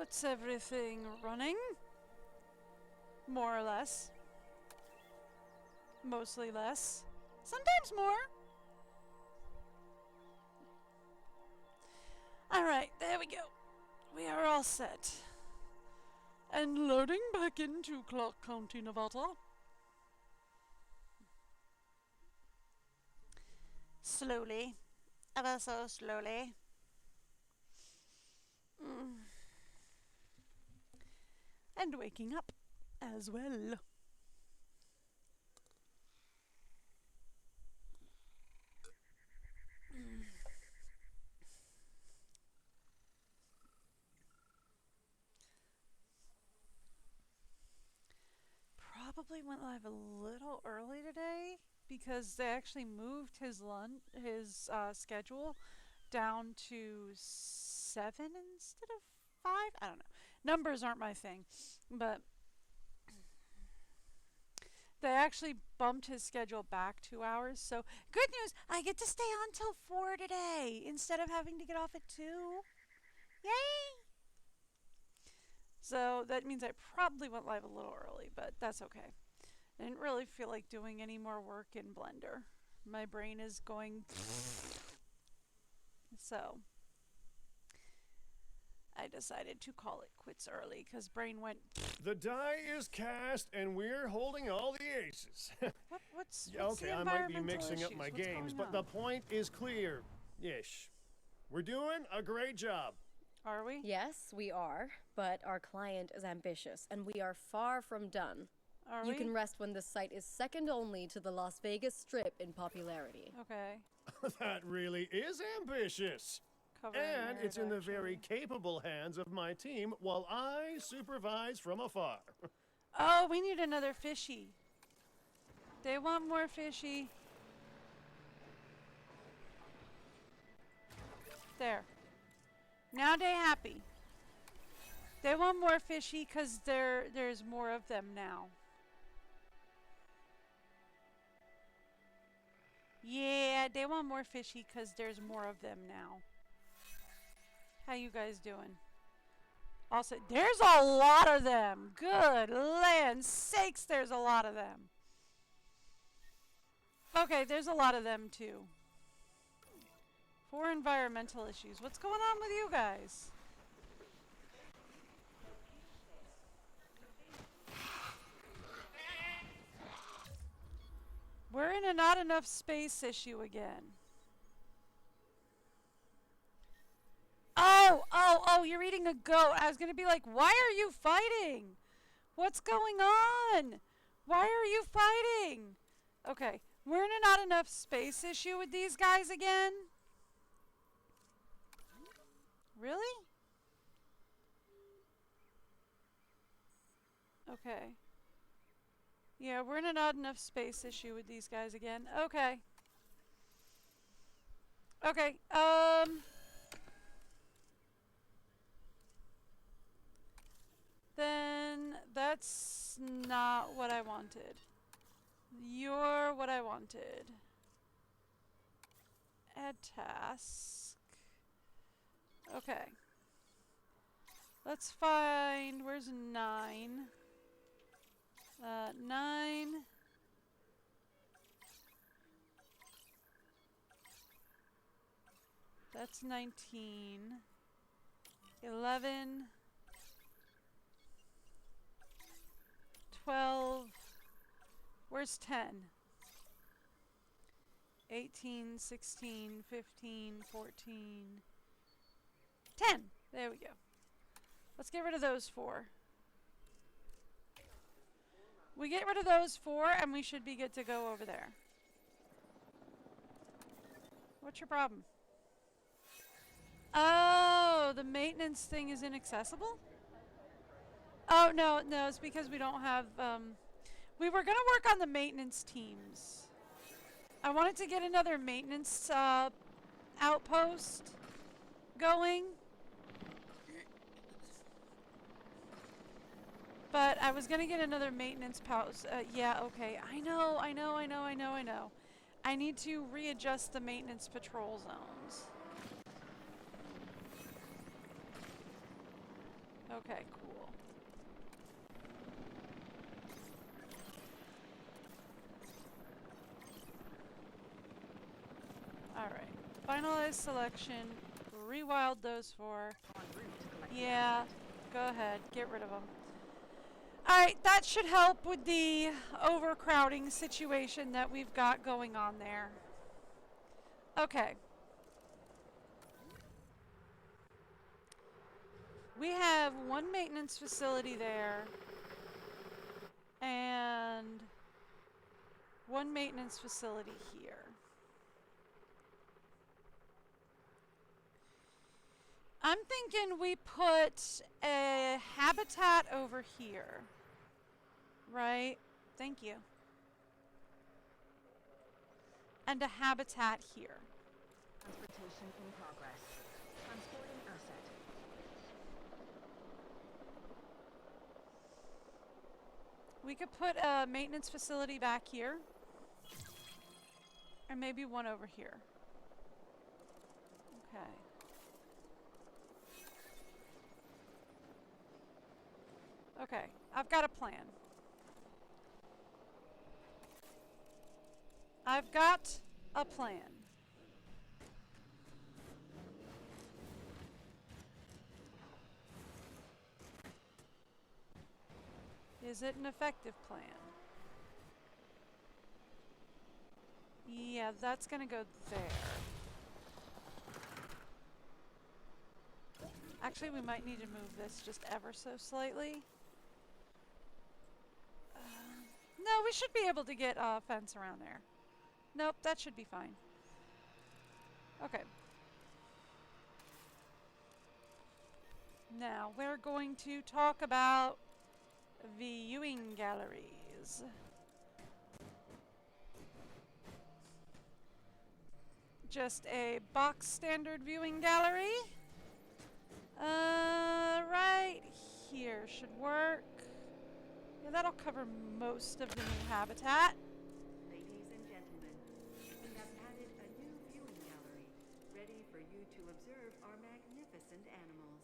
puts everything running. More or less. Mostly less. Sometimes more. Alright, there we go. We are all set. And loading back into Clark County, Nevada. Slowly. Ever so slowly. And waking up as well. Probably went live a little early today because they actually moved his schedule down to 7 instead of 5. I don't know. Numbers aren't my thing, but they actually bumped his schedule back 2 hours. So good news, I get to stay on till 4 today instead of having to get off at 2. Yay! So that means I probably went live a little early, but that's okay. I didn't really feel like doing any more work in Blender. My brain is going... So I decided to call it quits early because brain went... The die is cast and we're holding all the aces. What's okay, the I might be environmental mixing up issues? my What's games, going but on? the point is clear. Ish. We're doing a great job. Are we? Yes, we are, but our client is ambitious, and we are far from done. Are You we? can rest when this site is second only to the Las Vegas Strip in popularity. Okay. That really is ambitious. Covering And merit, it's in the very actually. capable hands of my team while I supervise from afar. Oh, we need another fishy. They want more fishy. There. Now they happy. They want more fishy because there's more of them now. Yeah, they want more fishy because there's more of them now. How you guys doing? Also, there's a lot of them. Good land sakes, there's a lot of them. Okay, there's a lot of them too. 4 environmental issues. What's going on with you guys? We're in a not enough space issue again. Oh, you're eating a goat. I was going to be like, why are you fighting? What's going on? Why are you fighting? Okay, we're in a not enough space issue with these guys again. Really? Okay. Yeah, we're in a not enough space issue with these guys again. Okay. Okay, then that's not what I wanted. You're what I wanted. Add task. Okay. Let's find, where's 9? 9. That's 19. 11. 12. Where's 10? 18, 16, 15, 14. 10! There we go. Let's get rid of those 4. We get rid of those 4 and we should be good to go over there. What's your problem? Oh, the maintenance thing is inaccessible? Oh, no, it's because we don't have, we were going to work on the maintenance teams. I wanted to get another maintenance, outpost going. But I was going to get another maintenance post. Yeah, okay. I know. I need to readjust the maintenance patrol zones. Okay, cool. Alright. Finalize selection. Rewild those four. Yeah, go ahead. Get rid of them. Alright, that should help with the overcrowding situation that we've got going on there. Okay. We have one maintenance facility there. And one maintenance facility here. I'm thinking we put a habitat over here. Right? Thank you. And a habitat here. Transportation in progress. Transporting asset. We could put a maintenance facility back here. And maybe one over here. Okay. Okay, I've got a plan. I've got a plan. Is it an effective plan? Yeah, that's gonna go there. Actually, we might need to move this just ever so slightly. No, we should be able to get a fence around there. Nope, that should be fine. Okay. Now, we're going to talk about viewing galleries. Just a box standard viewing gallery. Right here should work. Yeah, that'll cover most of the new habitat. Ladies and gentlemen, we have added a new viewing gallery, ready for you to observe our magnificent animals.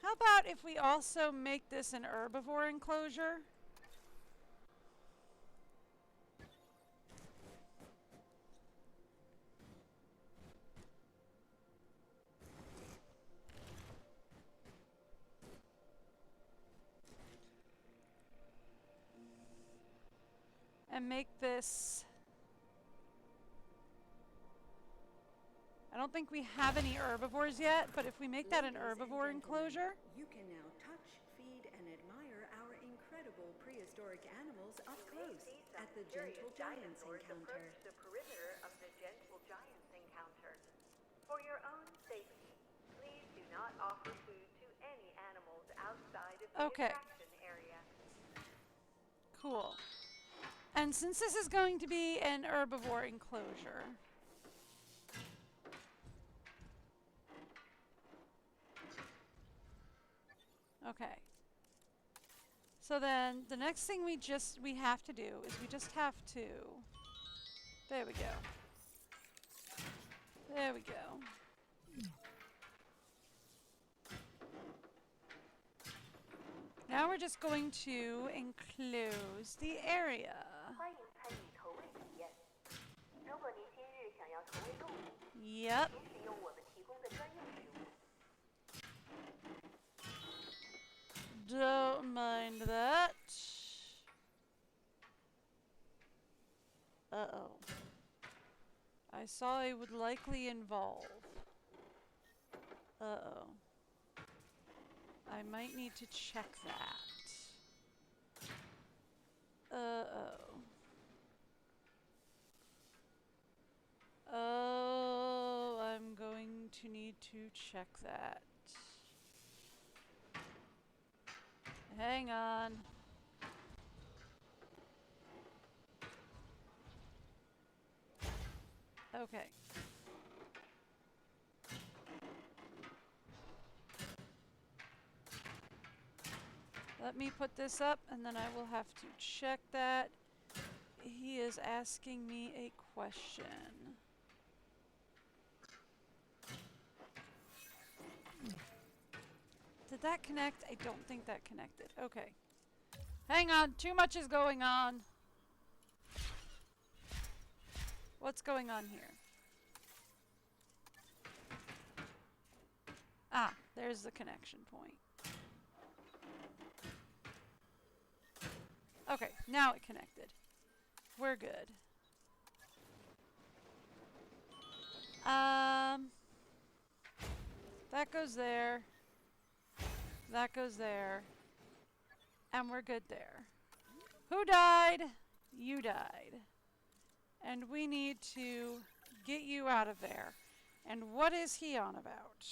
How about if we also make this an herbivore enclosure? And make this... I don't think we have any herbivores yet, but if we make that an herbivore enclosure... You can now touch, feed, and admire our incredible prehistoric animals up close at the Gentle Giants Encounter. The perimeter of the Gentle Giants Encounter. For your own safety, please do not offer food to any animals outside of the attraction area. Cool. And since this is going to be an herbivore enclosure... Okay. So then the next thing we have to do is we just have to... There we go. There we go. Now we're just going to enclose the area. 欢迎参与投喂体验。如果您今日想要投喂动物， Yep. 请使用我们提供的专用食物。 Don't mind that. Uh-oh. I saw it would likely involve. Uh-oh. I might need to check that. Uh-oh. Oh, I'm going to need to check that. Hang on. Okay. Let me put this up and then I will have to check that. He is asking me a question. Did that connect? I don't think that connected. Okay. Hang on. Too much is going on. What's going on here? Ah, there's the connection point. Okay, now it connected. We're good. That goes there. That goes there. And we're good there. Who died? You died. And we need to get you out of there. And what is he on about?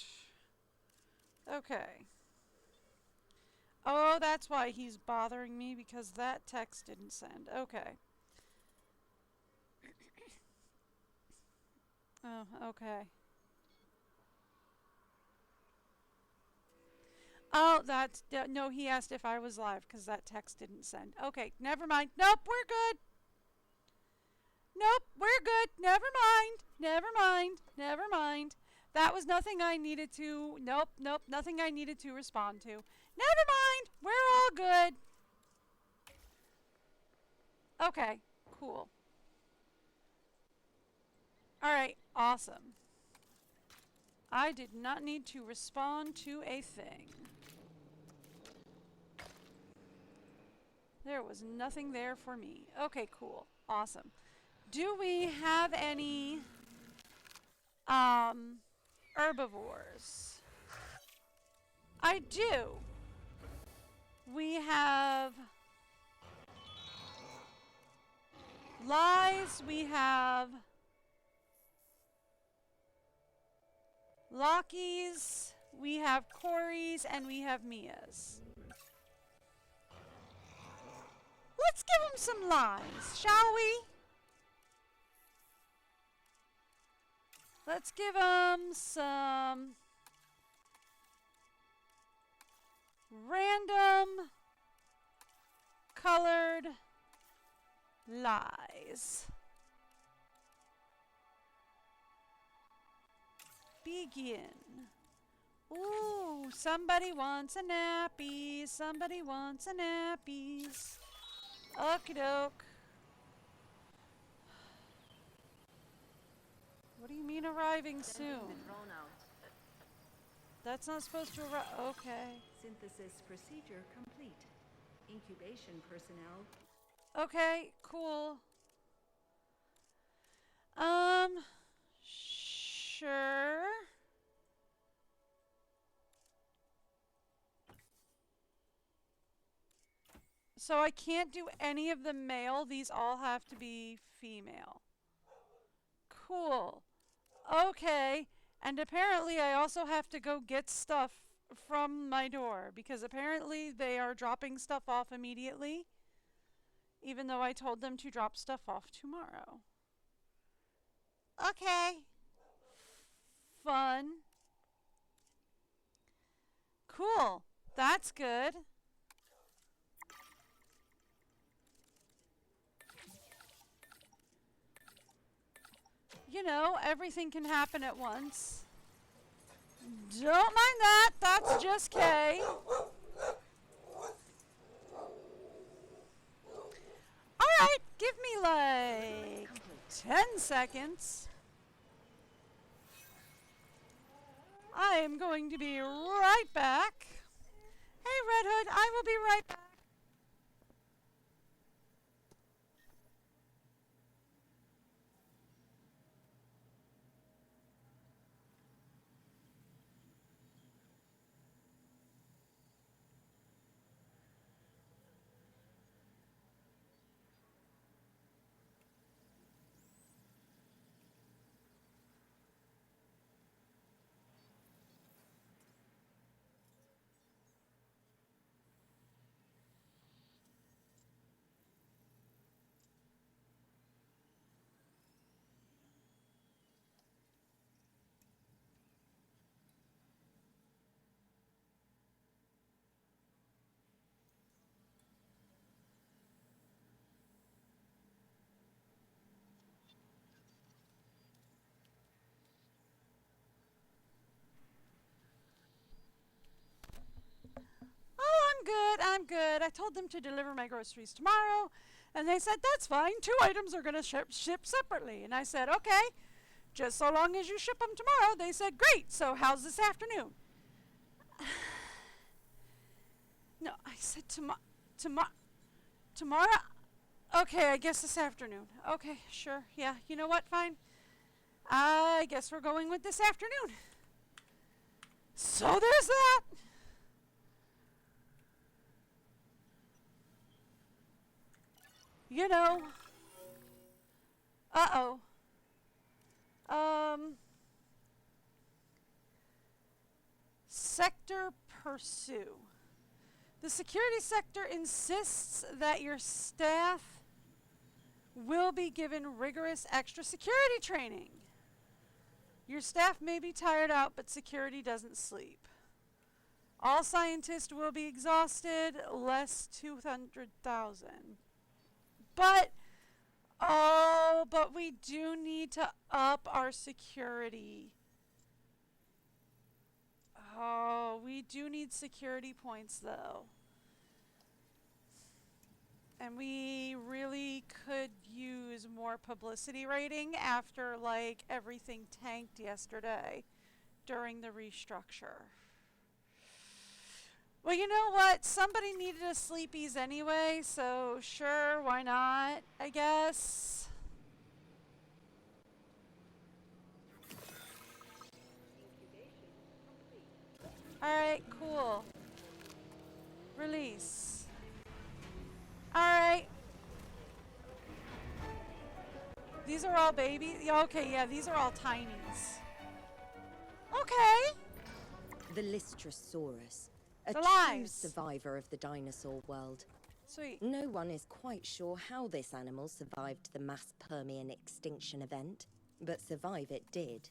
Okay. Oh, that's why he's bothering me, because that text didn't send. Okay. Oh, okay. Oh, that's... no, he asked if I was live because that text didn't send. Okay, never mind. Nope, we're good. Nope, we're good. Never mind. Never mind. Never mind. That was nothing I needed to... Nope, nope, nothing I needed to respond to. Never mind. We're all good. Okay, cool. Alright, awesome. I did not need to respond to a thing. There was nothing there for me. Okay, cool. Awesome. Do we have any herbivores? I do. We have lies, we have Lockies, we have Corys, and we have Mias. Let's give them some lies, shall we? Let's give them some random colored lies. Begin. Ooh, somebody wants a nappy. Somebody wants a nappies. Okie doke. What do you mean arriving soon? That's not supposed to arrive. Okay. Synthesis procedure complete. Incubation personnel. Okay, cool. Sure. So I can't do any of the male. These all have to be female. Cool. Okay. And apparently I also have to go get stuff from my door, because apparently they are dropping stuff off immediately, even though I told them to drop stuff off tomorrow. Okay. Fun. Cool. That's good. You know, everything can happen at once. Don't mind that. That's just Kay. Alright, give me like 10 seconds. I am going to be right back. Hey, Red Hood, I will be right back. I'm good. I told them to deliver my groceries tomorrow. And they said, that's fine. 2 items are going to ship separately. And I said, okay, just so long as you ship them tomorrow. They said, great. So how's this afternoon? No, I said tomorrow. Okay, I guess this afternoon. Okay, sure. Yeah, you know what? Fine. I guess we're going with this afternoon. So there's that. You know. Uh-oh. Sector Pursue. The security sector insists that your staff will be given rigorous extra security training. Your staff may be tired out, but security doesn't sleep. All scientists will be exhausted, less 200,000. But we do need to up our security. Oh, we do need security points though. And we really could use more publicity rating after like everything tanked yesterday during the restructure. Well, you know what? Somebody needed a sleepies anyway, so sure, why not, I guess. Alright, cool. Release. Alright. These are all babies? Okay, yeah, these are all tinies. Okay. The Lystrosaurus, a The true lives. survivor of the dinosaur world. Sweet. No one is quite sure how this animal survived the mass Permian extinction event, but survive it did.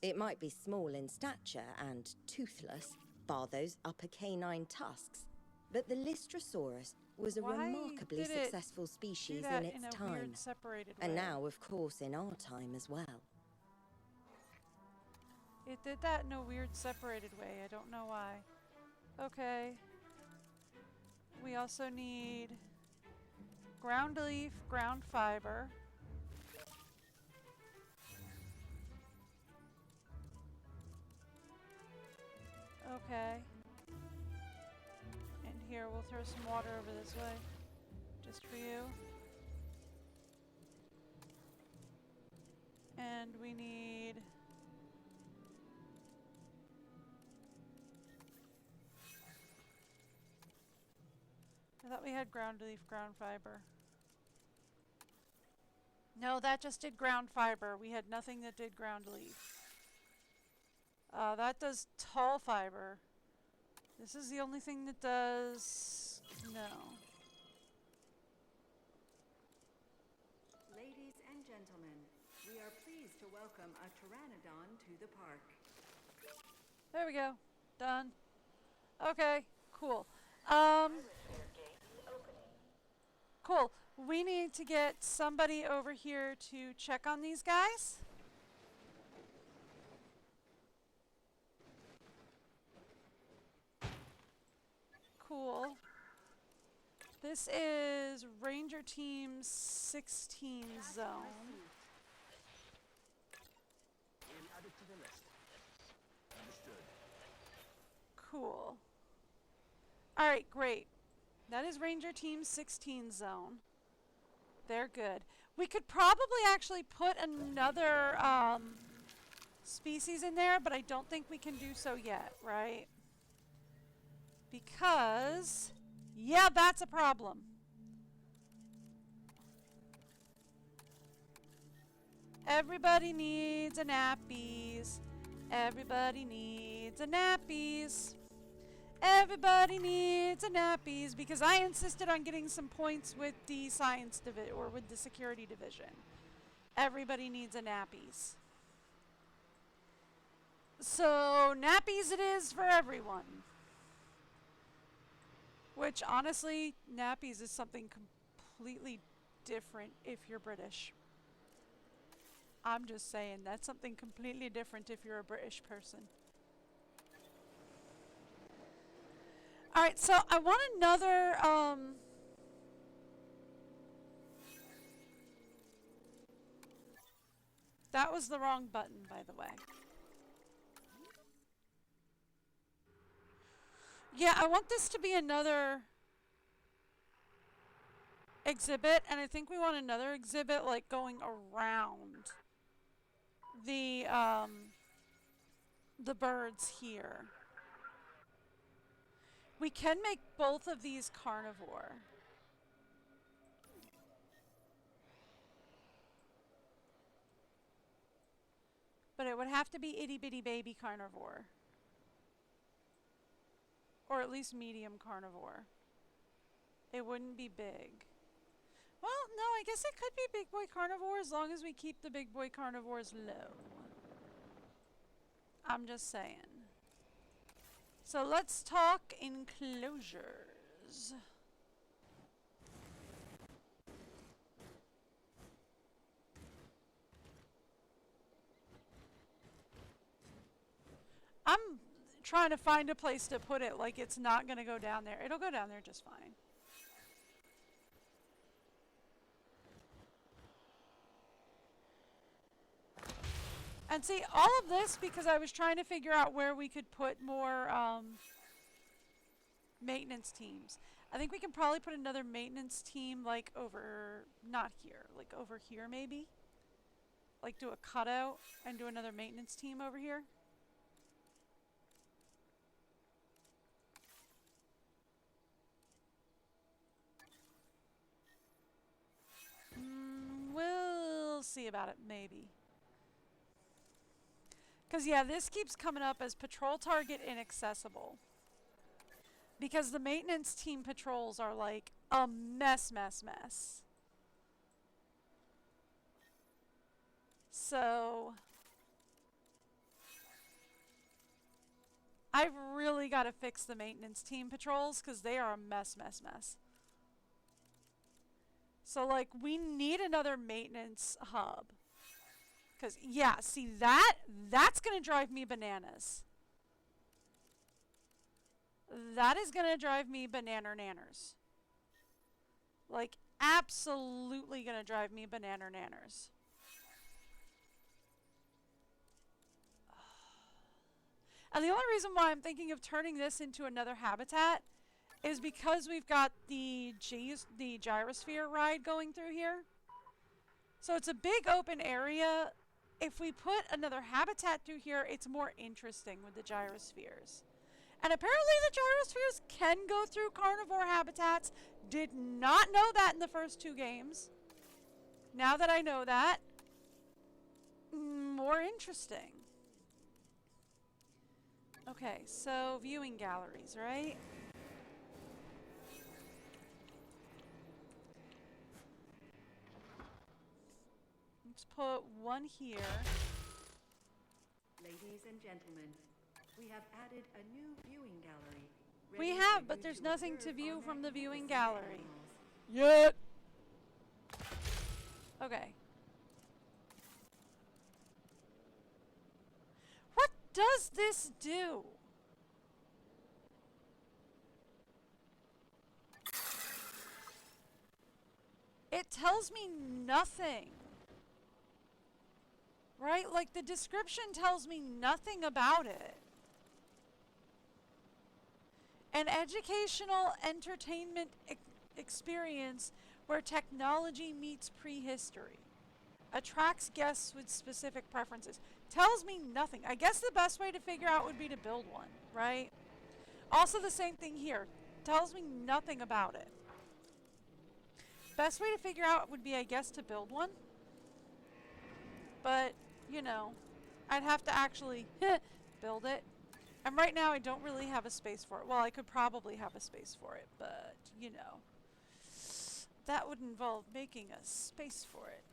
It might be small in stature and toothless, bar those upper canine tusks, but the Lystrosaurus was a Why remarkably did it successful Do species that in its a time, weird separated and way. now, of course, in our time as well. It did that in a weird separated way. I don't know why. Okay. We also need ground leaf, ground fiber. Okay. And here, we'll throw some water over this way. Just for you. And we need... I thought we had ground leaf, ground fiber. No, that just did ground fiber. We had nothing that did ground leaf. That does tall fiber. This is the only thing that does... no. Ladies and gentlemen, we are pleased to welcome a pteranodon to the park. There we go. Done. Okay, cool. Cool. We need to get somebody over here to check on these guys. Cool. This is Ranger Team 16 zone. Added to the list. Understood. Cool. Alright, great. That is Ranger Team 16 zone. They're good. We could probably actually put another species in there, but I don't think we can do so yet, right? Because, yeah, that's a problem. Everybody needs a nappies. Everybody needs a nappies. Everybody needs a nappies because I insisted on getting some points with the science division or with the security division. Everybody needs a nappies. So nappies it is for everyone. Which honestly, nappies is something completely different if you're British. I'm just saying that's something completely different if you're a British person. Alright, so I want another, that was the wrong button, by the way. Yeah, I want this to be another exhibit, and I think we want another exhibit, like, going around the birds here. We can make both of these carnivore. But it would have to be itty bitty baby carnivore. Or at least medium carnivore. It wouldn't be big. Well, no, I guess it could be big boy carnivore as long as we keep the big boy carnivores low. I'm just saying. So let's talk enclosures. I'm trying to find a place to put it like it's not going to go down there. It'll go down there just fine. And see, all of this because I was trying to figure out where we could put more maintenance teams. I think we can probably put another maintenance team like over, not here, like over here maybe. Like do a cutout and do another maintenance team over here. We'll see about it, maybe. Because, yeah, this keeps coming up as patrol target inaccessible. Because the maintenance team patrols are like a mess. So, I've really got to fix the maintenance team patrols because they are a mess. So, like, we need another maintenance hub. Because, yeah, see, that's going to drive me bananas. That is going to drive me banana-nanners. Like, absolutely going to drive me banana-nanners. And the only reason why I'm thinking of turning this into another habitat is because we've got the gyrosphere ride going through here. So it's a big open area. If we put another habitat through here, it's more interesting with the gyrospheres. And apparently the gyrospheres can go through carnivore habitats. Did not know that in the first 2 games. Now that I know that, more interesting. Okay, so viewing galleries, right? Let's put one here. Ladies and gentlemen, we have added a new viewing gallery. We ready have, for but you there's to nothing to observe view our from the viewing magnificent gallery. animals. Yet. Okay. What does this do? It tells me nothing. Right? Like the description tells me nothing about it. An educational entertainment experience where technology meets prehistory. Attracts guests with specific preferences. Tells me nothing. I guess the best way to figure out would be to build one, right? Also the same thing here. Tells me nothing about it. Best way to figure out would be, I guess, to build one. But, you know, I'd have to actually build it. And right now I don't really have a space for it. Well, I could probably have a space for it, but, you know, that would involve making a space for it.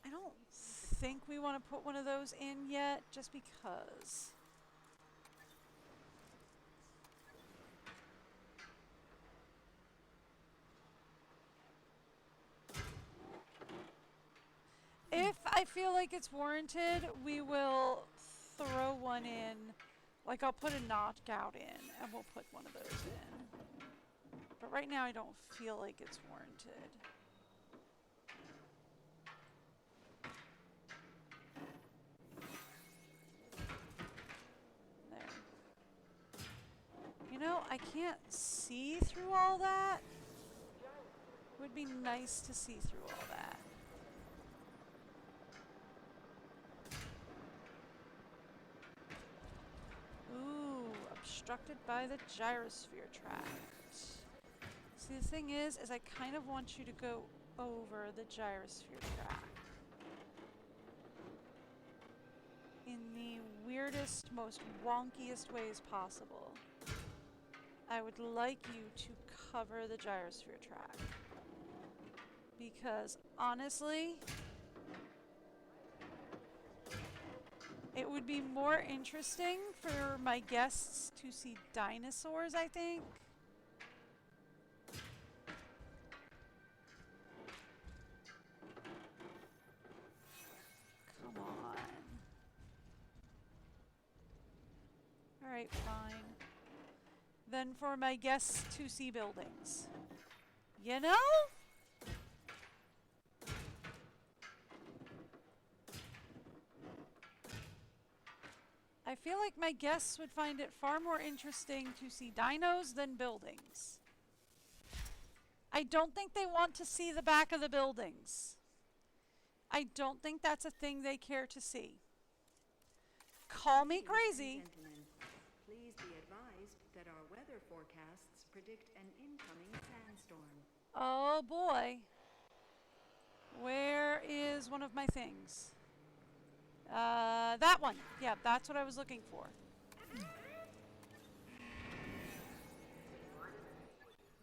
I don't think we want to put one of those in yet, just because. If I feel like it's warranted, we will throw one in. Like, I'll put a knockout in, and we'll put one of those in. But right now, I don't feel like it's warranted. There. You know, I can't see through all that. It would be nice to see through all that. Ooh, obstructed by the gyrosphere tract. See, the thing is I kind of want you to go over the gyrosphere tract. In the weirdest, most wonkiest ways possible. I would like you to cover the gyrosphere tract. Because, honestly, it would be more interesting for my guests to see dinosaurs, I think. Come on. Alright, fine. Then for my guests to see buildings. You know? I feel like my guests would find it far more interesting to see dinos than buildings. I don't think they want to see the back of the buildings. I don't think that's a thing they care to see. Call me crazy. Gentlemen, please be advised that our weather forecasts predict an incoming sandstorm. Oh boy. Where is one of my things? That one. Yeah, that's what I was looking for.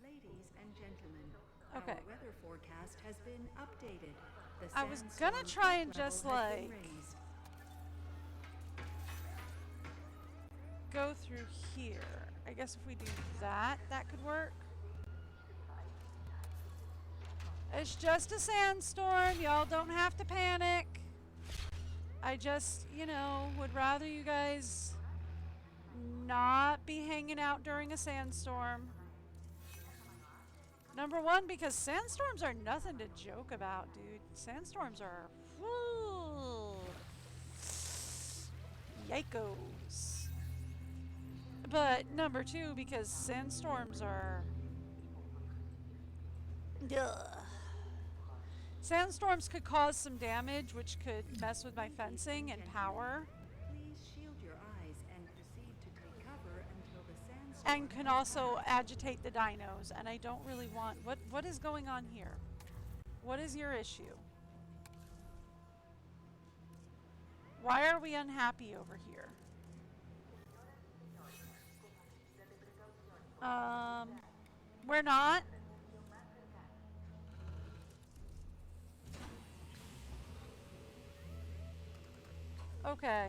Ladies and gentlemen, Okay. our weather forecast has been updated. The I was gonna sandstorm try and threat just, level has like, been raised. go through here. I guess if we do that, that could work. It's just a sandstorm. Y'all don't have to panic. I just, you know, would rather you guys not be hanging out during a sandstorm. Number one, because sandstorms are nothing to joke about, dude. Sandstorms are, whoo, yikos. But number two, because sandstorms are, ugh. Sandstorms could cause some damage, which could mess with my fencing and power. Please shield your eyes and proceed to take cover until the sandstorm And can also agitate the dinos, and I don't really want... What is going on here? What is your issue? Why are we unhappy over here? We're not. Okay.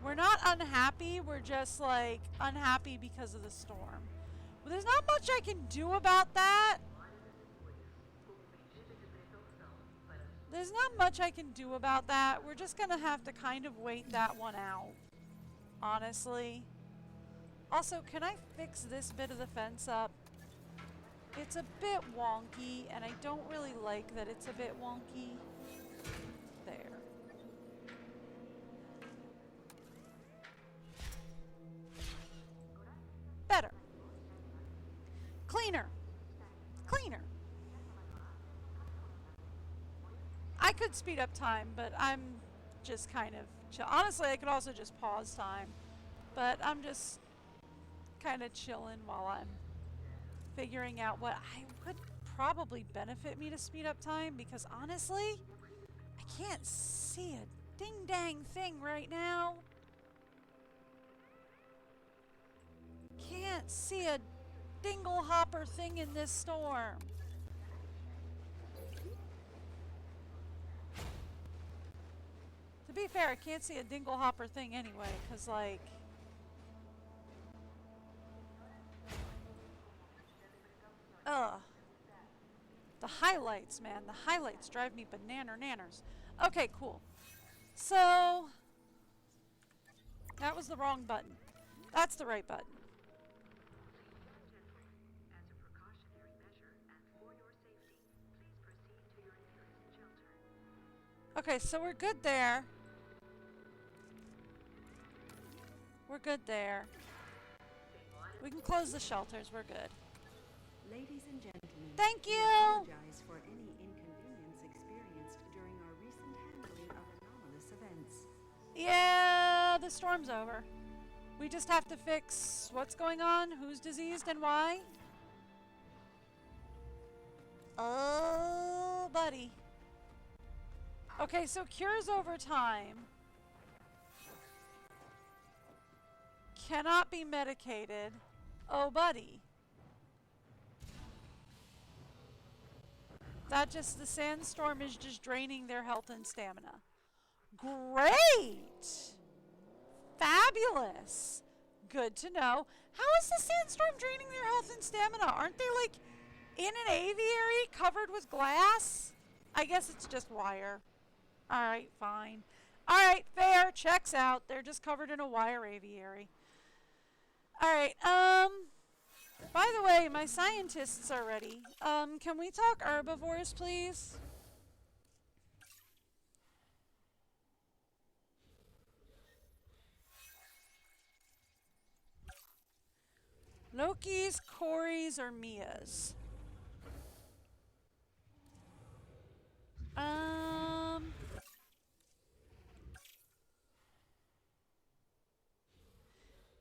We're not unhappy, we're just like unhappy because of the storm. Well, there's not much I can do about that. There's not much I can do about that. We're just gonna have to kind of wait that one out, honestly. Also, can I fix this bit of the fence up? It's a bit wonky, and I don't really like that it's a bit wonky. There. Better. Cleaner. Cleaner. I could speed up time, but I'm just kind of chill. Honestly, I could also just pause time, but I'm just kind of chilling while I'm figuring out what I would probably benefit me to speed up time, because honestly, I can't see a ding dang thing right now. Can't see a dingle hopper thing in this storm. To be fair, I can't see a dingle hopper thing anyway, because like, Ugh. The highlights, man. The highlights drive me nanners. Okay, cool. So, that was the wrong button. That's the right button. As a precautionary measure and for your safety, please proceed to your nearest shelter. Okay, so we're good there. We're good there. We can close the shelters. We're good. Ladies and gentlemen, Thank we you! apologize for any inconvenience experienced during our recent handling of anomalous events. Yeah, the storm's over. We just have to fix what's going on, who's diseased, and why. Oh, buddy. Okay, so cures over time. Cannot be medicated. Oh, buddy. The sandstorm is just draining their health and stamina. Great! Fabulous! Good to know. How is the sandstorm draining their health and stamina? Aren't they like in an aviary covered with glass? I guess it's just wire. Alright, fine. Alright, fair. Checks out. They're just covered in a wire aviary. Alright, by the way, my scientists are ready. Can we talk herbivores, please? Loki's, Corey's, or Mia's?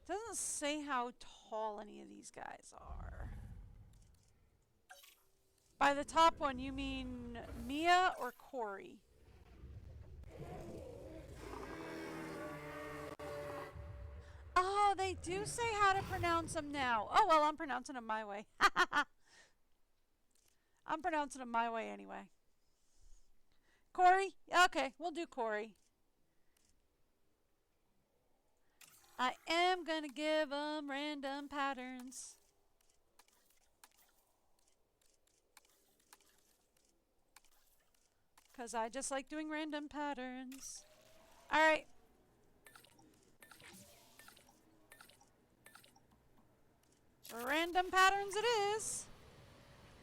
Doesn't say how tall any of these guys are. By the top one, you mean Mia or Corey? Oh, they do say how to pronounce them now. Oh, well, I'm pronouncing them my way. I'm pronouncing them my way anyway. Corey? Okay, we'll do Corey. I am going to give them random patterns. Because I just like doing random patterns. Alright. Random patterns it is.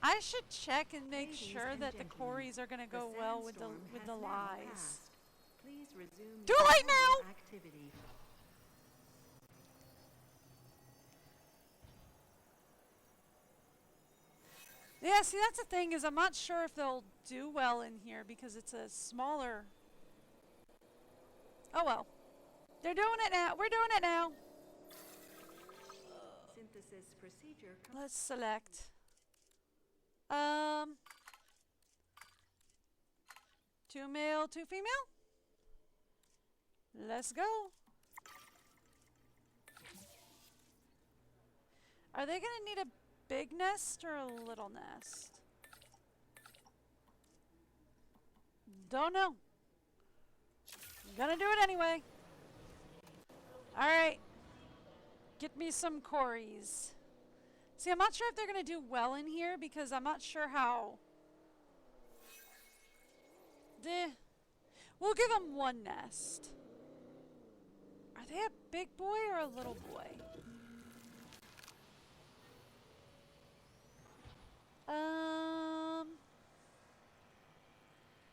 I should check and make sure that the Corys are going to go well with the lies. Please resume Too late now! activity. Yeah, see, that's the thing, is I'm not sure if they'll do well in here because it's a smaller... Oh well. They're doing it now. We're doing it now. Synthesis procedure. Let's select. 2 male, 2 female. Let's go. Are they gonna need a big nest or a little nest? Don't know. Gonna do it anyway. Alright. Get me some Corys. See, I'm not sure if they're gonna do well in here because I'm not sure how. We'll give them 1 nest. Are they a big boy or a little boy?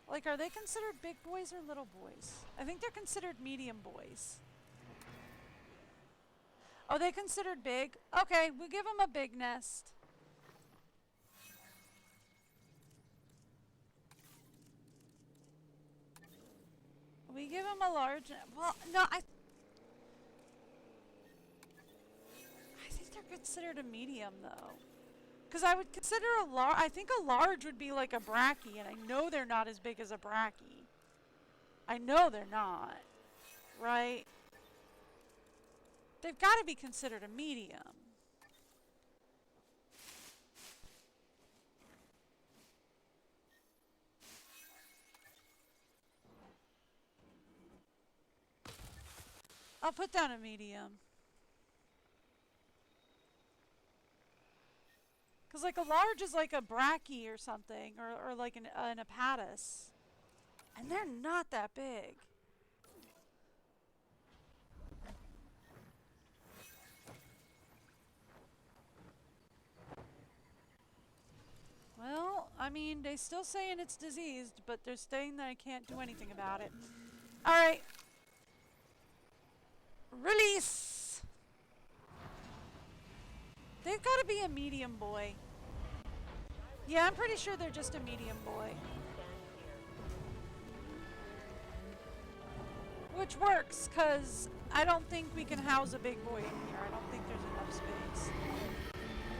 Like, are they considered big boys or little boys? I think they're considered medium boys. Oh, they considered big? Okay, we'll give them a big nest. We give them a large... Well, no, I think they're considered a medium, though. Because I would consider a large... I think a large would be like a brachy, and I know they're not as big as a brachy. I know they're not. Right? They've got to be considered a medium. I'll put down a medium. Because Because, like, a large is like a brachy or something, or like an hepatus. And they're not that big. Well, I mean, they still saying it's diseased, but they're saying that I can't do anything about it. Alright. Release! They've got to be a medium boy. Yeah, I'm pretty sure they're just a medium boy. Which works, because I don't think we can house a big boy in here. I don't think there's enough space.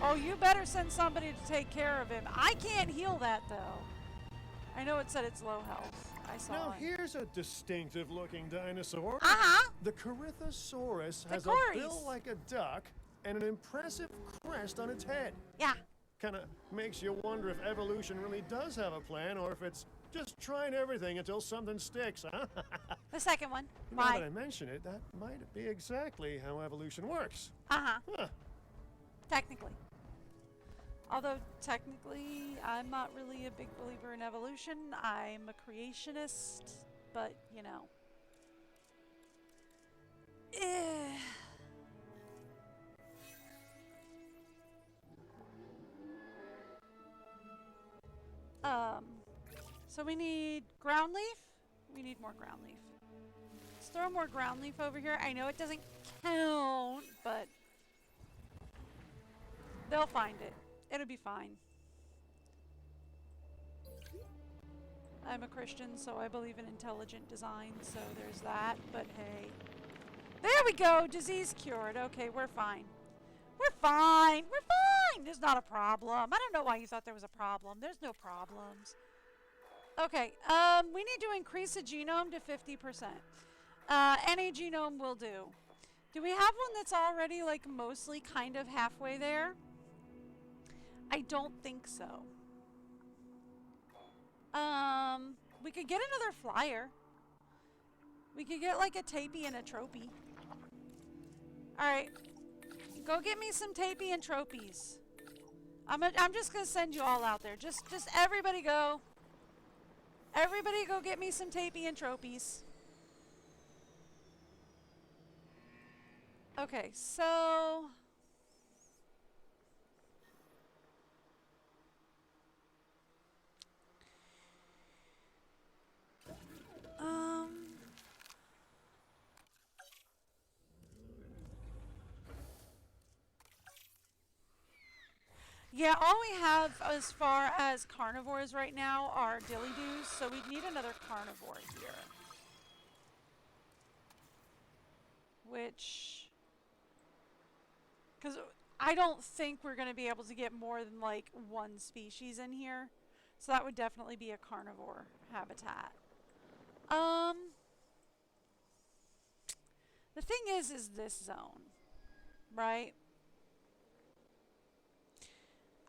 Oh, you better send somebody to take care of him. I can't heal that, though. I know it said it's low health. I saw Now it. here's a distinctive-looking dinosaur. Uh-huh. The Corythosaurus has a Cories. bill like a duck and an impressive crest on its head. Yeah. Kind of makes you wonder if evolution really does have a plan, or if it's just trying everything until something sticks, huh? The second one. Now Why? that I mention it, that might be exactly how evolution works. Uh-huh. Huh. Technically. Although, technically, I'm not really a big believer in evolution. I'm a creationist, but, you know. Eh. So we need ground leaf? We need more ground leaf. Let's throw more ground leaf over here. I know it doesn't count, but they'll find it. It'll be fine. I'm a Christian, so I believe in intelligent design, so there's that, but hey. There we go! Disease cured. Okay, we're fine. We're fine! We're fine! There's not a problem. I don't know why you thought there was a problem. There's no problems. Okay, we need to increase the genome to 50%. Any genome will do. Do we have one that's already, like, mostly kind of halfway there? I don't think so. We could get another flyer. We could get like a tapy and a tropy. Alright. Go get me some tapy and tropies. I'm just gonna send you all out there. Just everybody go. Everybody go get me some tapy and tropies. Okay, so yeah, all we have as far as carnivores right now are dilly-doos, so we need another carnivore here. Which, because I don't think we're going to be able to get more than like one species in here. So that would definitely be a carnivore habitat. The thing is this zone, right?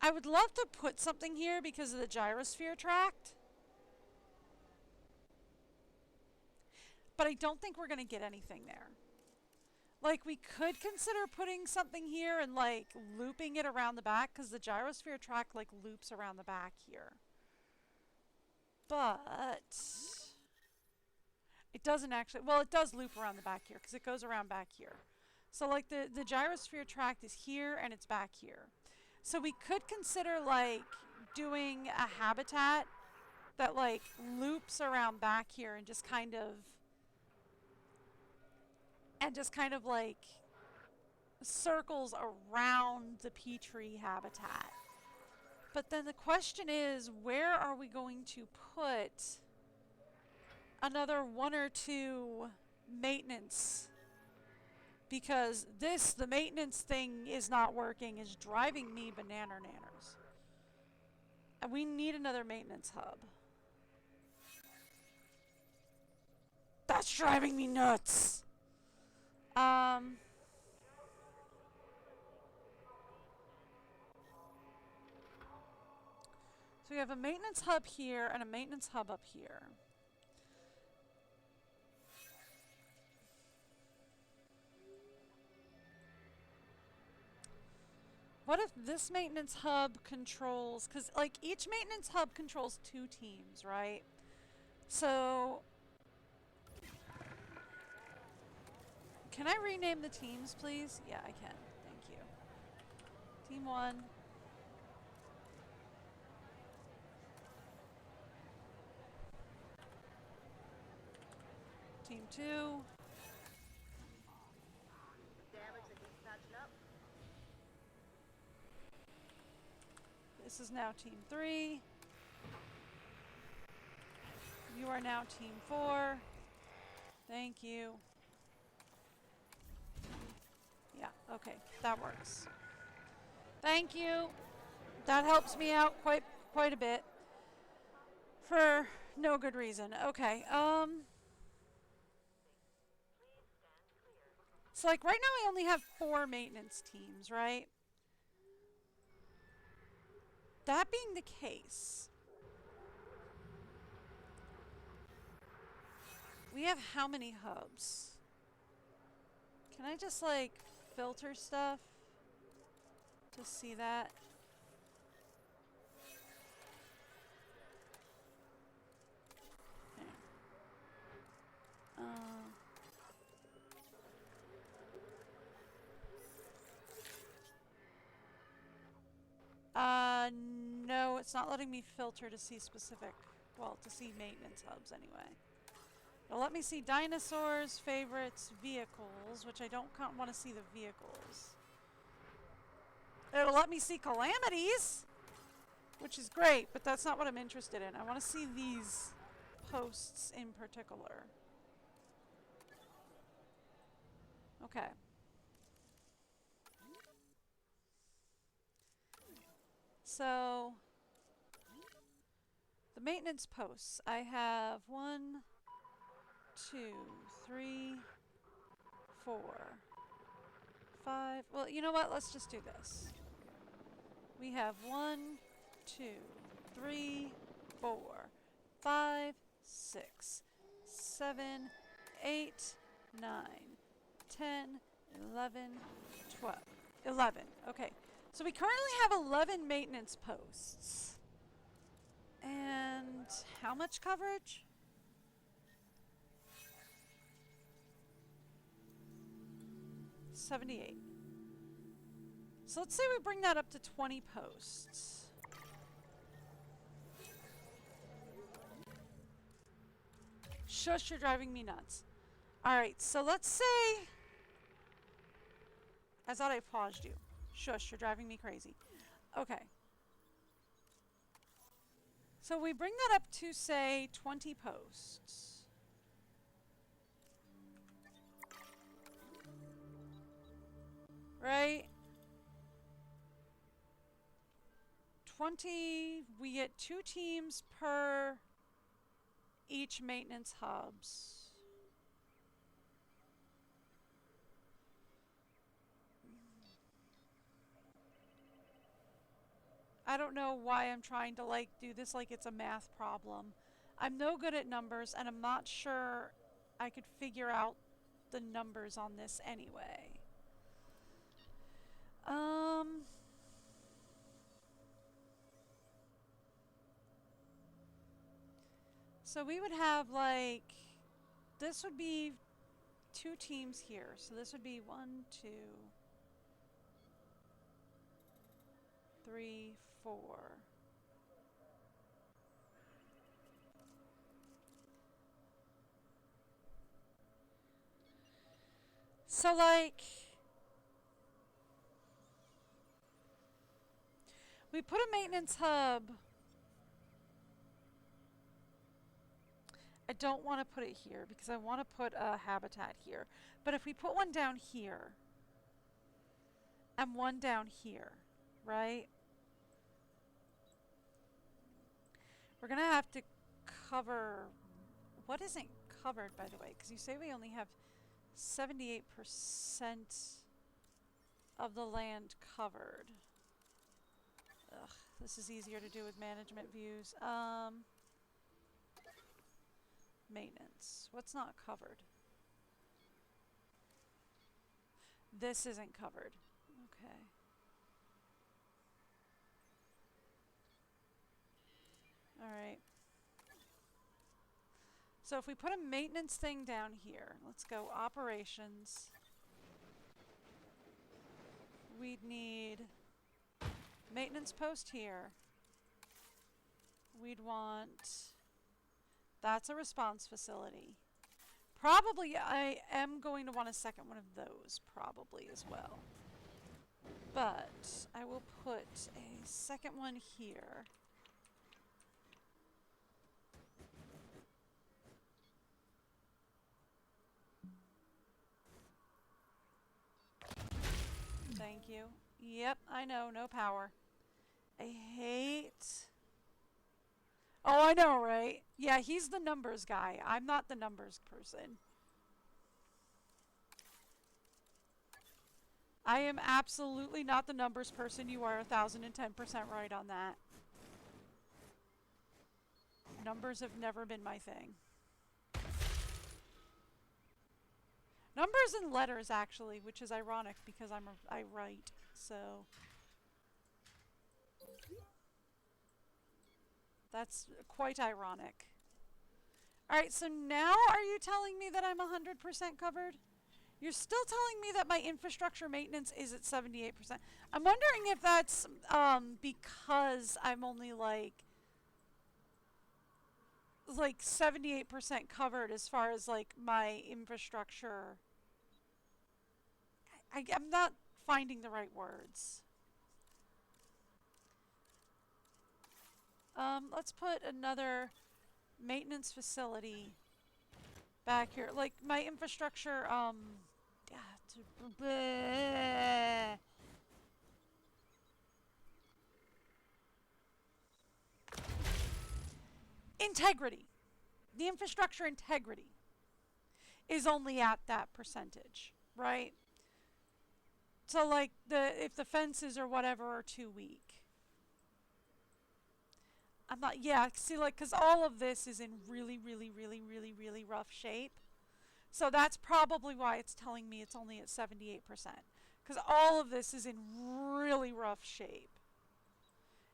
I would love to put something here because of the gyrosphere tract. But I don't think we're going to get anything there. Like, we could consider putting something here and, like, looping it around the back, because the gyrosphere tract, like, loops around the back here. But it doesn't actually, well, it does loop around the back here, because it goes around back here. So, like, the gyrosphere tract is here, and it's back here. So we could consider, like, doing a habitat that, like, loops around back here and just kind of like circles around the Petrie habitat. But then the question is, where are we going to put another 1 or 2 maintenance? Because the maintenance thing is not working, is driving me banana-nanners. And we need another maintenance hub. That's driving me nuts! So we have a maintenance hub here and a maintenance hub up here. what if this maintenance hub controls, because like each maintenance hub controls 2 teams, right? So can I rename the teams, please? Yeah, I can. Thank you. Team 1. Team 2. This is now Team 3. You are now Team 4. Thank you. Yeah, okay, that works. Thank you. That helps me out quite a bit. For no good reason. Okay, so like right now I only have 4 maintenance teams, right? That being the case, we have how many hubs? Can I just like filter stuff to see that? No, it's not letting me filter to see specific, well, to see maintenance hubs anyway. It'll let me see dinosaurs, favorites, vehicles, which I don't want to see the vehicles. It'll let me see calamities, which is great, but that's not what I'm interested in. I want to see these posts in particular. Okay. So, the maintenance posts. I have 1, 2, 3, 4, 5. Well, you know what? Let's just do this. We have 1, 2, 3, 4, 5, 6, 7, 8, 9, 10, 11, 12. 11. Okay. So we currently have 11 maintenance posts. And how much coverage? $78. So let's say we bring that up to 20 posts. Shush, you're driving me nuts. Alright, so let's say... I thought I paused you. Shush, you're driving me crazy. Okay. So we bring that up to, say, 20 posts. Right? 20, we get 2 teams per each maintenance hubs. I don't know why I'm trying to like do this like it's a math problem. I'm no good at numbers and I'm not sure I could figure out the numbers on this anyway. So we would have like, this would be 2 teams here. So this would be 1, 2, 3, 4. So like, we put a maintenance hub. I don't want to put it here because I want to put a habitat here. But if we put one down here and one down here, right? We're going to have to cover... What isn't covered, by the way? Because you say we only have 78% of the land covered. Ugh, this is easier to do with management views. Maintenance. What's not covered? This isn't covered. Okay. So if we put a maintenance thing down here, let's go operations. We'd need maintenance post here. We'd want, that's a response facility. Probably I am going to want a second one of those probably as well. But I will put a second one here. Thank you. Yep, I know, no power. I hate... Oh, I know, right? Yeah, he's the numbers guy. I'm not the numbers person. I am absolutely not the numbers person. You are 1010% right on that. Numbers have never been my thing. Numbers and letters, actually, which is ironic because I write, so... That's quite ironic. Alright, so now are you telling me that I'm 100% covered? You're still telling me that my infrastructure maintenance is at 78%. I'm wondering if that's because I'm only like 78% covered as far as like my infrastructure. I'm not finding the right words. Let's put another maintenance facility back here. Like my infrastructure, integrity. The infrastructure integrity is only at that percentage, right? So like if the fences or whatever are too weak. I'm not, yeah, see, like, because all of this is in really, really, really, really, really rough shape. So that's probably why it's telling me it's only at 78%. Because all of this is in really rough shape.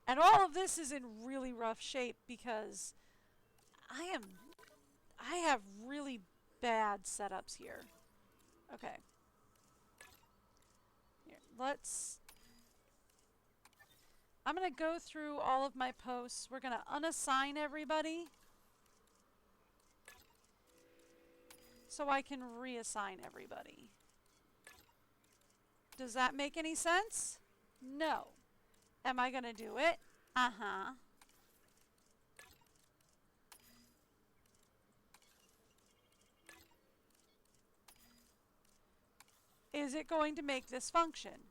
And all of this is in really rough shape because I have really bad setups here. Okay. Here, I'm going to go through all of my posts. We're going to unassign everybody so I can reassign everybody. Does that make any sense? No. Am I going to do it? Uh-huh. Is it going to make this function?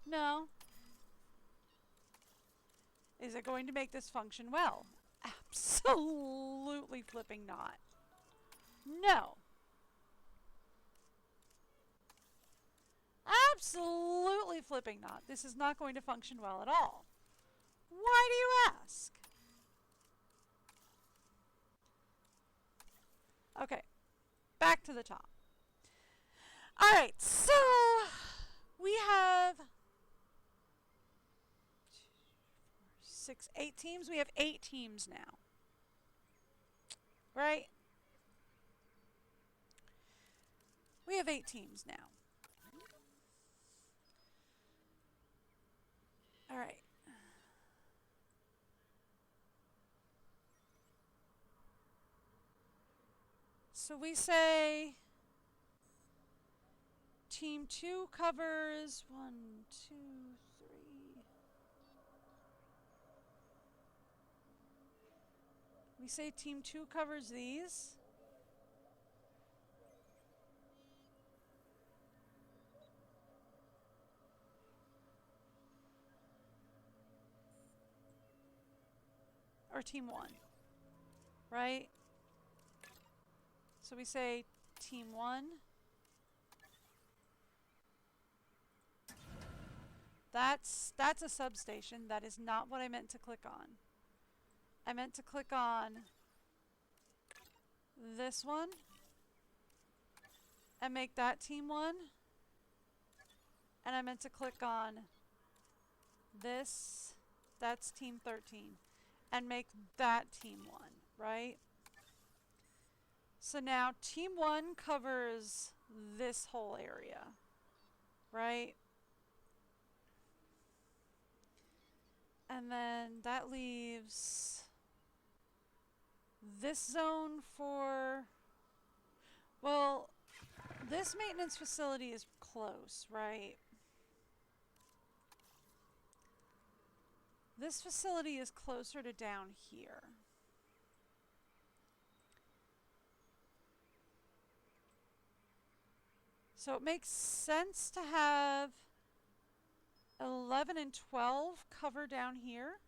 No. Is it going to make this function well? Absolutely flipping not. No. Absolutely flipping not. This is not going to function well at all. Why do you ask? Okay. Back to the top. Alright, so we have 8 teams. We have 8 teams now. Right? We have 8 teams now. Alright. So we say Team 2 covers 1, 2, 3. We say Team 2 covers these. Or Team 1. Right? So we say Team 1. That's a substation. That is not what I meant to click on. I meant to click on this one and make that Team 1. And I meant to click on this, that's Team 13, and make that Team 1, right? So now Team 1 covers this whole area, right? And then that leaves this zone for, well, this maintenance facility is close, right? This facility is closer to down here. So it makes sense to have 11 and 12 cover down here.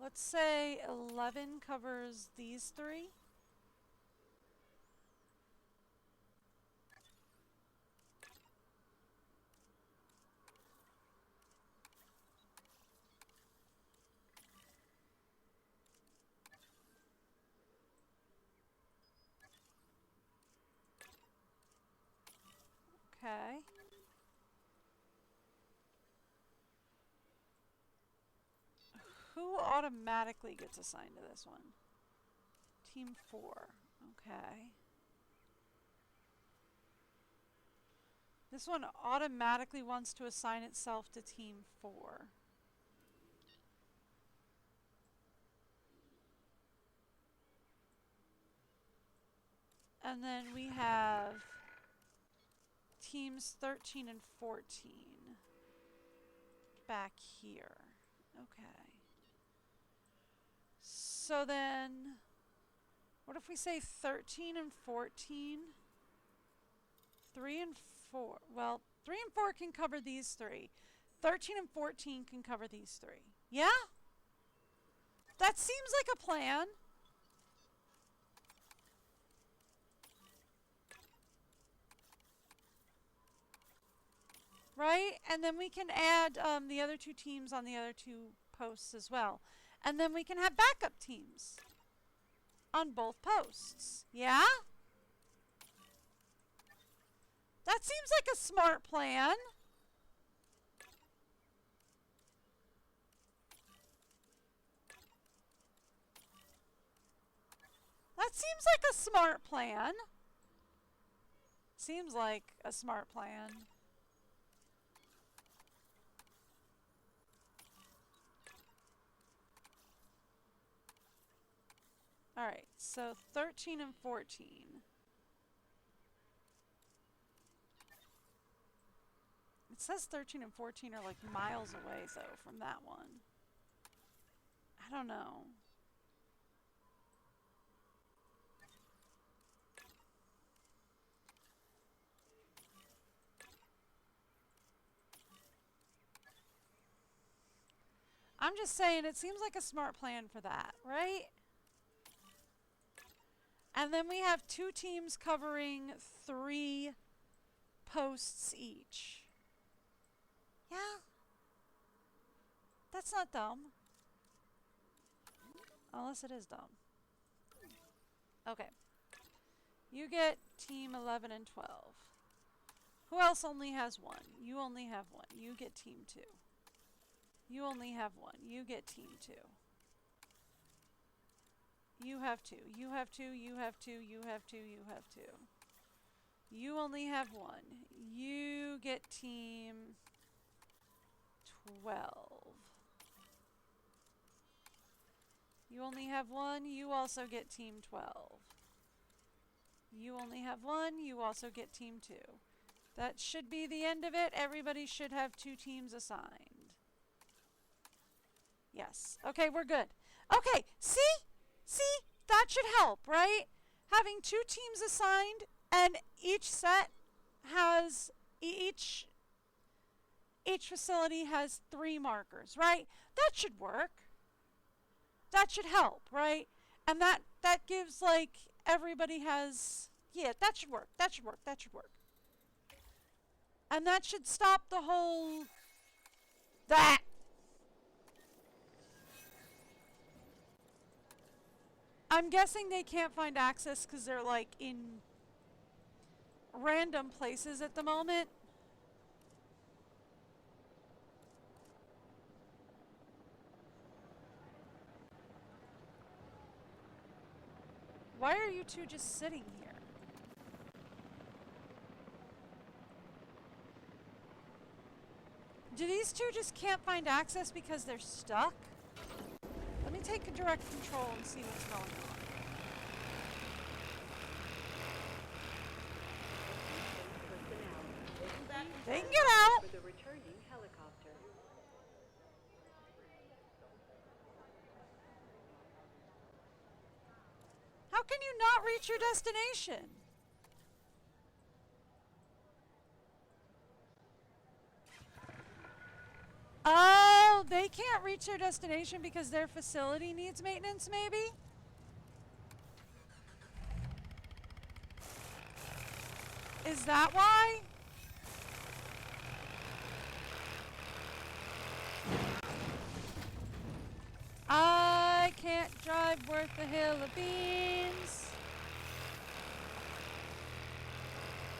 Let's say 11 covers these three. Okay. Who automatically gets assigned to this one? Team 4. Okay. This one automatically wants to assign itself to Team 4. And then we have teams 13 and 14 back here. Okay. So then, what if we say 13 and 14? 3 and 4. Well, 3 and 4 can cover these three. 13 and 14 can cover these three. Yeah? That seems like a plan. Right? And then we can add the other two teams on the other two posts as well. And then we can have backup teams on both posts. Yeah? That seems like a smart plan. That seems like a smart plan. Seems like a smart plan. Alright, so 13 and 14. It says 13 and 14 are like miles away, though, from that one. I don't know. I'm just saying it seems like a smart plan for that, right? And then we have two teams covering 3 posts each. Yeah? That's not dumb. Unless it is dumb. Okay. You get team 11 and 12. Who else only has 1? You only have 1. You get team 2. You only have 1. You get team 2. You have 2. You have 2. You have 2. You have 2. You have 2. You only have 1. You get team 12. You only have 1. You also get team 12. You only have 1. You also get team 2. That should be the end of it. Everybody should have 2 teams assigned. Yes. Okay, we're good. Okay, see? See? That should help, right? Having 2 teams assigned and each set has, each facility has 3 markers, right? That should work. That should help, right? And that gives, like, everybody has, yeah, that should work. That should work. That should work. And that should stop the whole, that. I'm guessing they can't find access because they're, like, in random places at the moment. Why are you two just sitting here? Do these two just can't find access because they're stuck? Let me take a direct control and see what's going on. They can get out! For the returning helicopter. How can you not reach your destination? Oh, they can't reach their destination because their facility needs maintenance, maybe? Is that why? I can't drive worth a hill of beans.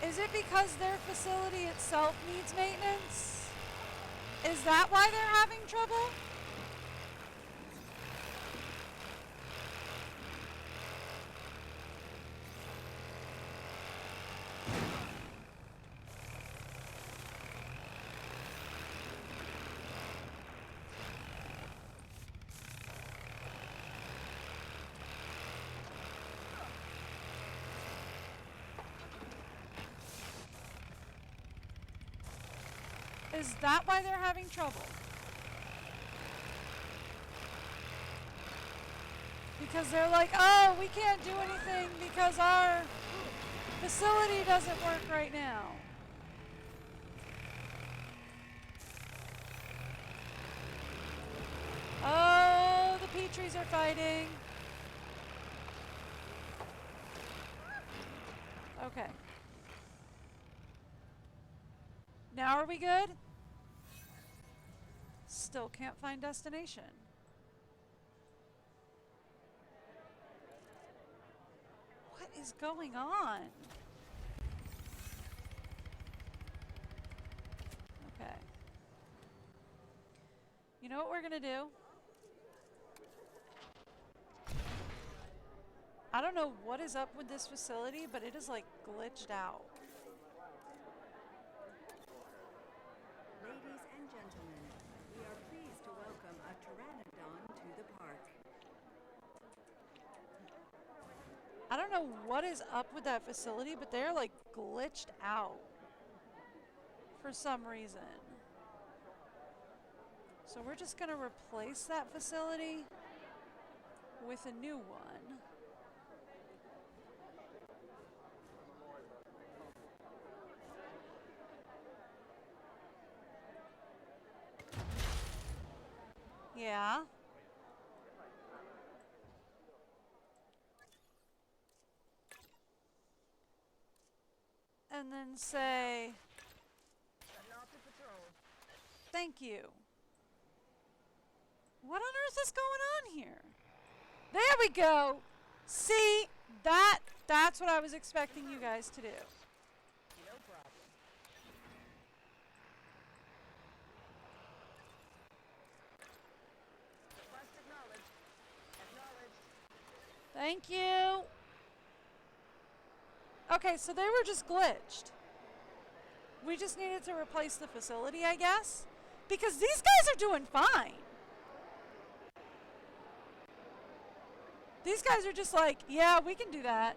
Is it because their facility itself needs maintenance? Is that why they're having trouble? Is that why they're having trouble? Because they're like, oh, we can't do anything because our facility doesn't work right now. Oh, the Petries are fighting. Okay. Now are we good? Still can't find destination. What is going on? Okay. You know what we're gonna do? I don't know what is up with this facility, but it is like glitched out. Ladies and gentlemen, we are pleased to welcome a pteranodon to the park. I don't know what is up with that facility, but they're like glitched out for some reason. So we're just gonna replace that facility with a new one. Yeah. And then say, thank you. What on earth is going on here? There we go. See, that's what I was expecting you guys to do. No problem. Request acknowledged. Acknowledged. Thank you. Okay, so they were just glitched. We just needed to replace the facility, I guess. Because these guys are doing fine. These guys are just like, yeah, we can do that.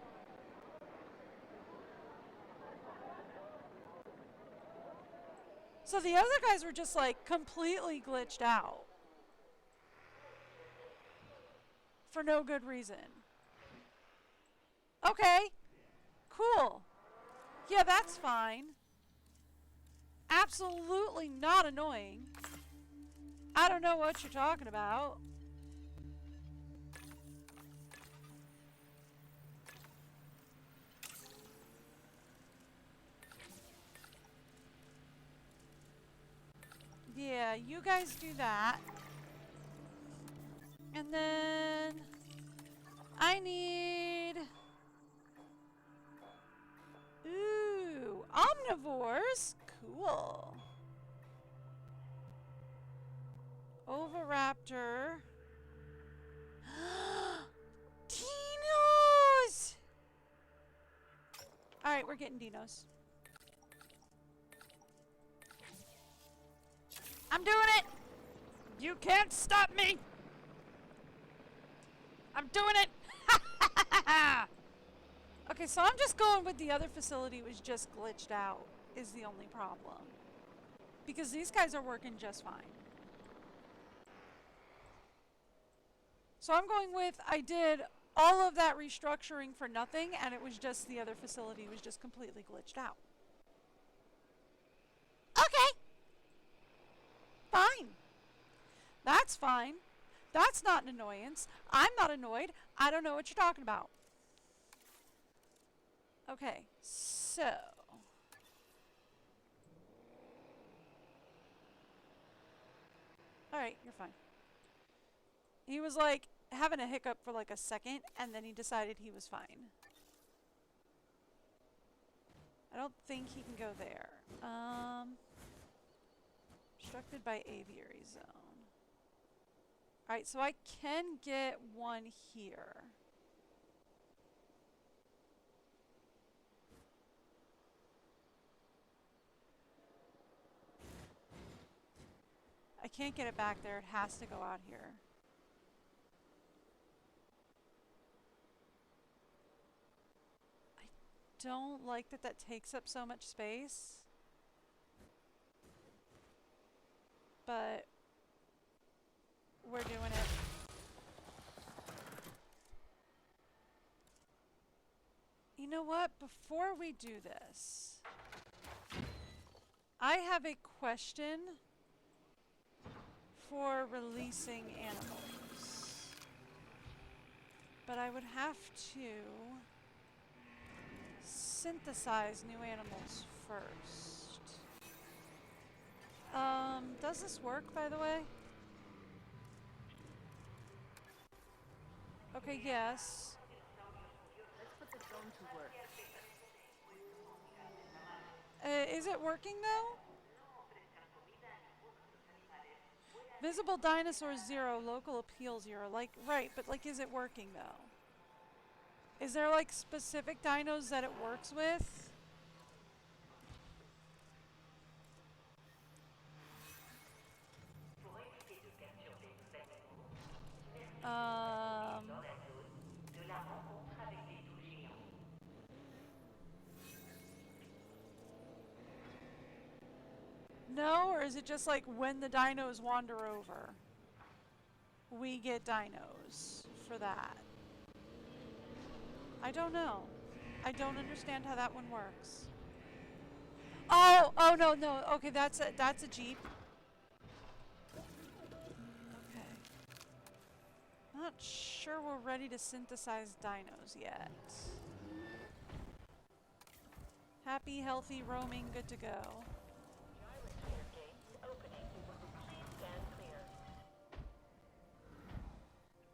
So the other guys were just like completely glitched out. For no good reason. Okay. Cool. Yeah, that's fine. Absolutely not annoying. I don't know what you're talking about. Yeah, you guys do that. And then I need... Ooh, omnivores? Cool. Oviraptor. Dinos! Alright, we're getting Dinos. I'm doing it! You can't stop me! I'm doing it! Okay, so I'm just going with the other facility was just glitched out, is the only problem. Because these guys are working just fine. So I'm going with, I did all of that restructuring for nothing, and it was just the other facility was just completely glitched out. Okay. Fine. That's fine. That's not an annoyance. I'm not annoyed. I don't know what you're talking about. Okay, so. Alright, you're fine. He was like having a hiccup for like a second, and then he decided he was fine. I don't think he can go there. Obstructed by aviary zone. Alright, so I can get one here. I can't get it back there. It has to go out here. I don't like that that takes up so much space. But we're doing it. You know what? Before we do this, I have a question for releasing animals. But I would have to synthesize new animals first. Does this work, by the way? Okay, yes. Let's put the drone to work. Is it working though? Visible dinosaurs 0, local appeal 0. Like, right, but like, is it working though? Is there like specific dinos that it works with? No, or is it just like when the dinos wander over, we get dinos for that? I don't know. I don't understand how that one works. Oh no. Okay, that's a Jeep. Okay. Not sure we're ready to synthesize dinos yet. Happy, healthy, roaming, good to go.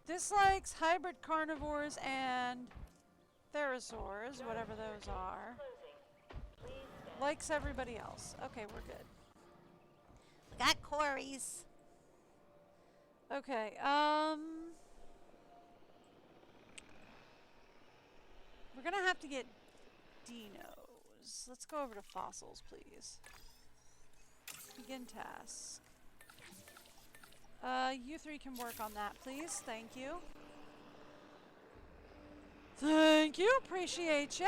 Dislikes hybrid carnivores and therosaurs, whatever those are. Likes everybody else. Okay, we're good. We got Corey's. Okay, we're gonna have to get Dinos. Let's go over to fossils, please. Begin task. You three can work on that, please. Thank you. Thank you. Appreciate ya.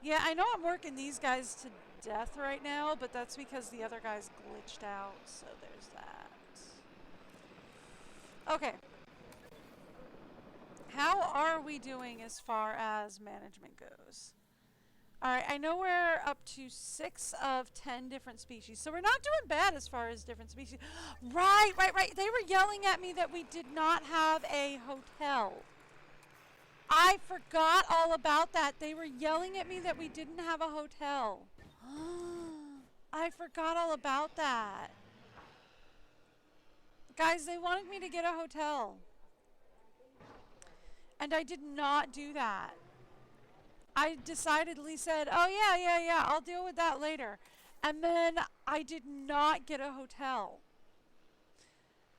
Yeah, I know I'm working these guys to death right now, but that's because the other guys glitched out, so there's that. Okay. How are we doing as far as management goes? Alright, I know we're up to 6 of 10 different species, so we're not doing bad as far as different species. Right. They were yelling at me that we did not have a hotel. I forgot all about that. They were yelling at me that we didn't have a hotel. I forgot all about that. Guys, they wanted me to get a hotel. And I did not do that. I decidedly said, oh yeah, I'll deal with that later. And then I did not get a hotel.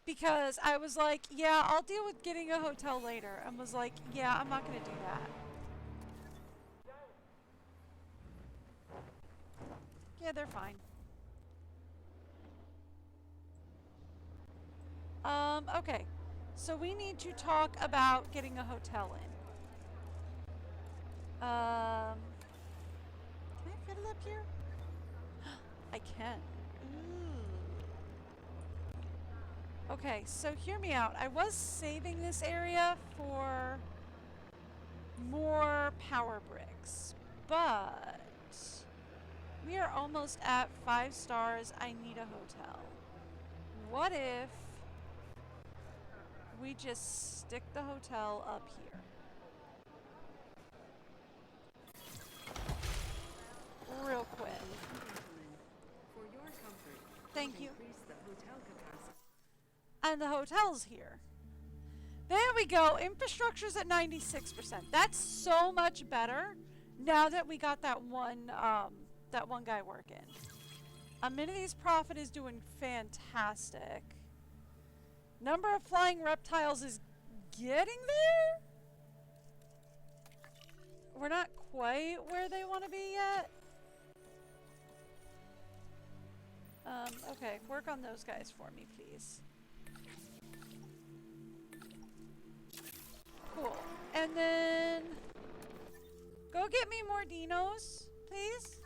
because I was like, yeah, I'll deal with getting a hotel later, and was like, yeah, I'm not gonna do that. Yeah, they're fine. Okay. So we need to talk about getting a hotel in. Can I fit it up here? I can. Ooh. Okay, so hear me out. I was saving this area for more power bricks, but we are almost at 5 stars. I need a hotel. What if we just stick the hotel up here? Real quick. For your comfort, Thank you. increase the hotel capacity. And the hotel's here. There we go. Infrastructure's at 96%. That's so much better now that we got that one guy working. Amenities profit is doing fantastic. Number of flying reptiles is getting there. We're not quite where they want to be yet. Okay, work on those guys for me, please. Cool. And then go get me more dinos, please.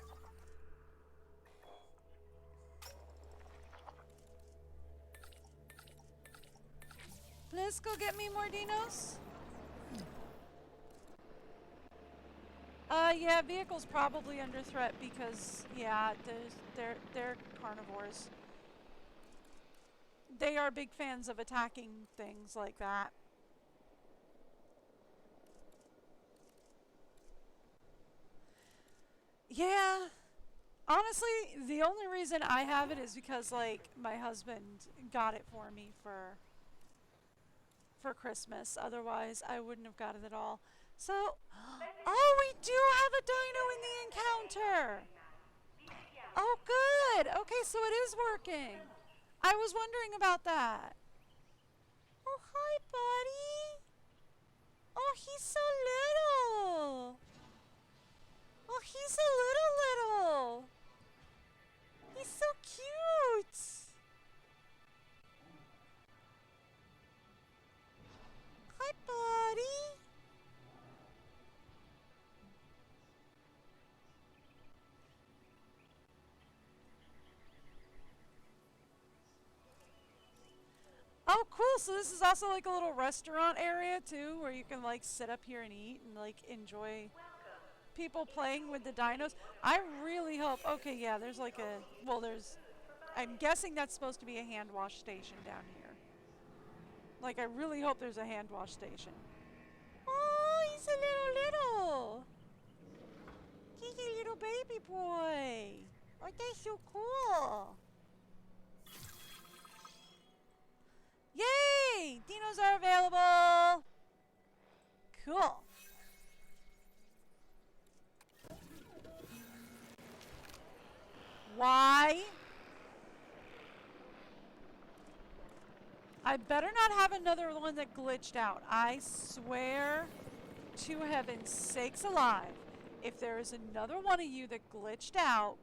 Please go get me more dinos. Yeah, vehicle's probably under threat because, yeah, they're carnivores. They are big fans of attacking things like that. Yeah. Honestly, the only reason I have it is because, like, my husband got it for me for Christmas. Otherwise, I wouldn't have got it at all. So, oh, we do have a dino in the encounter. Oh, good. Okay, so it is working. I was wondering about that. Oh, hi, buddy. Oh, he's so little. Oh, he's a little. He's so cute. Hi, buddy. Oh, cool. So this is also like a little restaurant area too, where you can like sit up here and eat and like enjoy people playing with the dinos. I really hope. Okay, yeah, there's like a, well, there's, I'm guessing that's supposed to be a hand wash station down here. Like, I really hope there's a hand wash station. Oh, he's a little. He's a little baby boy. Oh, that's so cool. Yay! Dinos are available. Cool. Why? I better not have another one that glitched out. I swear to heaven's sakes alive, if there is another one of you that glitched out,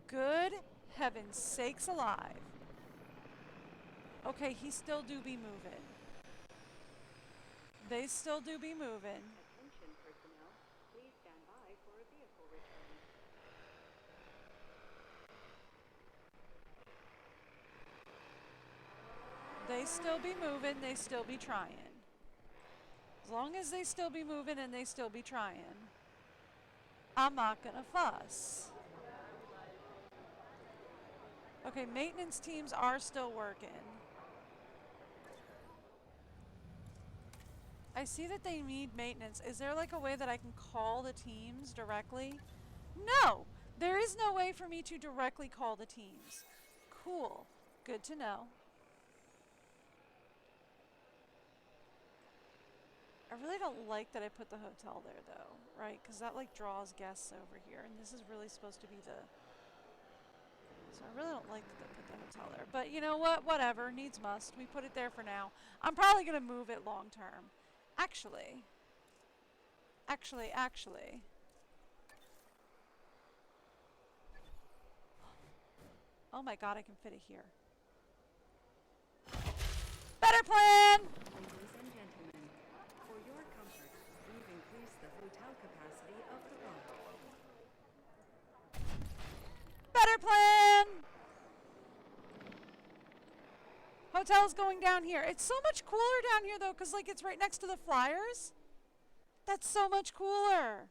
good heaven's sakes alive. Okay, he still do be moving. They still do be moving. Attention personnel, please stand by for a vehicle return. They still be moving, they still be trying. As long as they still be moving and they still be trying, I'm not gonna fuss. Okay, maintenance teams are still working. I see that they need maintenance. Is there like a way that I can call the teams directly? No! There is no way for me to directly call the teams. Cool. Good to know. I really don't like that I put the hotel there though, right? Because that like draws guests over here, and this is really supposed to be the So I really don't like that they put the hotel there. But you know what? Whatever. Needs must. We put it there for now. I'm probably going to move it long term. Actually. Oh my god, I can fit it here. Better plan! Ladies and gentlemen, for your comfort, we've increased the hotel capacity of the lodge. Better plan! Hotel's going down here. It's so much cooler down here though, because like it's right next to the flyers. That's so much cooler.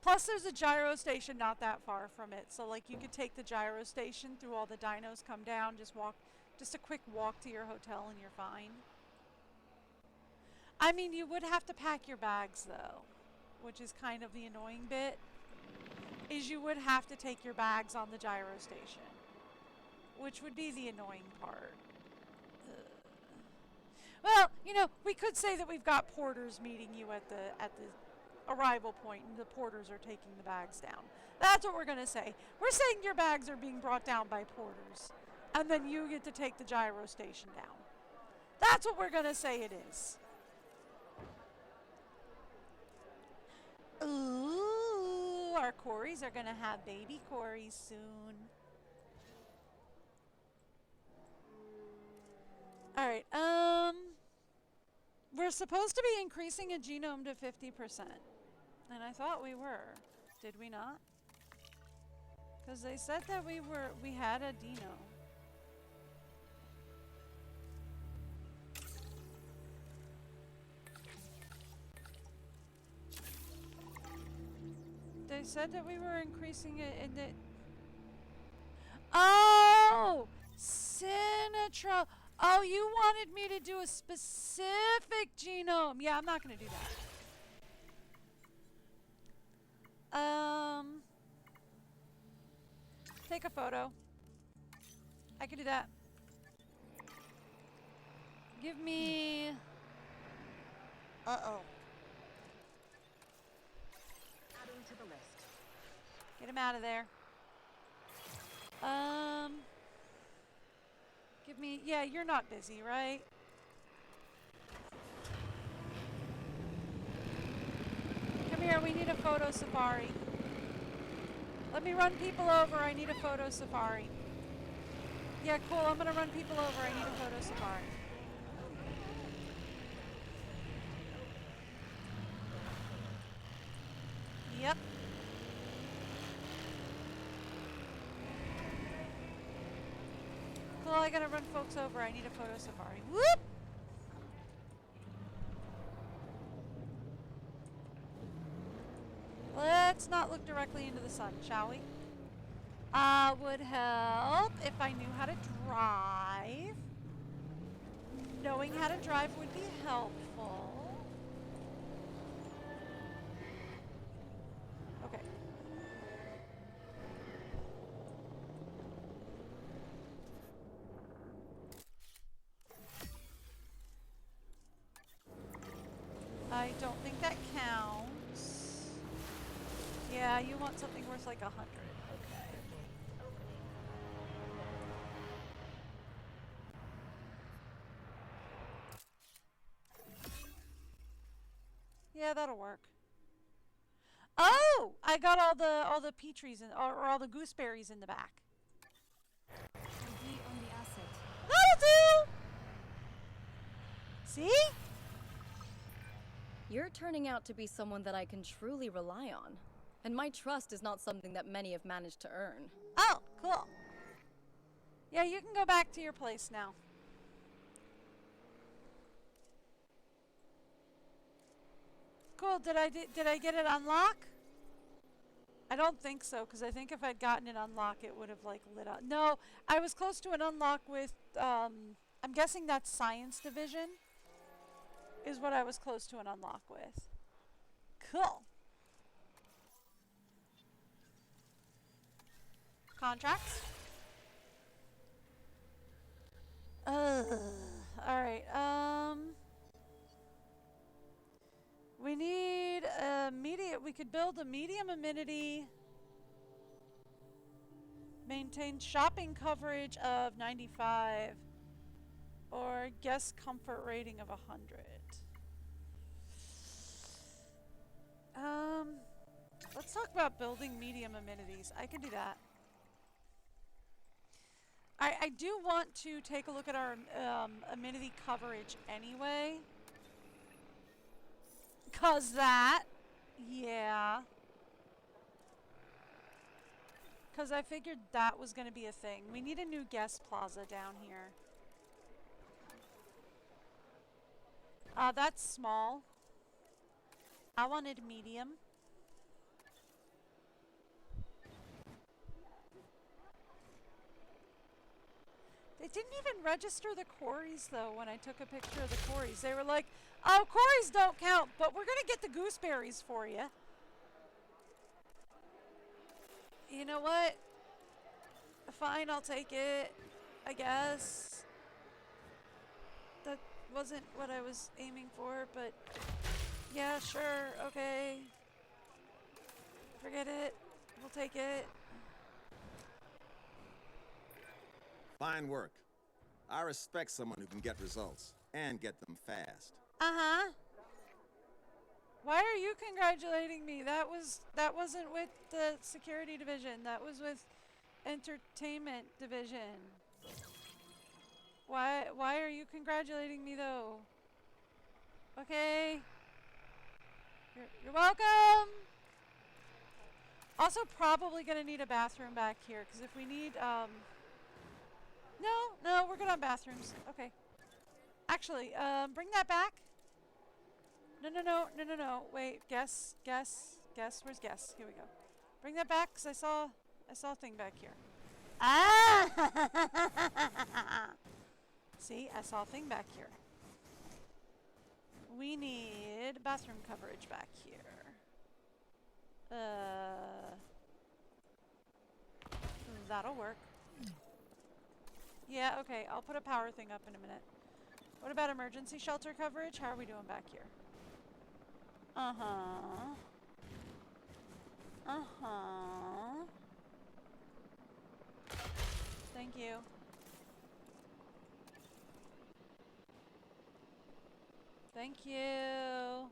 Plus there's a gyro station not that far from it. So like you could take the gyro station through all the dinos, come down, just a quick walk to your hotel and you're fine. I mean, you would have to pack your bags though, which is kind of the annoying bit, is you would have to take your bags on the gyro station, which would be the annoying part. Well, you know, we could say that we've got porters meeting you at the arrival point and the porters are taking the bags down. That's what we're going to say. We're saying your bags are being brought down by porters and then you get to take the gyro station down. That's what we're going to say it is. Ooh, our Corys are going to have baby Corys soon. Alright, we're supposed to be increasing a genome to 50%. And I thought we were. Did we not? Because they said that we had a Dino. They said that we were increasing it in the... Oh! Sinatra! Oh, you wanted me to do a specific genome. Yeah, I'm not going to do that. Take a photo. I can do that. Give me... Uh-oh. Add him to the list. Get him out of there. Give me... Yeah, you're not busy, right? Come here, we need a photo safari. Let me run people over, I need a photo safari. Yeah, cool, I'm gonna run people over, I need a photo safari. Yep. Cool, I gotta run folks over, I need a photo safari. Whoop! Let's not look directly into the sun, shall we? Would help if I knew how to drive. Knowing how to drive would be helpful. Okay. I don't think that counts. Yeah, you want something worth like 100. Okay. Yeah, that'll work. Oh, I got all the peaches or all the gooseberries in the back. Agree on the asset. That'll do. See? You're turning out to be someone that I can truly rely on. And my trust is not something that many have managed to earn. Oh, cool. Yeah, you can go back to your place now. Cool. Did I get it unlock? I don't think so, because I think if I'd gotten it unlock, it would have like lit up. No, I was close to an unlock with I'm guessing that's science division is what I was close to an unlock with. Cool. Contracts. Alright, we need we could build a medium amenity, maintain shopping coverage of 95, or guest comfort rating of 100. Let's talk about building medium amenities. I can do that. I do want to take a look at our amenity coverage anyway. 'Cause that, yeah. 'Cause I figured that was going to be a thing. We need a new guest plaza down here. That's small. I wanted medium. They didn't even register the quarries, though, when I took a picture of the quarries. They were like, oh, quarries don't count, but we're going to get the gooseberries for you. You know what? Fine, I'll take it, I guess. That wasn't what I was aiming for, but yeah, sure, okay. Forget it. We'll take it. Fine work. I respect someone who can get results, and get them fast. Uh-huh. Why are you congratulating me? That wasn't with the security division. That was with entertainment division. Why are you congratulating me though? Okay. You're welcome. Also probably gonna need a bathroom back here, because if we need No, we're good on bathrooms. Okay. Actually, bring that back. No. Wait, guess. Where's guess? Here we go. Bring that back, because I saw a thing back here. Ah! See, I saw a thing back here. We need bathroom coverage back here. That'll work. Yeah, okay, I'll put a power thing up in a minute. What about emergency shelter coverage? How are we doing back here? Uh-huh. Thank you. Thank you.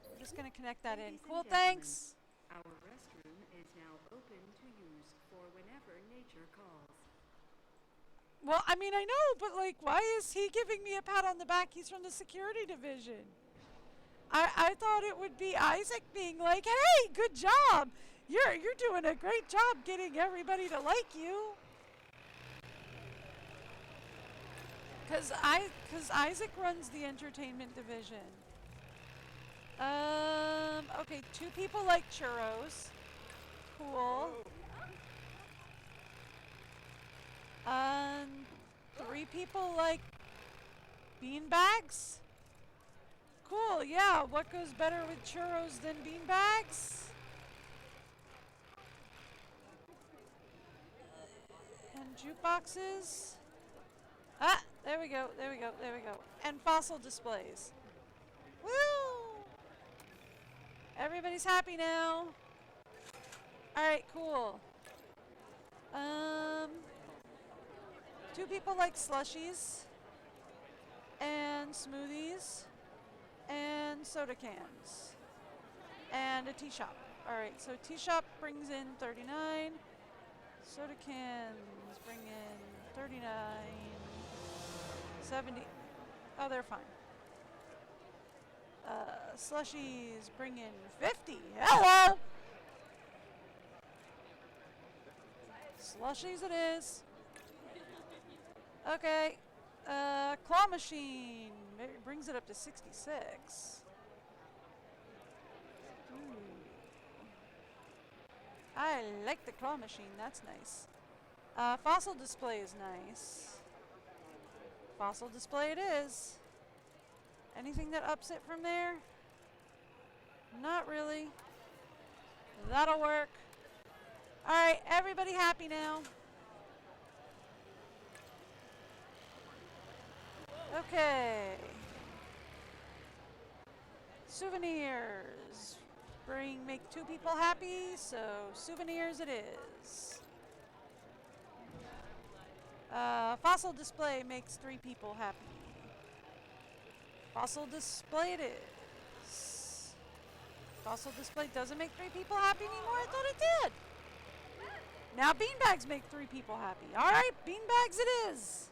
We're just gonna connect that in. Cool, thanks. Our restroom is now open to use for whenever nature calls. Well, I mean, I know, but like, why is he giving me a pat on the back? He's from the security division. I thought it would be Isaac being like, hey, good job. You're doing a great job getting everybody to like you. Cause Isaac runs the entertainment division. Okay, 2 people like churros. Cool. 3 people like bean bags. Cool, yeah. What goes better with churros than bean bags? And jukeboxes. Ah, there we go. And fossil displays. Woo! Everybody's happy now. Alright, cool. 2 people like slushies and smoothies and soda cans and a tea shop. Alright, so tea shop brings in 39. Soda cans bring in 39. 70. Oh, they're fine. Slushies bring in 50. Hello! Slushies it is. Okay. Claw machine brings it up to 66. Ooh. I like the claw machine. That's nice. Fossil display is nice. Fossil display it is. Anything that ups it from there? Not really. That'll work. Alright, everybody happy now. Okay. Souvenirs. Make 2 people happy, so souvenirs it is. Fossil display makes 3 people happy. Fossil display it is. Fossil display doesn't make 3 people happy anymore? I thought it did. Now beanbags make 3 people happy. Alright, beanbags it is.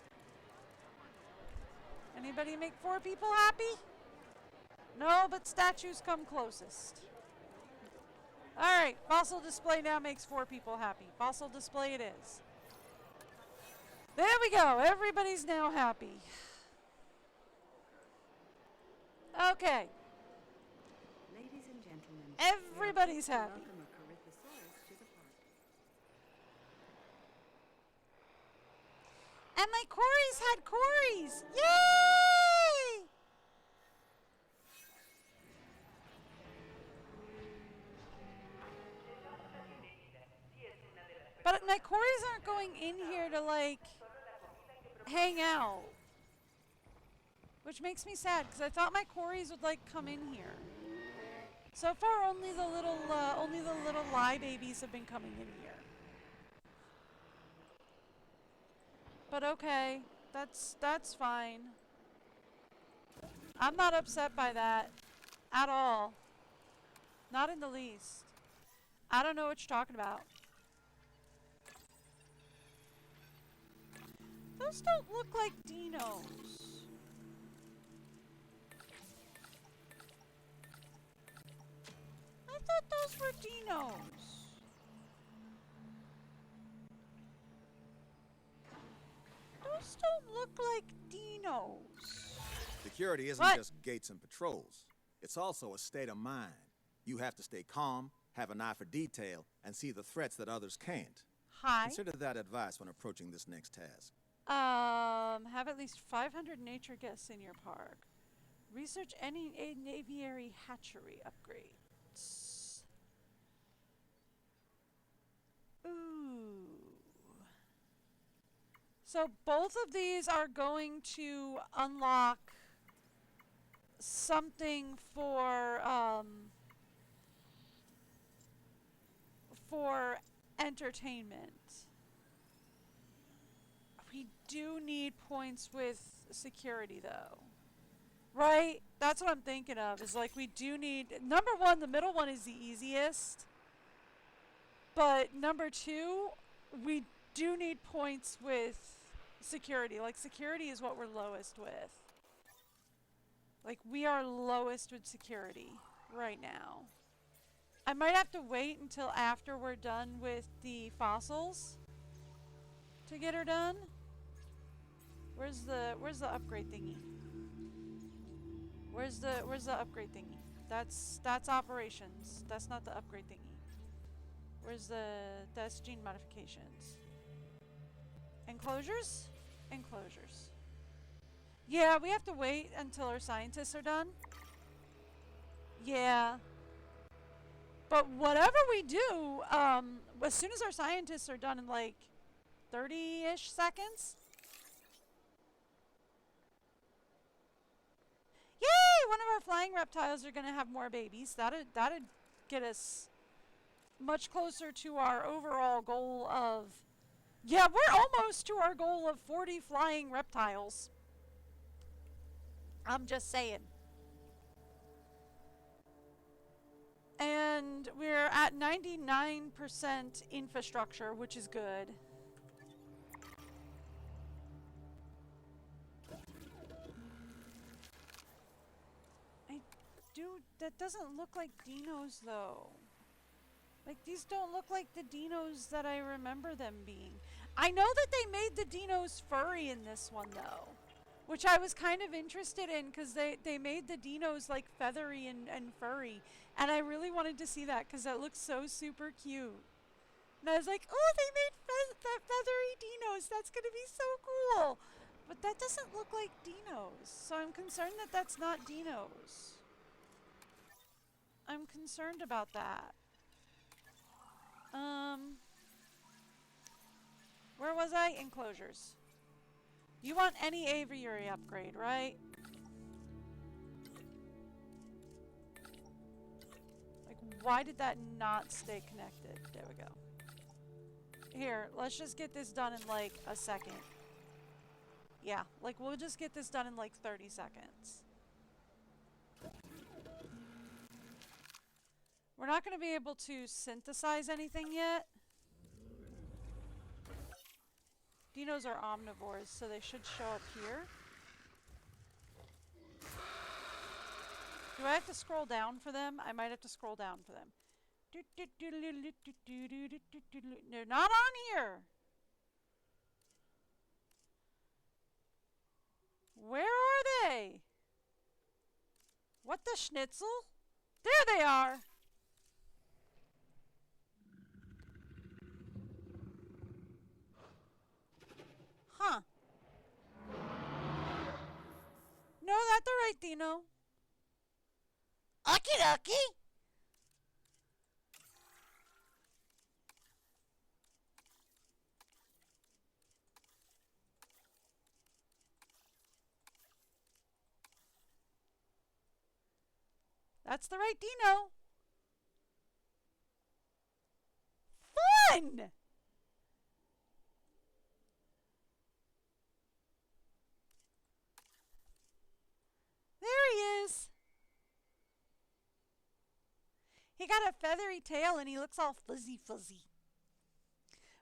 Anybody make 4 people happy? No, but statues come closest. Alright, fossil display now makes 4 people happy. Fossil display it is. There we go. Everybody's now happy. Okay. Ladies and gentlemen, Everybody's happy. welcome a Corythosaurus to the park. And my Corys had Corys! Yay! But my Corys aren't going in here to, like, hang out. Which makes me sad, because I thought my Corys would, like, come in here. So far, only the little lie babies have been coming in here. But okay, that's fine. I'm not upset by that at all. Not in the least. I don't know what you're talking about. Those don't look like Dinos. I thought those were Dinos. Those don't look like Dinos. Security isn't What? just gates and patrols. It's also a state of mind. You have to stay calm, have an eye for detail, and see the threats that others can't. Hi. Consider that advice when approaching this next task. Have at least 500 nature guests in your park. Research any aviary hatchery upgrades. Ooh. So both of these are going to unlock something for entertainment. We do need points with security though. Right? That's what I'm thinking of. Is like we do need number 1, the middle one is the easiest. But number 2, we do need points with security. Like security is what we're lowest with. Like we are lowest with security right now. I might have to wait until after we're done with the fossils to get her done. Where's the upgrade thingy? Where's the upgrade thingy? That's operations. That's not the upgrade thingy. That's gene modifications. Enclosures? Enclosures. Yeah, we have to wait until our scientists are done. Yeah. But whatever we do, as soon as our scientists are done in like 30-ish seconds. Yay! One of our flying reptiles are gonna have more babies. That'd get us much closer to our overall goal of... Yeah, we're almost to our goal of 40 flying reptiles. I'm just saying. And we're at 99% infrastructure, which is good. That doesn't look like Dinos, though. Like, these don't look like the Dinos that I remember them being. I know that they made the Dinos furry in this one, though. Which I was kind of interested in, because they made the Dinos, like, feathery and furry. And I really wanted to see that, because that looks so super cute. And I was like, oh, they made feathery Dinos. That's going to be so cool. But that doesn't look like Dinos. So I'm concerned that that's not Dinos. I'm concerned about that. Where was I? Enclosures. You want any aviary upgrade, right? Like, why did that not stay connected? There we go. Here, let's just get this done in like a second. Yeah, like we'll just get this done in like 30 seconds. We're not going to be able to synthesize anything yet. Dinos are omnivores, so they should show up here. Do I have to scroll down for them? I might have to scroll down for them. They're not on here. Where are they? What the schnitzel? There they are. Huh. No, that's the right Dino. Okie dokie. That's the right Dino. Fun! There he is. He got a feathery tail and he looks all fuzzy.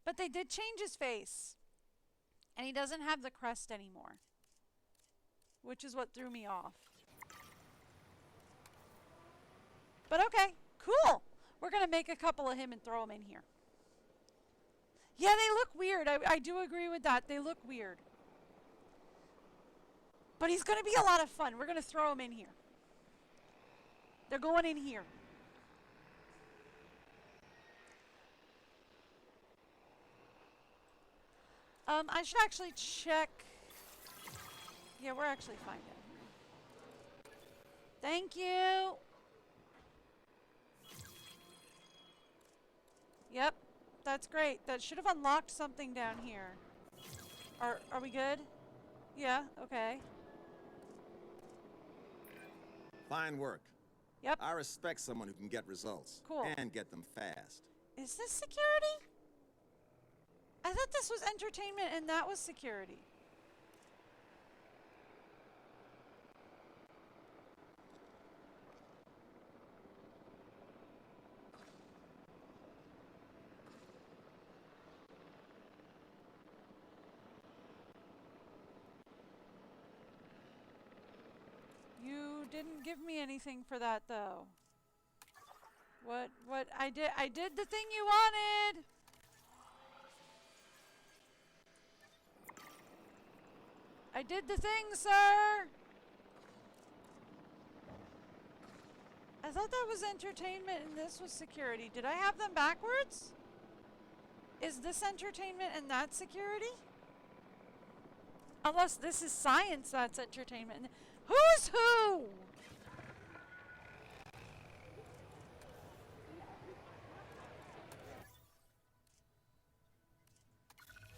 But they did change his face. And he doesn't have the crest anymore. Which is what threw me off. But okay, cool. We're going to make a couple of him and throw them in here. Yeah, they look weird. I do agree with that. They look weird. But he's going to be a lot of fun. We're going to throw him in here. They're going in here. I should actually check. Yeah, we're actually fine down here. Thank you. Yep, that's great. That should have unlocked something down here. Are we good? Yeah, okay. Fine work. Yep. I respect someone who can get results. Cool. And get them fast. Is this security? I thought this was entertainment and that was security. You didn't give me anything for that though. What I did the thing you wanted. I did the thing, sir. I thought that was entertainment and this was security. Did I have them backwards? Is this entertainment and that's security? Unless this is science, that's entertainment. Who's who?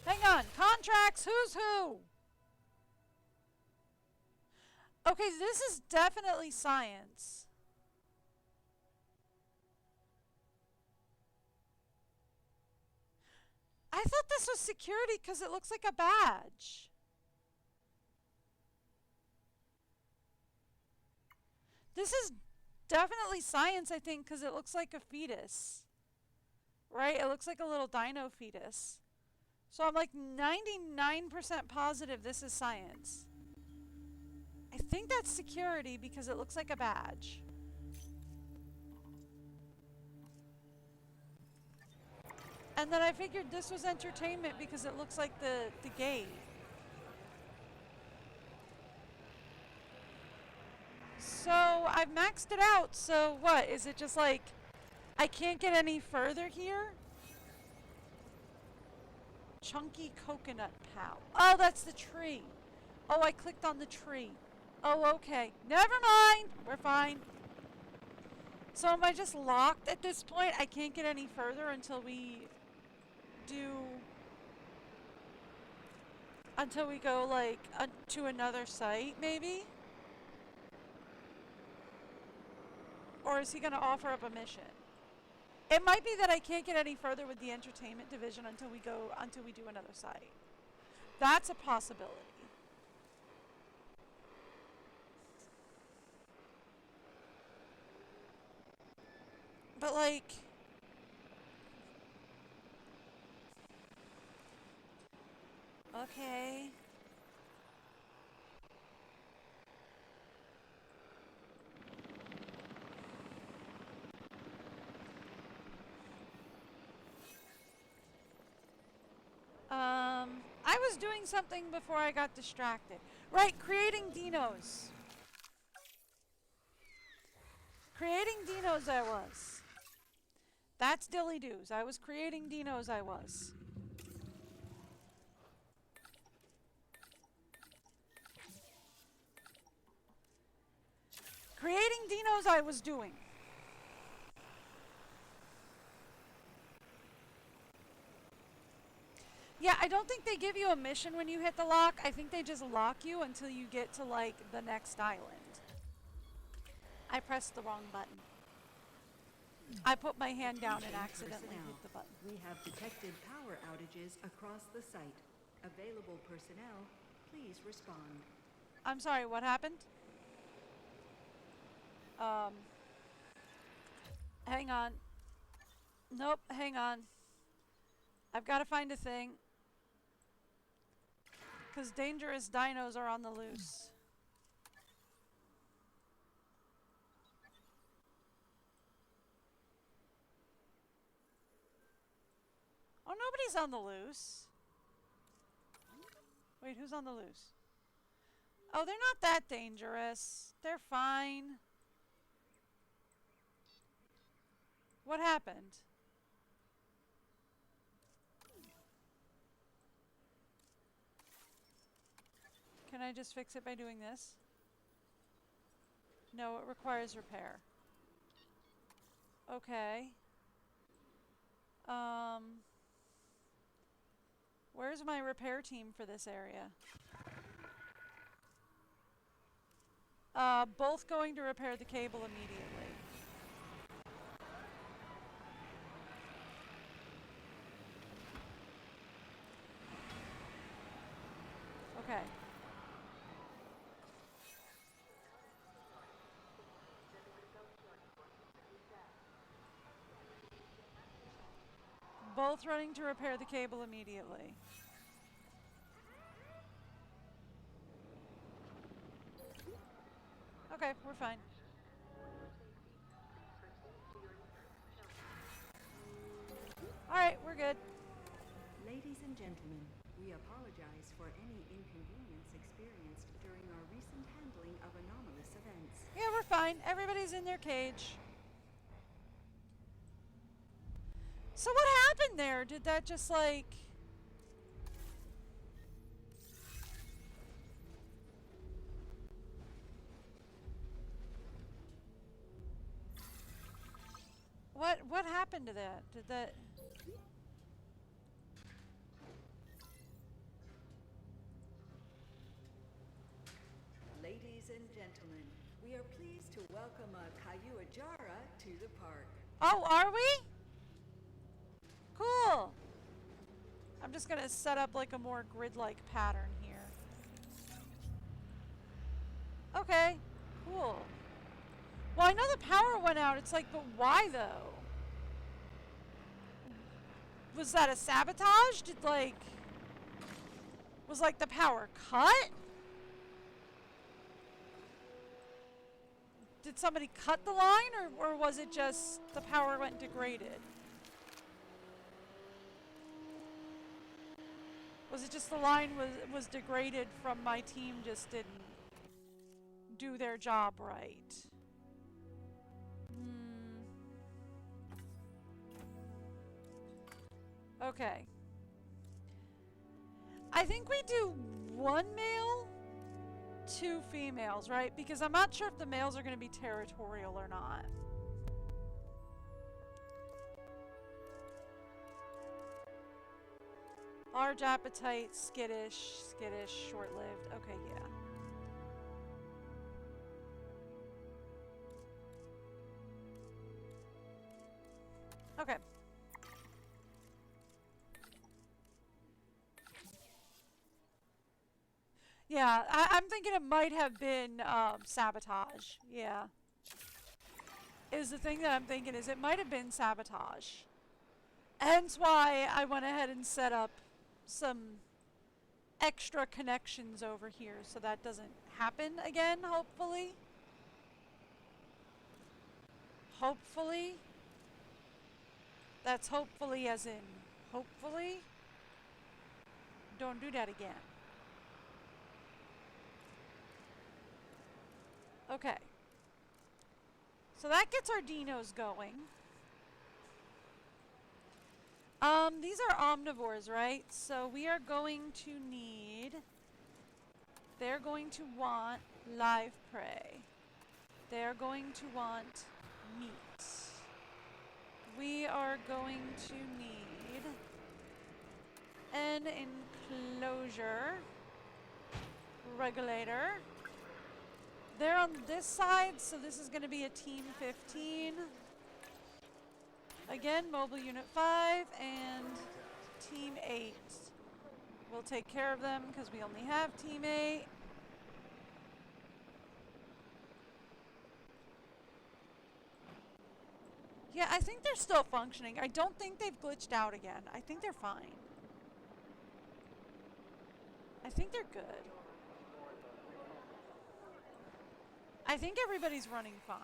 Hang on. Contracts, who's who? Okay, this is definitely science. I thought this was security because it looks like a badge. This is definitely science, I think, because it looks like a fetus. Right? It looks like a little dino fetus. So I'm like 99% positive this is science. I think that's security because it looks like a badge. And then I figured this was entertainment because it looks like the gate. So I've maxed it out, so what? Is it just like I can't get any further here? Chunky coconut pal. Oh, that's the tree. Oh, I clicked on the tree. Oh, okay. Never mind. We're fine. So am I just locked at this point? I can't get any further until we do... Until we go, like, to another site, maybe? Or is he gonna offer up a mission? It might be that I can't get any further with the entertainment division until we do another site. That's a possibility. But like, okay. I was doing something before I got distracted. Right, creating Dinos. Creating Dinos I was. That's dilly doos. I was creating Dinos I was. Creating Dinos I was doing. Yeah, I don't think they give you a mission when you hit the lock. I think they just lock you until you get to, like, the next island. I pressed the wrong button. I put my hand down and accidentally hit the button. We have detected power outages across the site. Available personnel, please respond. I'm sorry, what happened? Hang on. Nope, hang on. I've got to find a thing. Because dangerous dinos are on the loose. Oh, nobody's on the loose. Wait, who's on the loose? Oh, they're not that dangerous. They're fine. What happened? Can I just fix it by doing this? No, it requires repair. Okay. Where's my repair team for this area? Both going to repair the cable immediately. Okay. Both running to repair the cable immediately. Okay, we're fine. Alright, we're good. Ladies and gentlemen, we apologize for any inconvenience experienced during our recent handling of anomalous events. Yeah, we're fine. Everybody's in their cage. So what happened there? Did that just like... What happened to that? Did that... Ladies and gentlemen, we are pleased to welcome Caillou Ajara to the park. Oh, are we? Cool. I'm just gonna set up like a more grid-like pattern here. Okay, cool. Well, I know the power went out. It's like, but why though? Was that a sabotage? Did like... Was like the power cut? Did somebody cut the line, or was it just the power went degraded? Was it just the line was degraded from my team just didn't do their job right? Okay. I think we do 1 male, 2 females, right? Because I'm not sure if the males are going to be territorial or not. Large appetite, skittish, short-lived. Okay, yeah. Okay. Yeah, I'm thinking it might have been sabotage. Yeah. Is the thing that I'm thinking is it might have been sabotage. Hence why I went ahead and set up some extra connections over here so that doesn't happen again, hopefully. Hopefully. That's hopefully as in hopefully. Don't do that again. Okay. So that gets our dinos going. These are omnivores, right? So we are going to need... They're going to want live prey. They're going to want meat. We are going to need an enclosure regulator. They're on this side, so this is going to be a team 15. Again, mobile unit 5 and team 8. We'll take care of them because we only have team 8. Yeah, I think they're still functioning. I don't think they've glitched out again. I think they're fine. I think they're good. I think everybody's running fine.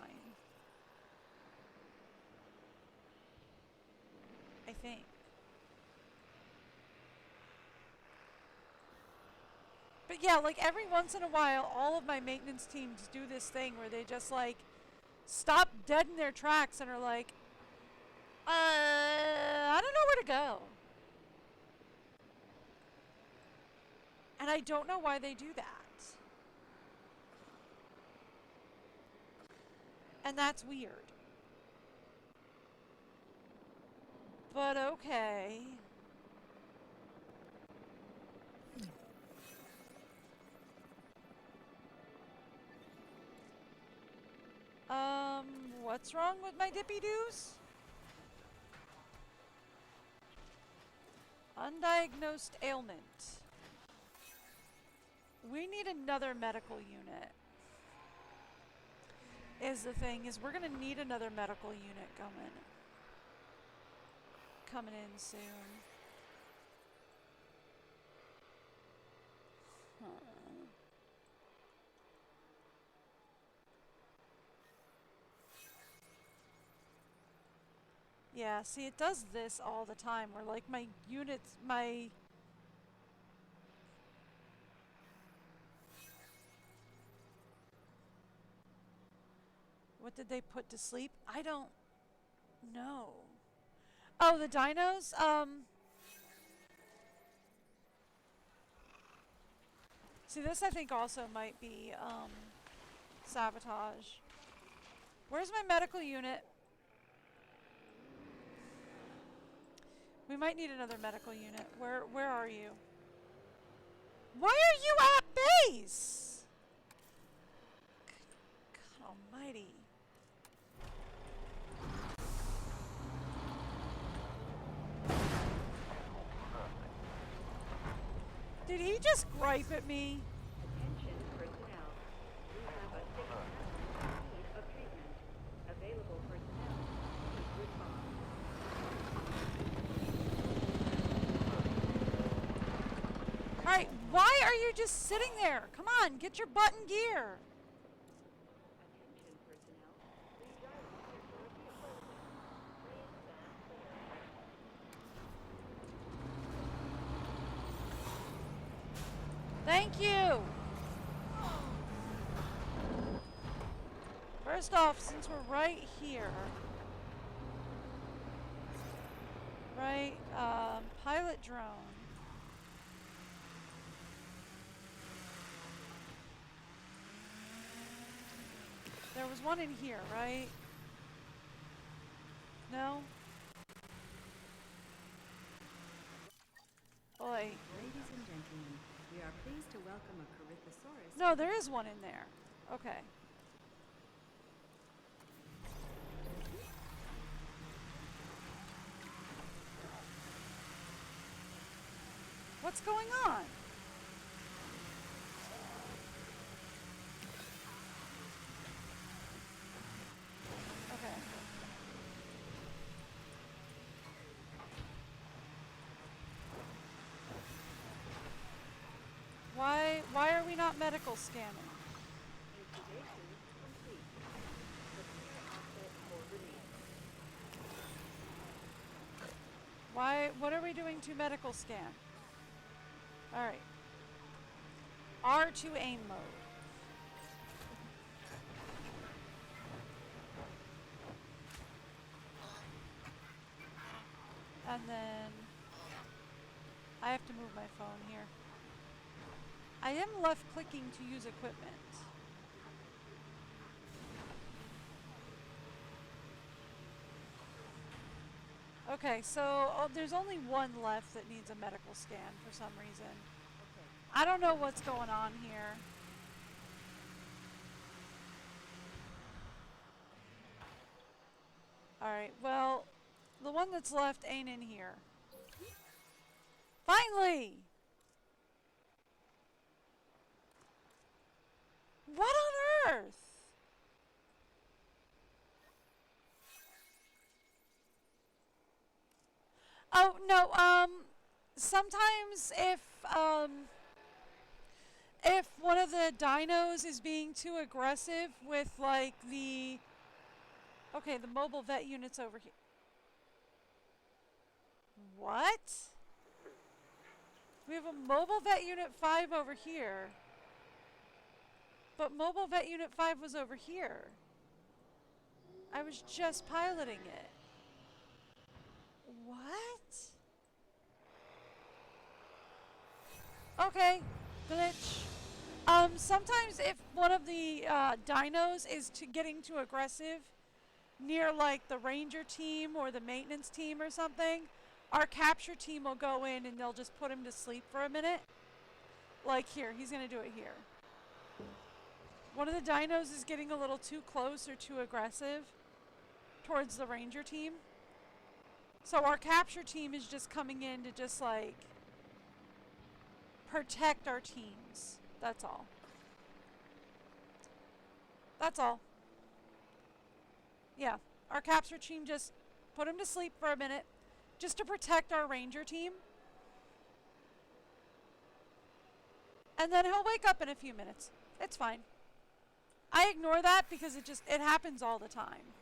I think. But yeah, like every once in a while, all of my maintenance teams do this thing where they just like stop dead in their tracks and are like, I don't know where to go. And I don't know why they do that. And that's weird. But okay. What's wrong with my dippy-doos? Undiagnosed ailment. We need another medical unit. Is the thing, is we're gonna need another medical unit coming in soon. Huh. Yeah, see, it does this all the time, where like my units, what did they put to sleep? I don't know. Oh, the dinos? See, this I think also might be, sabotage. Where's my medical unit? We might need another medical unit. Where are you? Why are you at base? God almighty. Did he just gripe at me? Attention personnel. We have a sick person in need of treatment. Available personnel, please respond. Alright, why are you just sitting there? Come on, get your butt in gear. Attention personnel. Redialing facility approaching. Please stand clear. Thank you. First off, since we're right here, right, pilot drone. There was one in here, right? No? Oi. gentlemen, we are pleased to welcome a Corythosaurus. No, there is one in there. Okay. What's going on? Okay. Why are we not medical scanning? Incubation complete. Prepare asset for release. What are we doing to medical scan? Alright. R2 aim mode. And then I have to move my phone here. I am left clicking to use equipment. Okay, so there's only one left that needs a medical scan for some reason. I don't know what's going on here. Alright, well, the one that's left ain't in here. Finally! What on earth? Oh, no, sometimes if one of the dinos is being too aggressive with, like, okay, the mobile vet unit's over here. What? We have a mobile vet unit 5 over here. But mobile vet unit 5 was over here. I was just piloting it. What? Okay, glitch. Sometimes if one of the dinos is getting too aggressive near like the ranger team or the maintenance team or something, our capture team will go in and they'll just put him to sleep for a minute. Like here, he's gonna do it here. One of the dinos is getting a little too close or too aggressive towards the ranger team. So our capture team is just coming in to just like protect our teams. That's all. That's all. Yeah, our capture team just put him to sleep for a minute just to protect our ranger team. And then he'll wake up in a few minutes. It's fine. I ignore that because it happens all the time.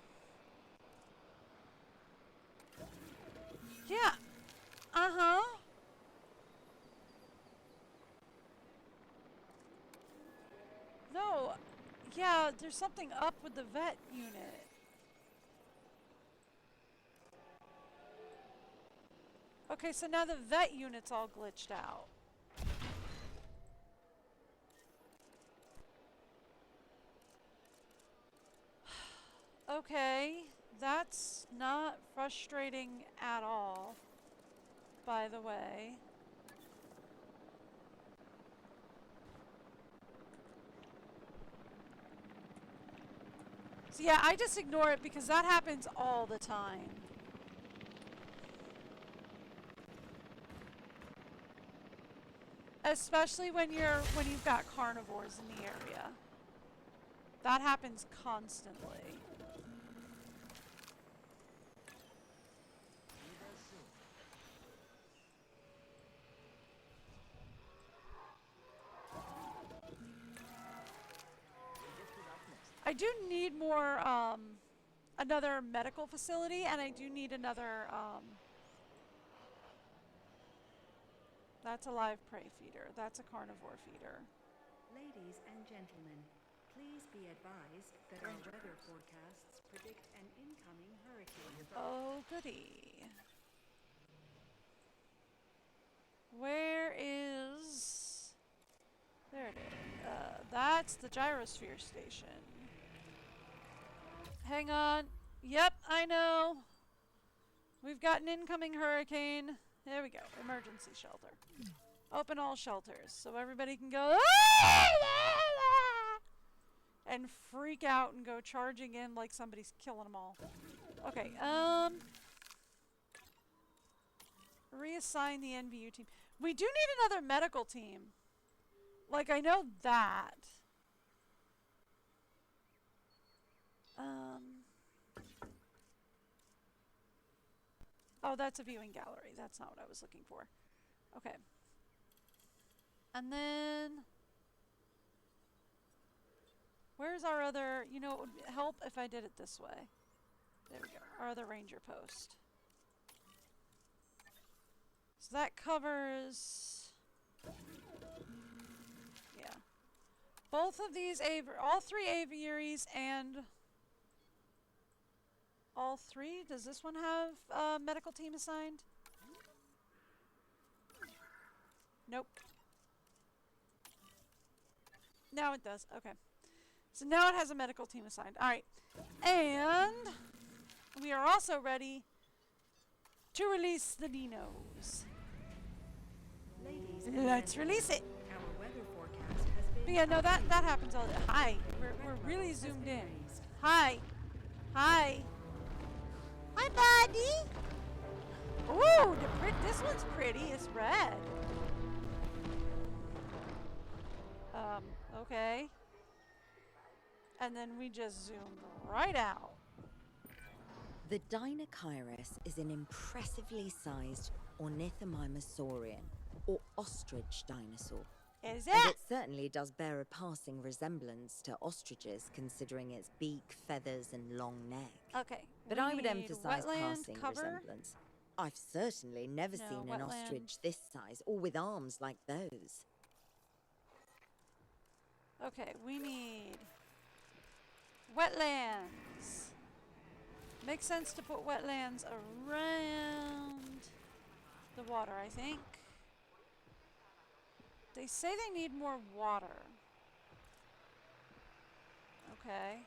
Yeah. Uh-huh. No. Yeah, there's something up with the vet unit. Okay, so now the vet unit's all glitched out. Okay, that's not frustrating at all, by the way. So yeah, I just ignore it because that happens all the time. Especially when you've got carnivores in the area. That happens constantly. I do need more, another medical facility, and I do need another, that's a live prey feeder. That's a carnivore feeder. Ladies and gentlemen, please be advised that our weather forecasts predict an incoming hurricane. Oh, goody. Where is... There it is. That's the gyrosphere station. Hang on. Yep, I know. We've got an incoming hurricane. There we go. Emergency shelter. Open all shelters so everybody can go "Ah!" and freak out and go charging in like somebody's killing them all. Okay, reassign the NVU team. We do need another medical team. Like, I know that. Oh, that's a viewing gallery. That's not what I was looking for. Okay. And then... where's our other... you know, it would help if I did it this way. There we go. Our other ranger post. So that covers... yeah. Both of these all three aviaries and... all three? Does this one have a medical team assigned? Nope. Now it does. Okay. So now it has a medical team assigned. Alright. And we are also ready to release the Dinos. Ladies and Let's gentlemen, release it. Our weather forecast has been But yeah, no, that happens all the time. Hi. We're really zoomed in. Hi. Hi. Hi, buddy. Ooh, this one's pretty. It's red. Okay. And then we just zoomed right out. The Dinocyrus is an impressively sized ornithomimosaurian, or ostrich dinosaur. Is And it? it certainly does bear a passing resemblance to ostriches, considering its beak, feathers, and long neck. Okay. But we I would need emphasize wetland passing cover. resemblance. I've certainly never No, seen an wetland. ostrich this size, or with arms like those. Okay, we need wetlands. Makes sense to put wetlands around the water, I think. They say they need more water. Okay.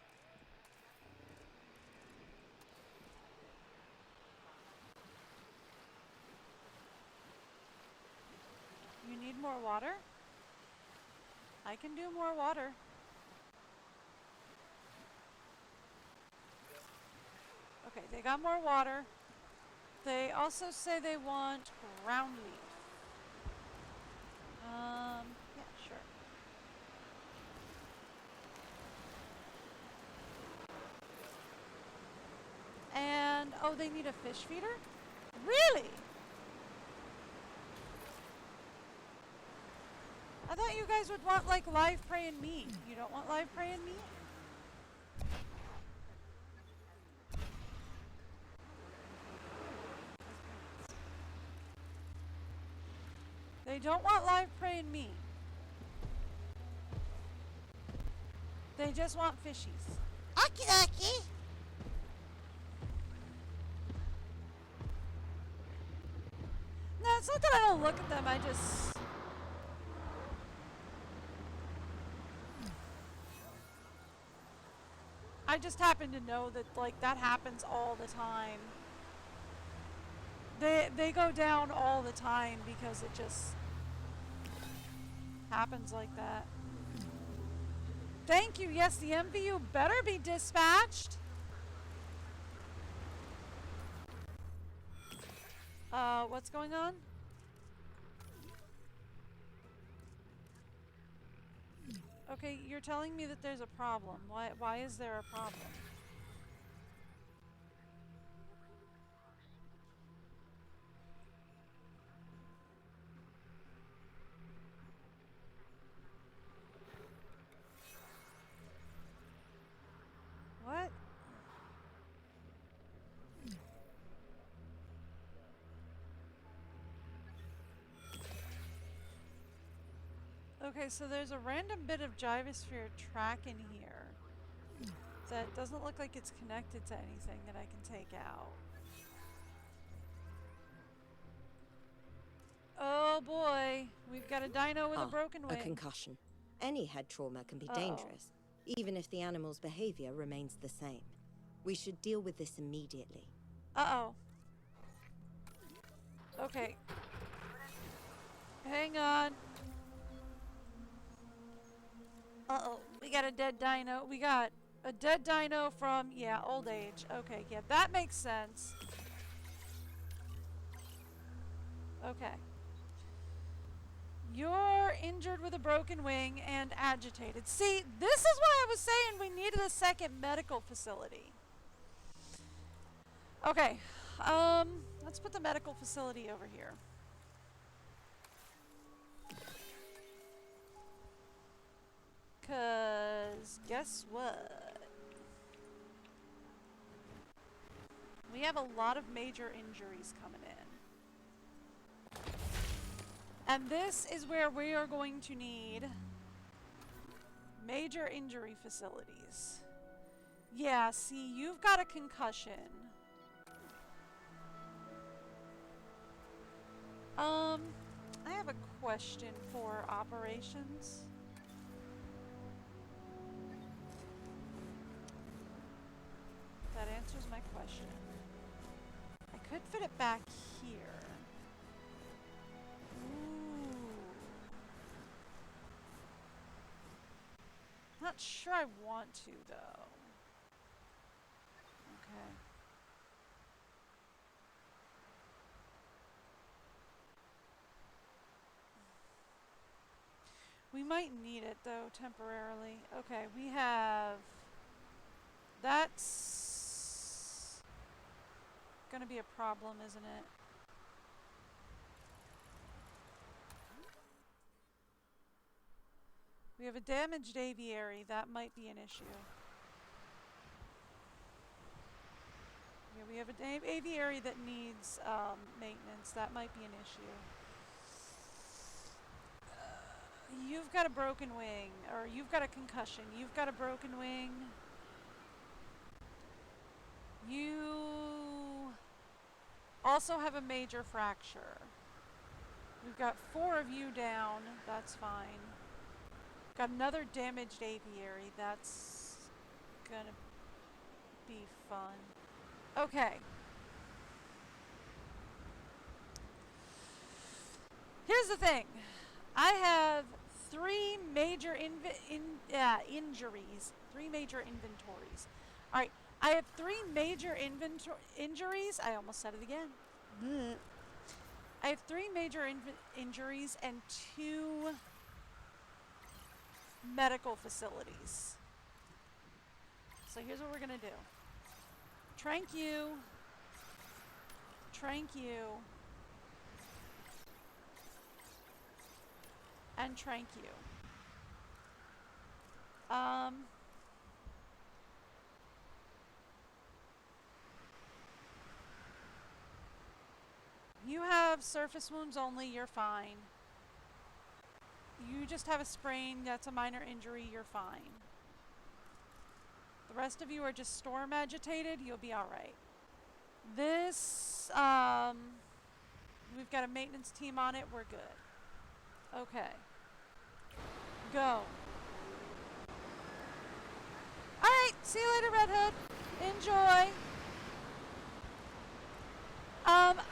You need more water? I can do more water. Okay, they got more water. They also say they want ground leaf. Yeah, sure. And, oh, they need a fish feeder? Really? I thought you guys would want, like, live prey and meat. You don't want live prey and meat? They don't want live prey and meat. They just want fishies. Okie dokie. No, it's not that I don't look at them, I just... I just happen to know that, like, that happens all the time. They go down all the time because it just happens like that. Thank you. Yes, the MVU better be dispatched. What's going on? Okay, you're telling me that there's a problem. Why is there a problem? What? Okay, so there's a random bit of gyrosphere track in here that doesn't look like it's connected to anything that I can take out. Oh boy, we've got a dino with a broken wing. A concussion. Any head trauma can be Uh-oh. dangerous, even if the animal's behavior remains the same. We should deal with this immediately. Uh-oh. Okay. Hang on. got a dead dino. We got a dead dino from, yeah, old age. Okay, yeah, that makes sense. Okay. You're injured with a broken wing and agitated. See, this is why I was saying we needed a second medical facility. Okay, let's put the medical facility over here. Cause guess what? We have a lot of major injuries coming in. And this is where we are going to need major injury facilities. Yeah, see, you've got a concussion. I have a question for operations. That answers my question. I could fit it back here. Ooh. Not sure I want to, though. Okay. We might need it, though, temporarily. Okay, we have... That's gonna be a problem, isn't it? We have a damaged aviary. That might be an issue. Yeah, we have an aviary that needs maintenance. That might be an issue. You've got a broken wing, or you've got a concussion. You've got a broken wing. You also have a major fracture. We've got 4 of you down. That's fine. Got another damaged aviary. That's gonna be fun. Okay. Here's the thing. I have 3 major injuries. 3 major inventories. All right. I have 3 major injuries. I almost said it again. Blech. I have 3 major injuries and 2 medical facilities. So here's what we're gonna do. Trank you. Trank you. And trank you. You have surface wounds only, you're fine. You just have a sprain, that's a minor injury, you're fine. The rest of you are just storm agitated, you'll be alright. This, we've got a maintenance team on it, we're good. Okay. Go. Alright, see you later, Red Hood. Enjoy.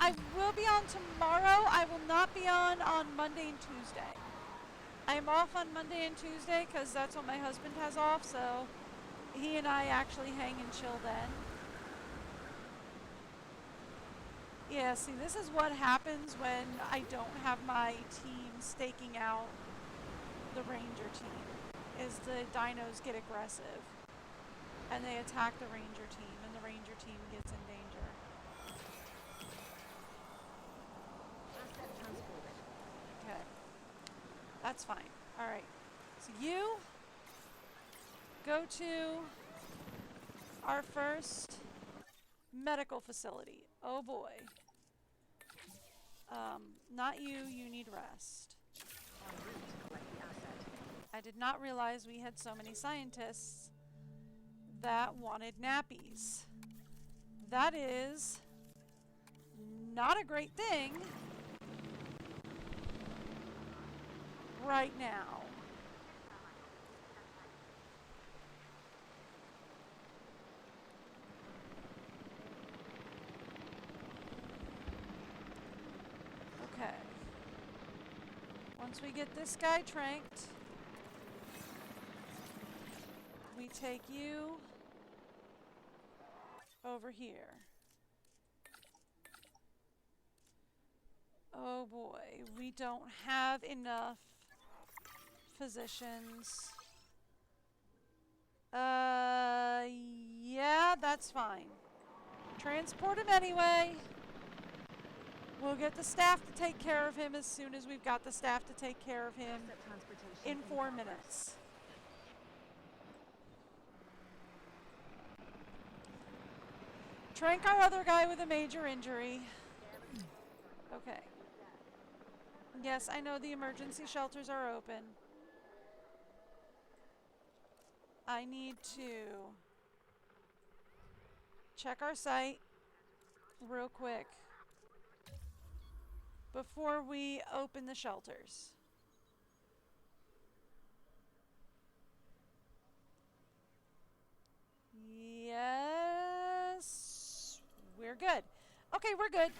I will be on tomorrow. I will not be on Monday and Tuesday. I am off on Monday and Tuesday because that's when my husband has off, so he and I actually hang and chill then. Yeah, see, this is what happens when I don't have my team staking out the ranger team, is the dinos get aggressive and they attack the ranger team and the ranger team gets in danger. Okay. That's fine. Alright. So you go to our first medical facility. Oh boy. Not you. You need rest. I did not realize we had so many scientists that wanted nappies. That is not a great thing right now. Okay. Once we get this guy tranked, take you over here. Oh boy, we don't have enough physicians. Yeah, that's fine. Transport him anyway. We'll get the staff to take care of him as soon as we've got the staff to take care of him Asset transportation in 4 progress. minutes. Trank our other guy with a major injury. Okay. Yes, I know the emergency shelters are open. I need to check our site real quick before we open the shelters. Yes, we're good. Okay, we're good.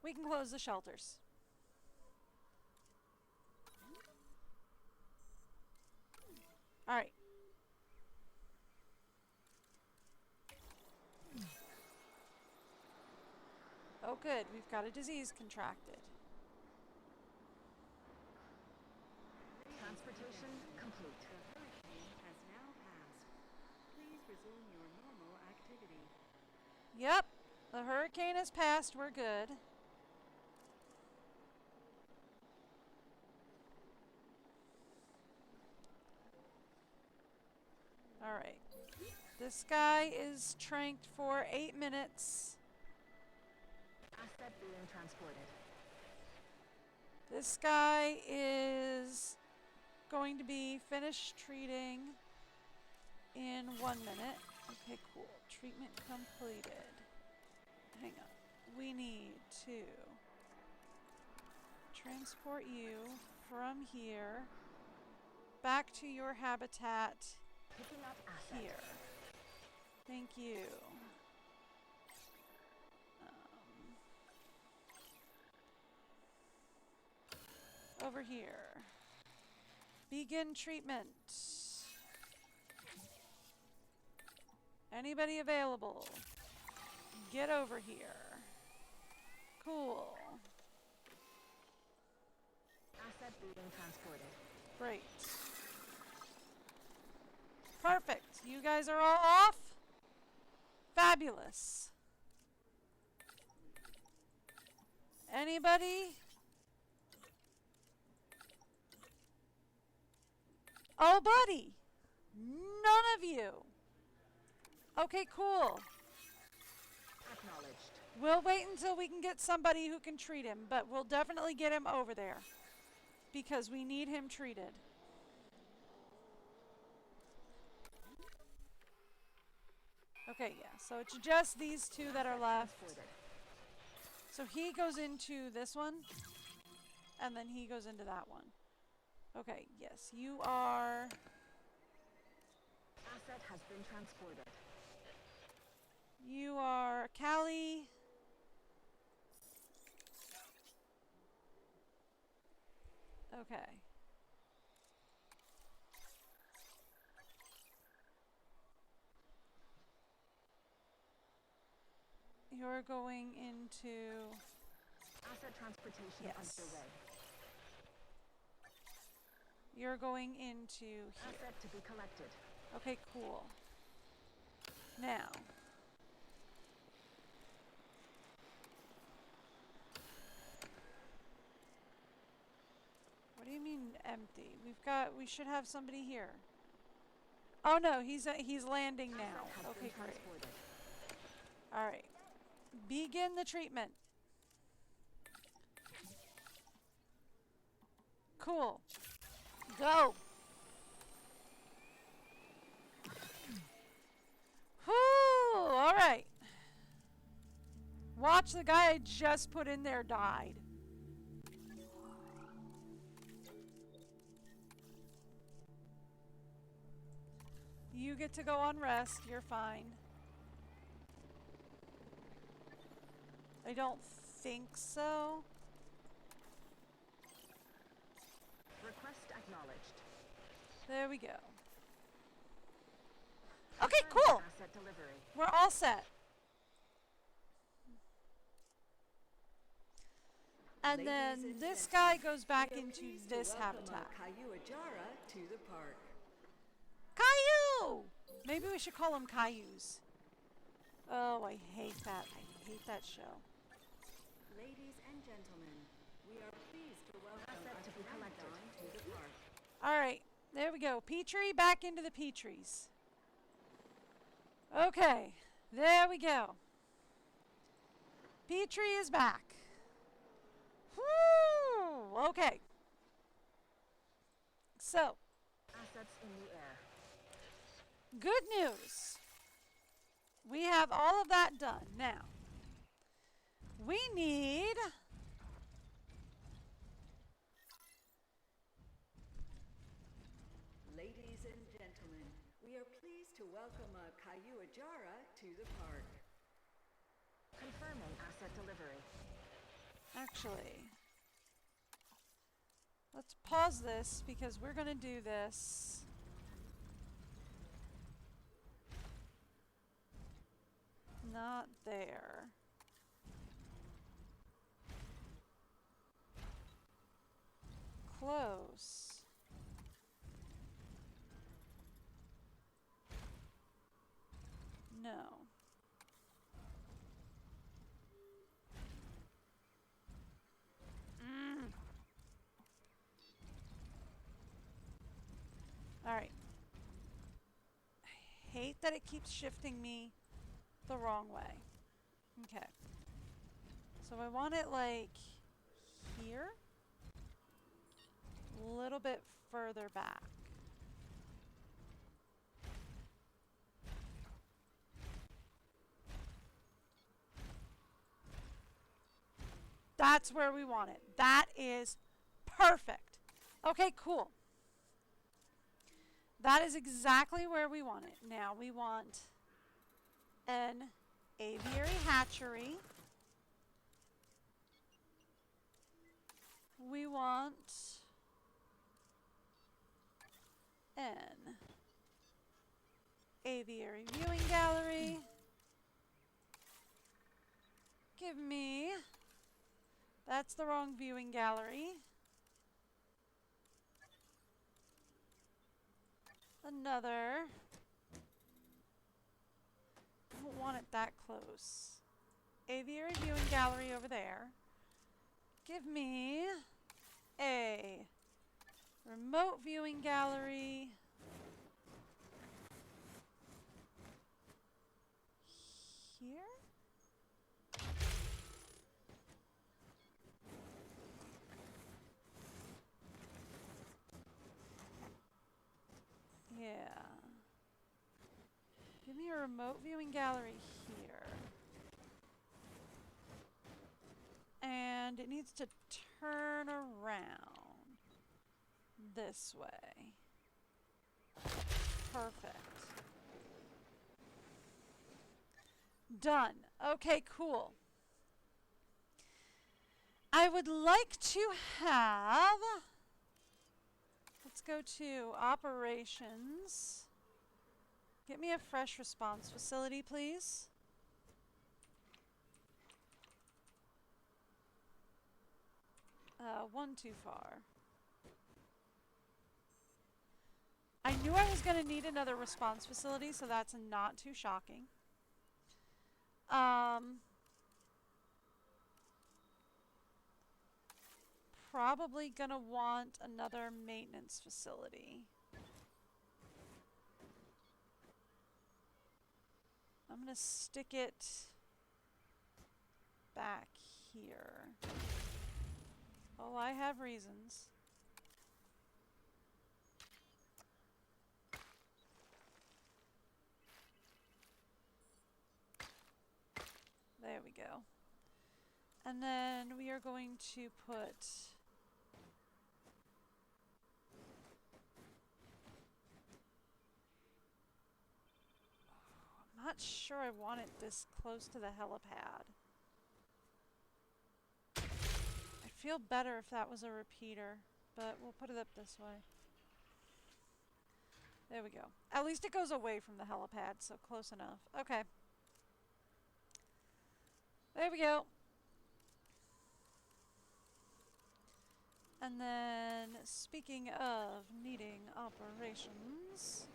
We can close the shelters. All right. Oh, good. We've got a disease contracted. Transportation complete. The hurricane has now passed. Please resume your normal activity. Yep. The hurricane has passed. We're good. All right. This guy is tranked for 8 minutes. Asset being transported. This guy is going to be finished treating in 1 minute. Okay, cool. Treatment completed. Hang on. We need to transport you from here back to your habitat Picking up asset. here. Thank you. Over here. Begin treatment. Anybody available? Get over here. Cool. Asset being transported. Great. Perfect. You guys are all off? Fabulous. Anybody? Oh, buddy. None of you. Okay, cool. Acknowledged. We'll wait until we can get somebody who can treat him, but we'll definitely get him over there because we need him treated. Okay, yeah, so it's just these two that are left. Transported. So he goes into this one, and then he goes into that one. Okay, yes, you are... Asset has been transported. You are Callie. Okay. You're going into... Asset transportation Yes. underway. You're going into here. Asset to be collected. Okay, cool. Now. What do you mean empty? We should have somebody here. Oh no, he's landing now. Asset has Okay, been great. transported. All right. Begin the treatment. Cool. Go. Whew, all right. Watch the guy I just put in there died. You get to go on rest. You're fine. I don't think so. Request acknowledged. There we go. Okay, Confirming cool. asset delivery. We're all set. And then Ladies and this guy gentlemen, goes back we are into pleased to this welcome habitat. Caillou Ajara to the park. Caillou! Maybe we should call them Cailloux. Oh, I hate that. I hate that show. Ladies and gentlemen, we are pleased to welcome Asset to be collected. Pteranodon to the park. Alright, there we go. Petrie, back into the Petries. Okay, there we go. Petrie is back. Whoo! Okay. So, Assets in the air. good news. We have all of that done. Now, we need... Ladies and gentlemen, we are pleased to welcome Caillou Ajara to the park. Confirming asset delivery. Actually, let's pause this because we're going to do this. Not there. Close. No. Alright. I hate that it keeps shifting me the wrong way. Okay. So I want it like here. A little bit further back. That's where we want it. That is perfect. Okay, cool. That is exactly where we want it. Now we want an aviary hatchery. We want an aviary viewing gallery. Give me... That's the wrong viewing gallery. Another. I don't want it that close. Aviary viewing gallery over there. Give me a remote viewing gallery here. Yeah. Give me a remote viewing gallery here. And it needs to turn around this way. Perfect. Done. Okay, cool. I would like to have... Let's go to operations. Get me a fresh response facility, please. One too far. I knew I was going to need another response facility, so that's not too shocking. Probably going to want another maintenance facility. I'm going to stick it back here. Oh, I have reasons. There we go. And then we are going to put... I'm not sure I want it this close to the helipad. I'd feel better if that was a repeater, but we'll put it up this way. There we go. At least it goes away from the helipad, so close enough. Okay. There we go. And then, speaking of needing operations,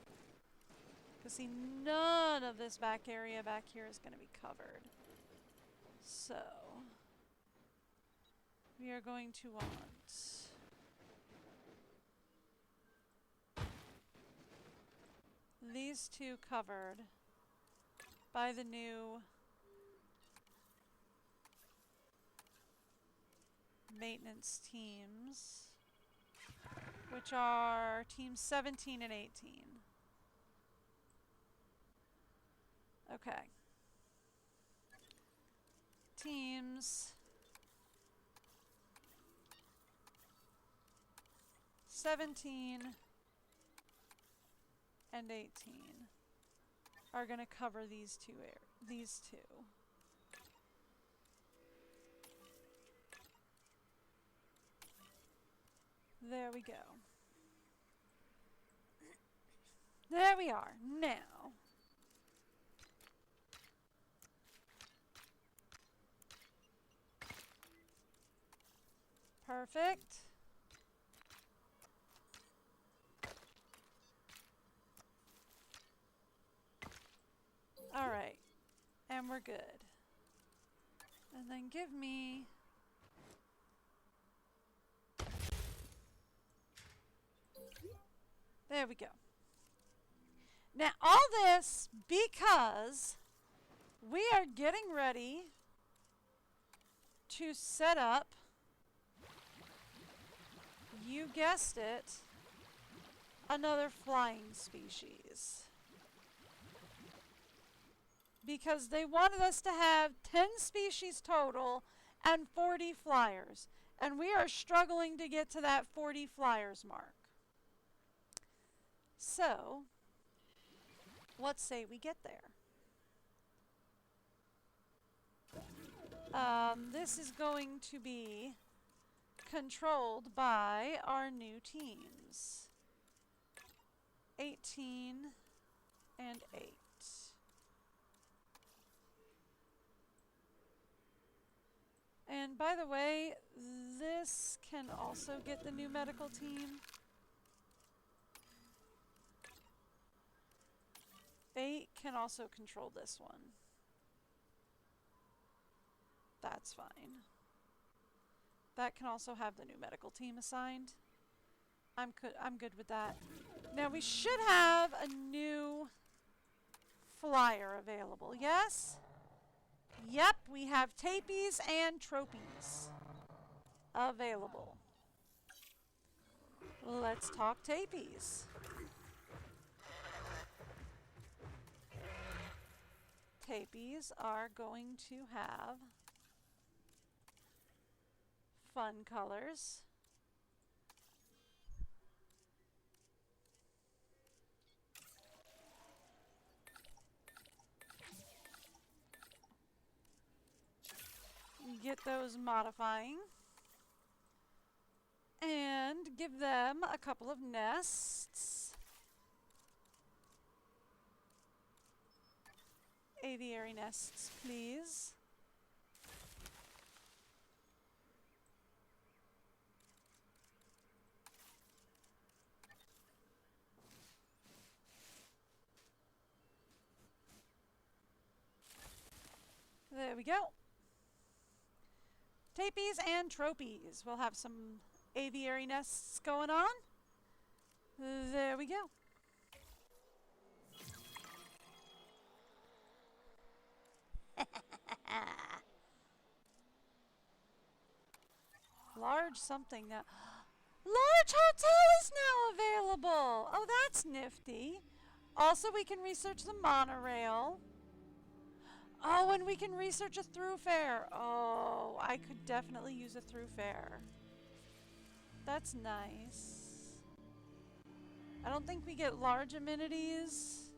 because see, none of this back area back here is going to be covered. So, we are going to want these two covered by the new maintenance teams, which are teams 17 and 18. Okay. Teams 17 and 18 are going to cover these two. There we go. There we are. Now. Perfect. All right. And we're good. And then give me... There we go. Now, all this because we are getting ready to set up, you guessed it, another flying species. Because they wanted us to have 10 species total and 40 flyers. And we are struggling to get to that 40 flyers mark. So, let's say we get there. This is going to be controlled by our new teams. 18 and 8. And by the way, this can also get the new medical team. 8 can also control this one. That's fine. That can also have the new medical team assigned. I'm good with that. Now we should have a new flyer available, yes? Yep, we have tapies and tropies available. Let's talk tapies. Tapies are going to have fun colors. Get those modifying. And give them a couple of nests. Aviary nests, please. There we go. Tapies and tropies. We'll have some aviary nests going on. There we go. Large something now. Large hotel is now available. Oh, that's nifty. Also, we can research the monorail. Oh, and we can research a through fare. Oh, I could definitely use a through fare. That's nice. I don't think we get large amenities.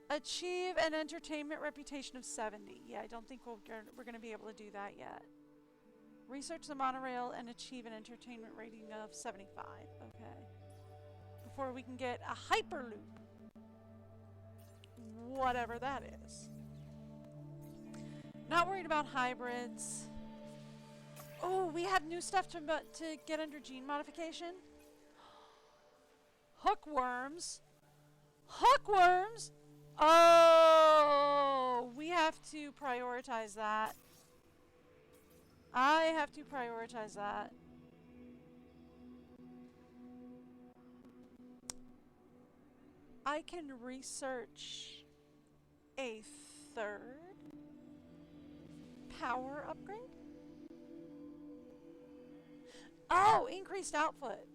Achieve an entertainment reputation of 70. Yeah, I don't think we're going to be able to do that yet. Research the monorail and achieve an entertainment rating of 75. Okay. before we can get a hyperloop. Whatever that is. Not worried about hybrids. Oh, we have new stuff to get under gene modification. Hookworms. Hookworms! Oh, we have to prioritize that. I have to prioritize that. I can research a third power upgrade. Oh, increased output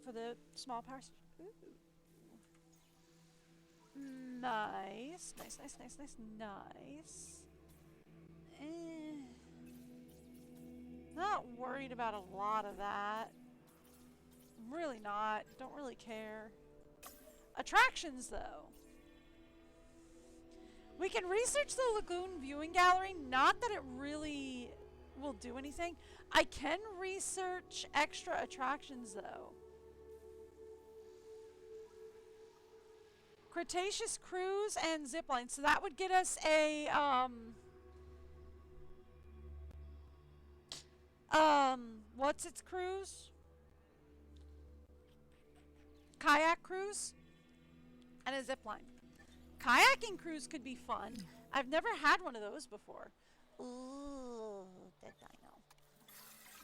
for the small power. Ooh. Nice. Not worried about a lot of that. Really not. Don't really care. Attractions, though. We can research the lagoon viewing gallery. Not that it really will do anything. I can research extra attractions, though. Cretaceous cruise and zipline. So that would get us a what's its cruise? Kayak cruise and a zipline. Kayaking cruise could be fun. I've never had one of those before. Ooh, that Dino.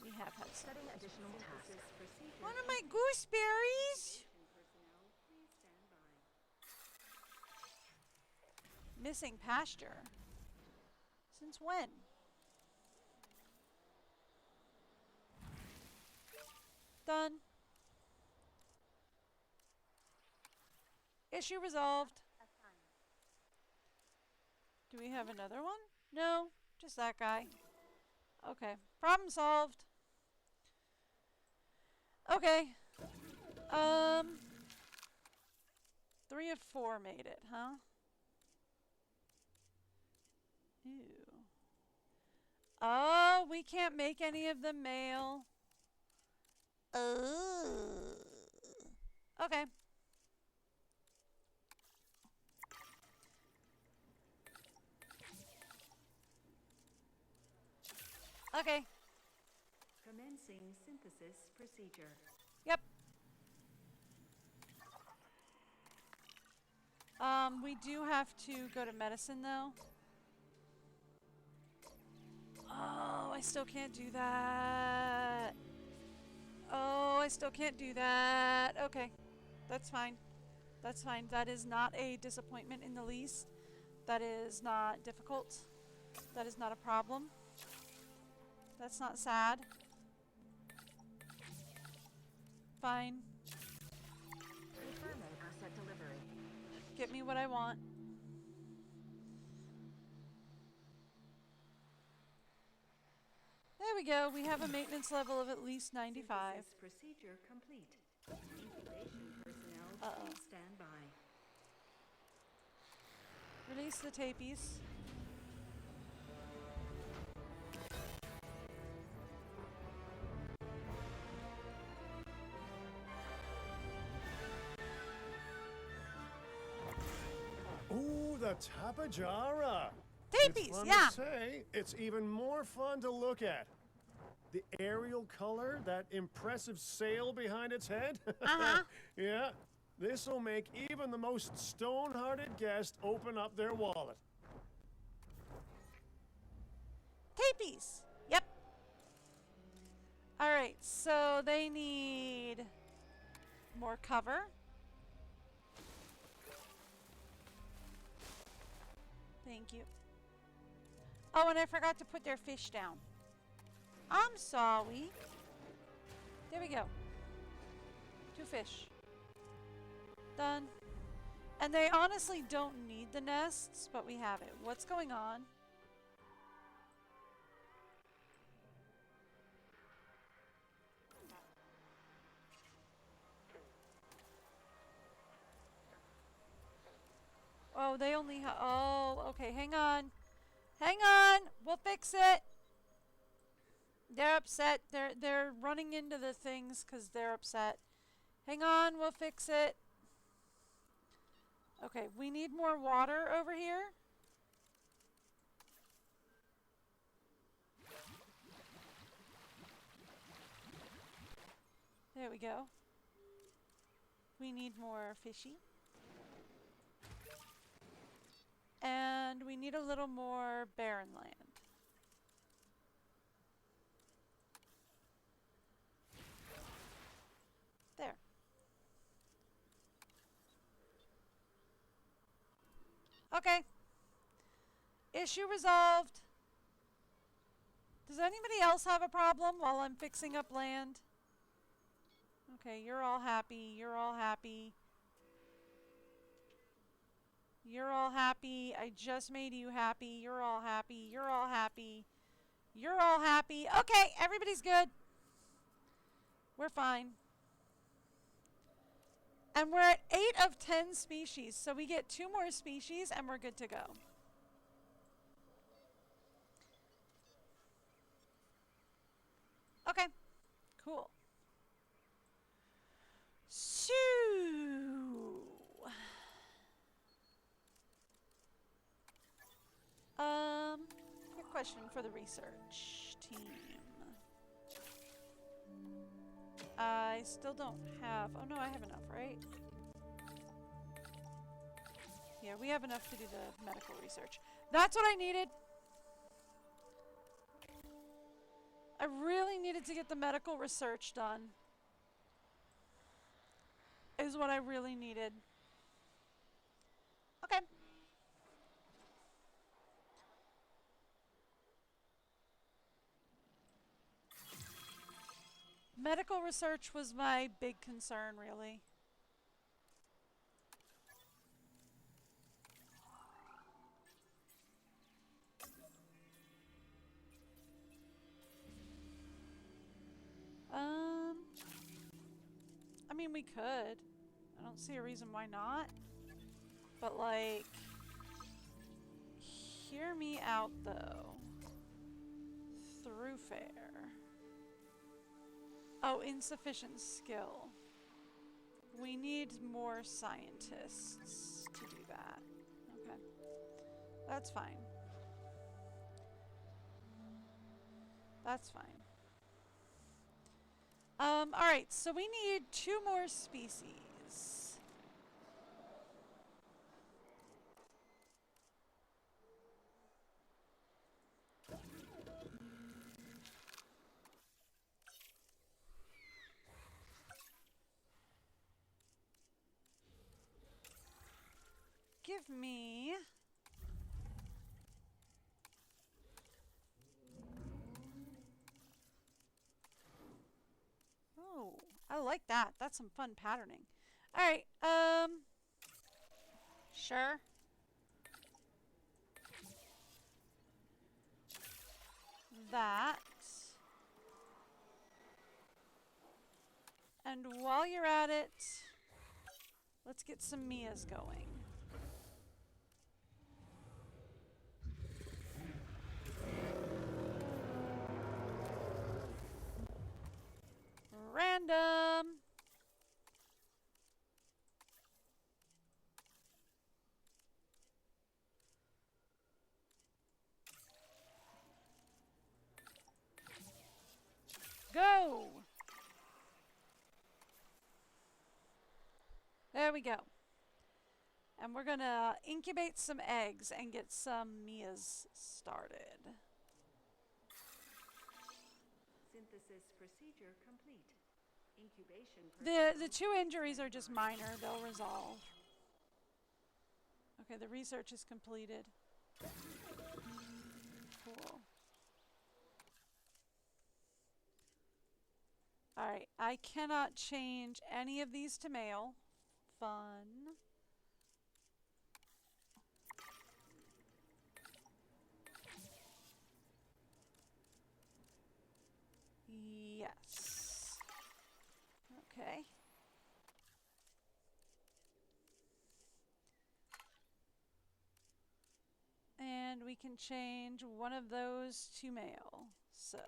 We have had some. Setting additional tasks. One of my gooseberries. Missing pasture. Since when? Done. Issue resolved. Do we have another one? No, just that guy. Okay, problem solved. Okay. 3 of 4 made it, huh? Ew. Oh, we can't make any of them male. Okay. Okay. Commencing synthesis procedure. Yep. We do have to go to medicine though. Oh, I still can't do that. Oh, I still can't do that. Okay. That's fine. That's fine. That is not a disappointment in the least. That is not difficult. That is not a problem. That's not sad. Fine. Confirming asset delivery. Get me what I want. There we go. We have a maintenance level of at least 95. Synthesis procedure complete. Incubation personnel, please stand by. Release the tapies. Ooh, the Tapajara. Tapies, It's fun yeah. to say. It's even more fun to look at. The aerial color, that impressive sail behind its head. Yeah, this will make even the most stone-hearted guest open up their wallet. Tapies. Yep. All right, so they need more cover. Thank you. Oh, and I forgot to put their fish down. I'm sorry. There we go. 2 fish. Done. And they honestly don't need the nests, but we have it. What's going on? Oh, they only have... Oh, okay. Hang on. Hang on. We'll fix it. They're upset. They're running into the things because they're upset. Hang on, we'll fix it. Okay, we need more water over here. There we go. We need more fishy. And we need a little more barren land. There. Okay. Issue resolved. Does anybody else have a problem while I'm fixing up land? Okay, you're all happy. You're all happy. You're all happy. I just made you happy. You're all happy. You're all happy. You're all happy. Okay, everybody's good. We're fine. And we're at 8 of 10 species, so we get 2 more species and we're good to go. Okay, cool. So, quick question for the research team. I still don't have, oh no, I have enough, right? Yeah, we have enough to do the medical research. That's what I needed. I really needed to get the medical research done. Is what I really needed. Okay. Medical research was my big concern, really. I mean, we could. I don't see a reason why not. But, like, hear me out, though. Through fair. Oh, insufficient skill. We need more scientists to do that. Okay. That's fine. That's fine. Alright, so we need 2 more species. Give me... Oh, I like that. That's some fun patterning. Alright, sure. That. And while you're at it, let's get some Mias going. Random. Go. There we go. And we're gonna incubate some eggs and get some Mias started. Synthesis procedure complete. Incubation. The 2 injuries are just minor. They'll resolve. Okay, the research is completed. Cool. Alright, I cannot change any of these to male. Fun. Yes. Okay. And we can change one of those to male. So.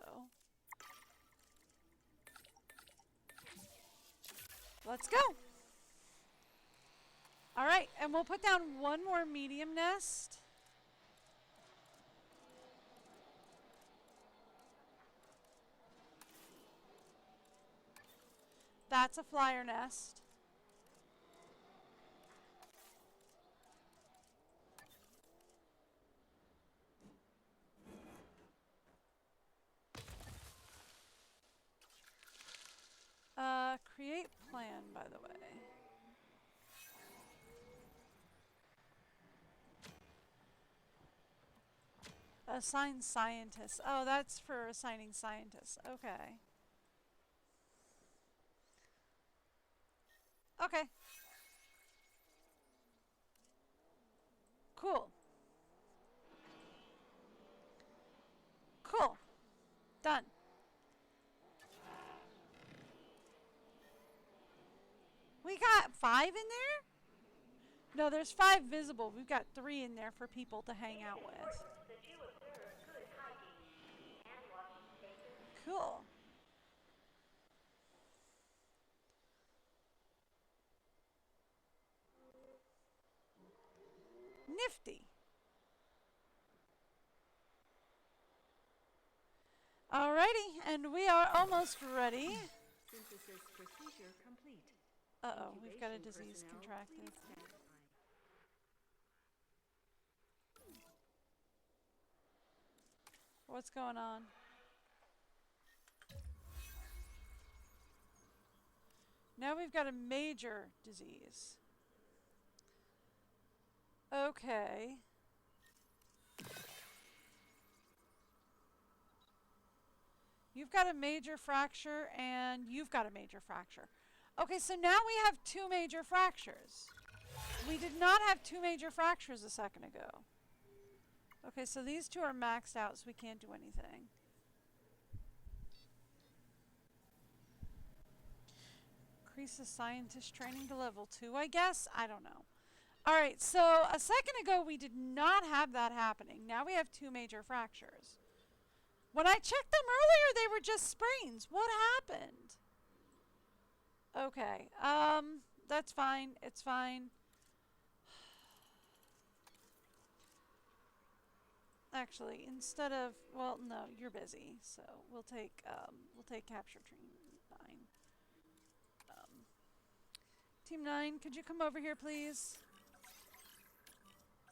Let's go. All right, and we'll put down one more medium nest. That's a flyer nest. Create plan, by the way. Assign scientists. Oh, that's for assigning scientists. Okay. Okay. Cool. Cool. Done. We got 5 in there? No, there's 5 visible. We've got 3 in there for people to hang out with. Cool. Nifty. Alrighty, and we are almost ready. Synthesis procedure complete. Uh-oh, we've got a Incubation disease personnel, contracted. please stand by. What's going on? Now we've got a major disease. Okay. You've got a major fracture and you've got a major fracture. Okay, so now we have 2 major fractures. We did not have 2 major fractures a second ago. Okay, so these 2 are maxed out, so we can't do anything. Increase the scientist training to level 2, I guess? I don't know. Alright, so a second ago we did not have that happening. Now we have 2 major fractures. When I checked them earlier, they were just sprains. What happened? Okay, that's fine. It's fine. Actually, instead of, well, no, you're busy, so we'll take capture team 9. Team 9, could you come over here, please?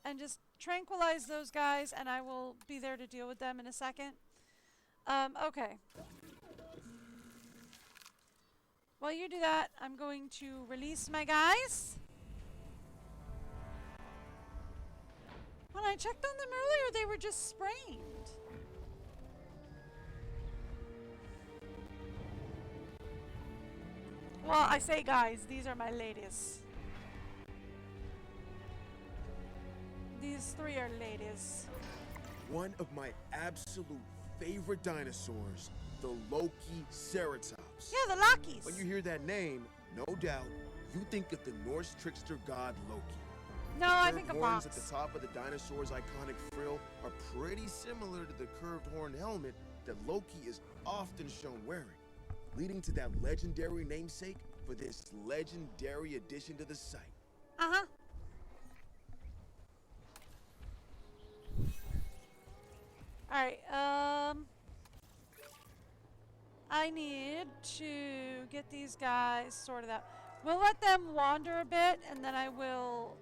And just tranquilize those guys, and I will be there to deal with them in a second. Okay. While you do that, I'm going to release my guys. When I checked on them earlier, they were just sprained. Well, I say guys, these are my ladies. These 3 are ladies. One of my absolute favorite dinosaurs, the Loki-Ceratops. Yeah, the Lockies. When you hear that name, no doubt, you think of the Norse trickster god Loki. No, I think a horns box. at the top of the dinosaur's iconic frill are pretty similar to the curved horn helmet that Loki is often shown wearing, leading to that legendary namesake for this legendary addition to the site. Uh-huh. Alright, I need to get these guys sorted out. We'll let them wander a bit, and then I will,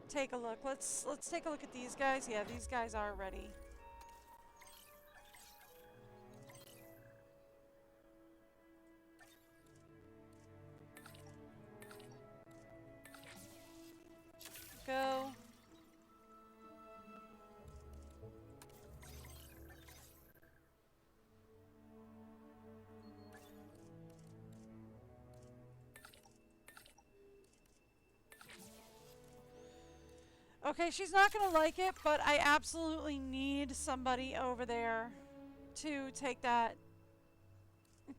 take a look. Let's take a look at these guys. Yeah, these guys are ready. Go. Okay, she's not gonna like it, but I absolutely need somebody over there to take that,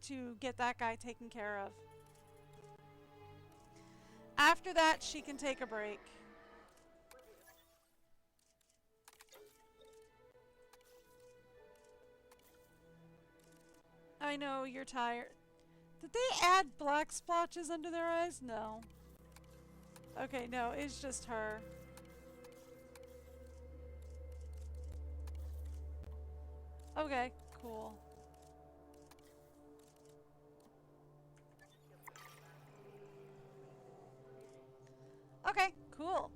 to get that guy taken care of. After that, she can take a break. I know you're tired. Did they add black splotches under their eyes? No. Okay, no, it's just her. Okay, cool. Okay, cool.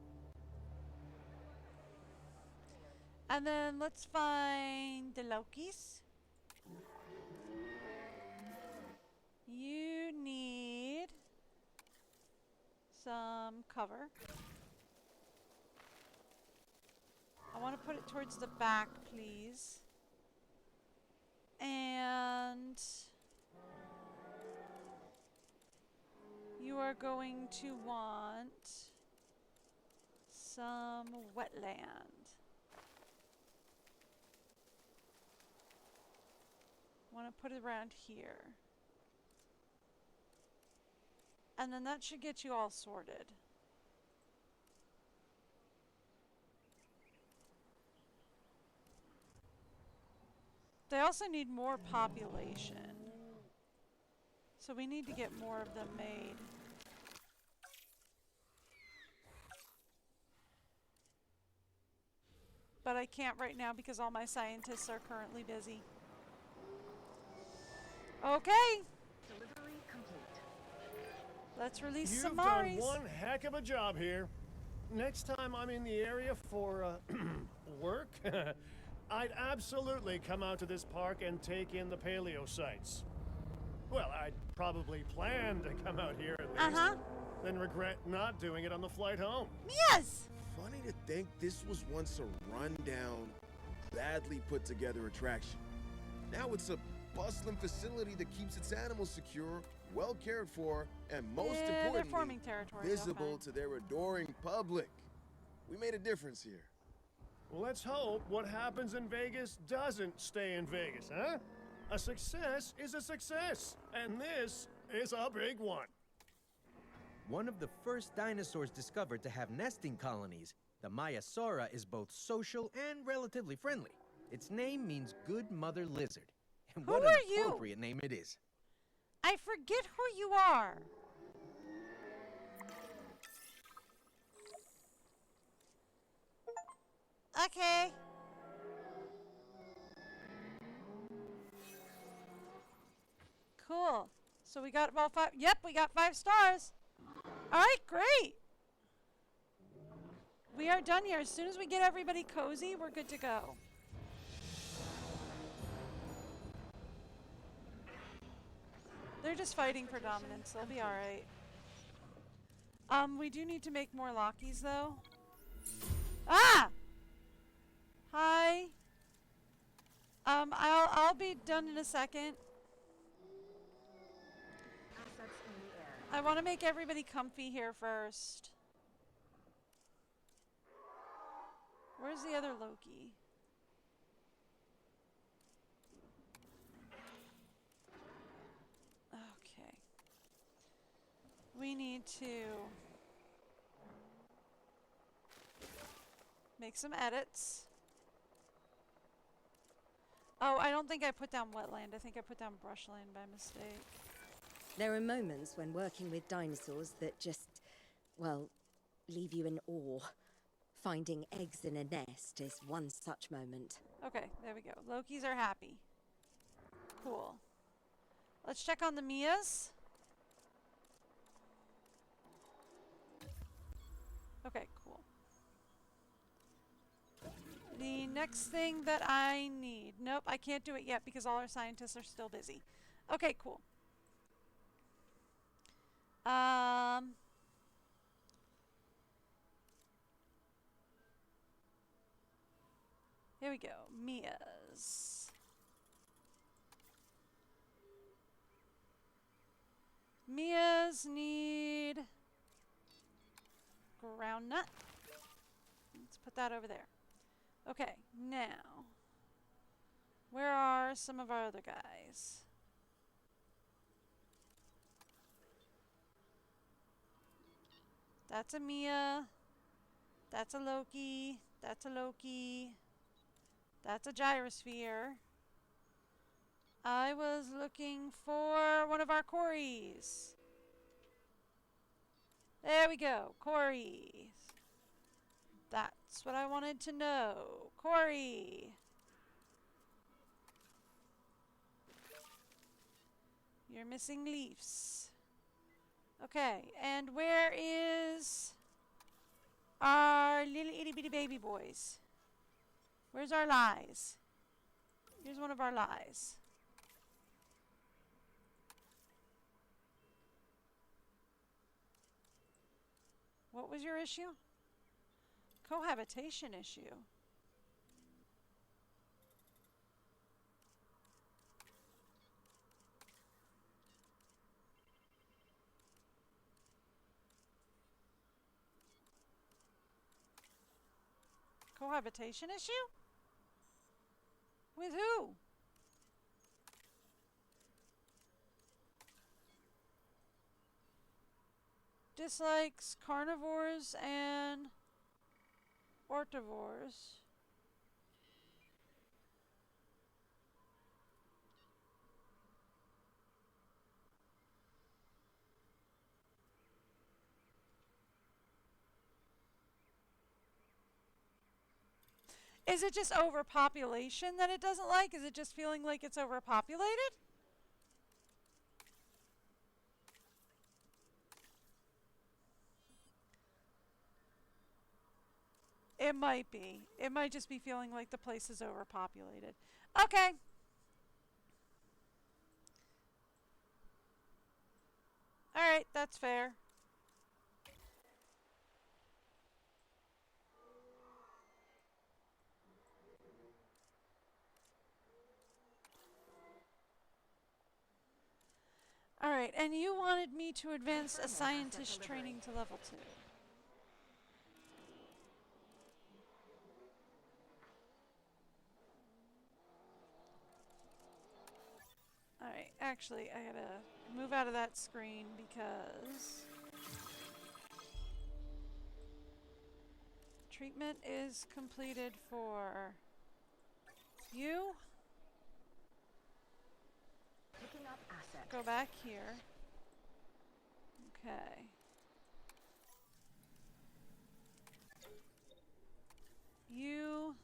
And then let's find the Lokis. You need some cover. I want to put it towards the back, please. And you are going to want some wetland. Want to put it around here. And then that should get you all sorted. They also need more population. So we need to get more of them made. But I can't right now because all my scientists are currently busy. Okay. Delivery complete. Let's release You've some done Maris. one heck of a job here. Next time I'm in the area for work, I'd absolutely come out to this park and take in the paleo sites. Well, I'd probably plan to come out here at least, then regret not doing it on the flight home. Yes! Funny to think this was once a rundown, badly put together attraction. Now it's a bustling facility that keeps its animals secure, well cared for, and most they're importantly, forming territory. visible to their adoring public. We made a difference here. Well, let's hope what happens in Vegas doesn't stay in Vegas, huh? A success is a success, and this is a big one. One of the first dinosaurs discovered to have nesting colonies, the Maiasaura is both social and relatively friendly. Its name means good mother lizard. And Who what are an you? appropriate name it is. I forget who you are. Okay. Cool. So we got all 5. Yep, we got 5 stars. All right, great. We are done here. As soon as we get everybody cozy, we're good to go. They're just fighting for dominance. They'll be all right. We do need to make more Lockies, though. Ah! Hi. I'll be done in a second. Assets in the air. I want to make everybody comfy here first. Where's the other Loki? Okay. We need to make some edits. Oh, I don't think I put down wetland. I think I put down brushland by mistake. There are moments when working with dinosaurs that just, well, leave you in awe. Finding eggs in a nest is one such moment. Okay, there we go. Lokis are happy. Cool. Let's check on the Mias. Okay, cool. The next thing that I need... Nope, I can't do it yet because all our scientists are still busy. Okay, cool. Here we go. Mias. Mias need ground nut. Let's put that over there. Okay, now, where are some of our other guys? That's a Mia. That's a Loki. That's a Loki. That's a gyrosphere. I was looking for one of our quarries. There we go. Quarries. That's what I wanted to know. Quarry. You're missing leaves. Okay, and where is our little itty bitty baby boys? Where's our lies? Here's one of our lies. What was your issue? Cohabitation issue. Cohabitation issue? With who? Dislikes carnivores and ortivores. Is it just overpopulation that it doesn't like? Is it just feeling like it's overpopulated? It might be. It might just be feeling like the place is overpopulated. Okay. Alright, that's fair. Alright, and you wanted me to advance a scientist training to level 2. Alright, actually, I gotta move out of that screen because treatment is completed for you. Picking up asset. Go back here. Okay. You.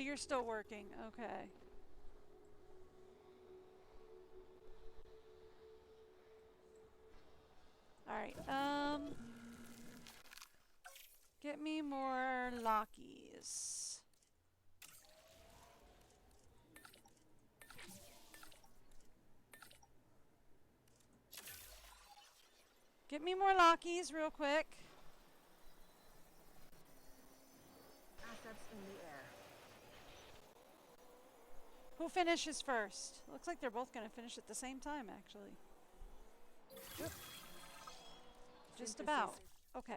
You're still working. Okay. Alright, get me more Lockies. Get me more Lockies real quick. Assets in the air. Who finishes first? Looks like they're both going to finish at the same time, actually. Yep. Just about. Okay.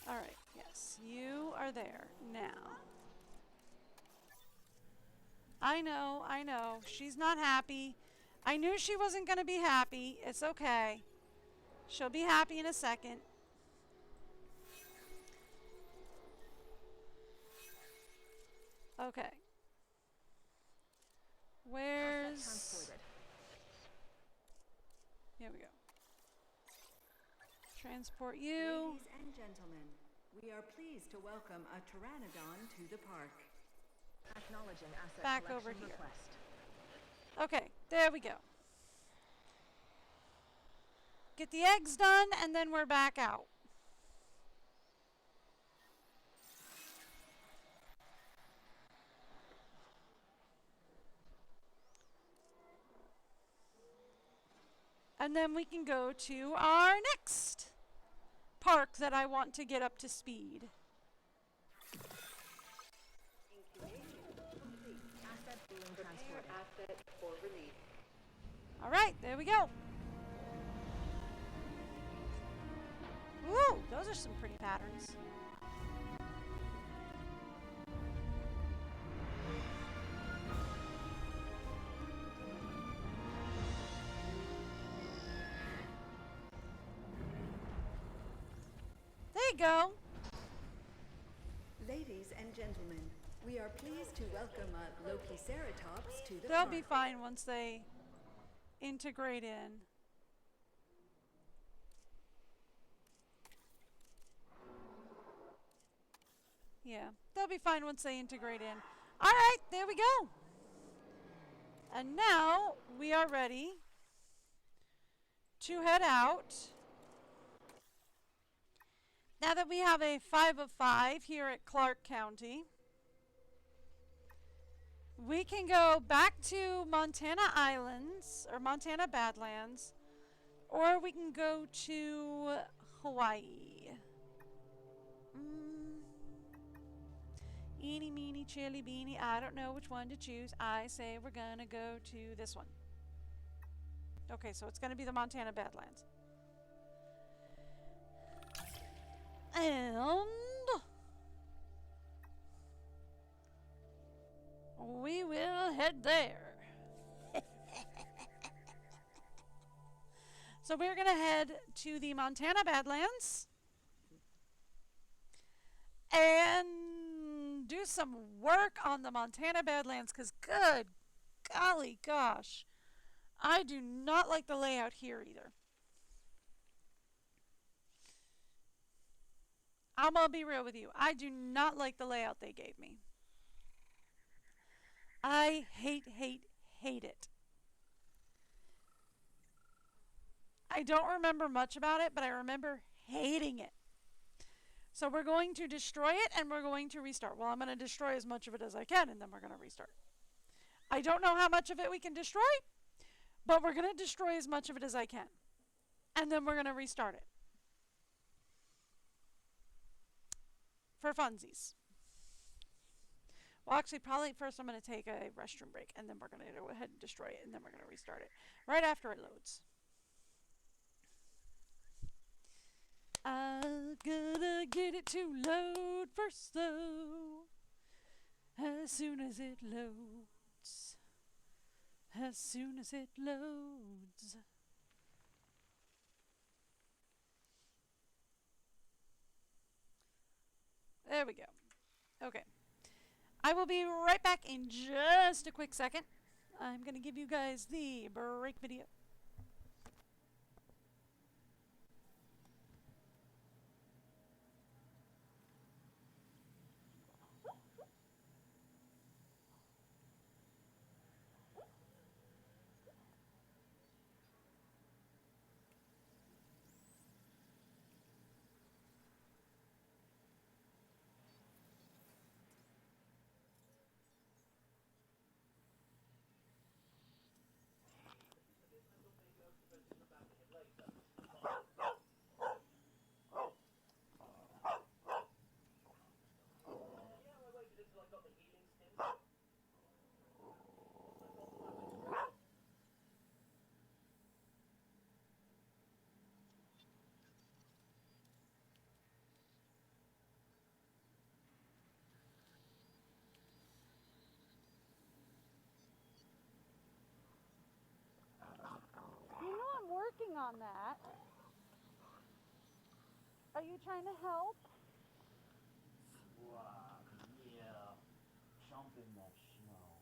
Alright, yes. You are there now. I know. She's not happy. I knew she wasn't going to be happy. It's okay. She'll be happy in a second. Okay. Where's... Here we go. Transport you. Ladies and gentlemen, we are pleased to welcome a pteranodon to the park. Acknowledging asset Back over collection here. request. Okay, there we go. Get the eggs done, and then we're back out. And then we can go to our next park that I want to get up to speed. Asset being transported. Asset for release. All right, there we go. Woo, those are some pretty patterns. we go. Ladies and gentlemen, we are pleased to welcome Lokiceratops to the They'll park. be fine once they integrate in. Yeah, they'll be fine once they integrate in. All right, there we go. And now we are ready to head out. Now that we have a 5 of 5 here at Clark County, we can go back to Montana Islands, or Montana Badlands, or we can go to Hawaii. Eeny, meeny, chili, beanie. I don't know which one to choose. I say we're going to go to this one. Okay, so it's going to be the Montana Badlands. And we will head there. So we're going to head to the Montana Badlands and do some work on the Montana Badlands, because good golly gosh, I do not like the layout here either. I'm going to be real with you. I do not like the layout they gave me. I hate it. I don't remember much about it, but I remember hating it. So we're going to destroy it and we're going to restart. Well, I'm going to destroy as much of it as I can and then we're going to restart. I don't know how much of it we can destroy, but we're going to destroy as much of it as I can. And then we're going to restart it. For funsies. Well, actually, probably first I'm going to take a restroom break, and then we're going to go ahead and destroy it, and then we're going to restart it right after it loads. I'm gonna get it to load first, though. As soon as it loads. As soon as it loads. There we go. Okay. I will be right back in just a quick second. I'm going to give you guys the break video. You know I'm working on that. Are you trying to help? Yeah. Jump in that snow.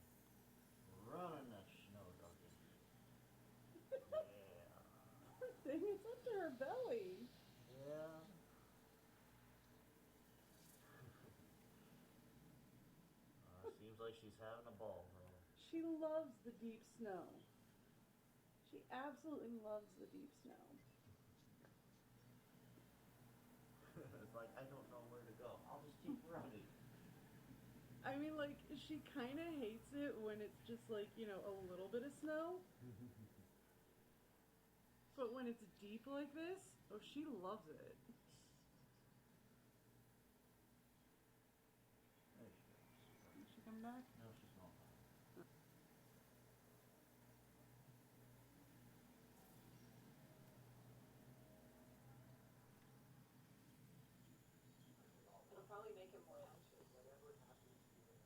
Run in that snow, doggy. Yeah. Poor thing, it's up to her belly. Yeah. Seems like she's having a ball, bro. She loves the deep snow. She absolutely loves the deep snow. It's like, I don't know where to go. I'll just keep running. I mean, like, she kind of hates it when it's just like, you know, a little bit of snow. But when it's deep like this, oh, she loves it. There she goes. Did she come back? No, she's not. It'll probably make him more anxious, whatever happens to you.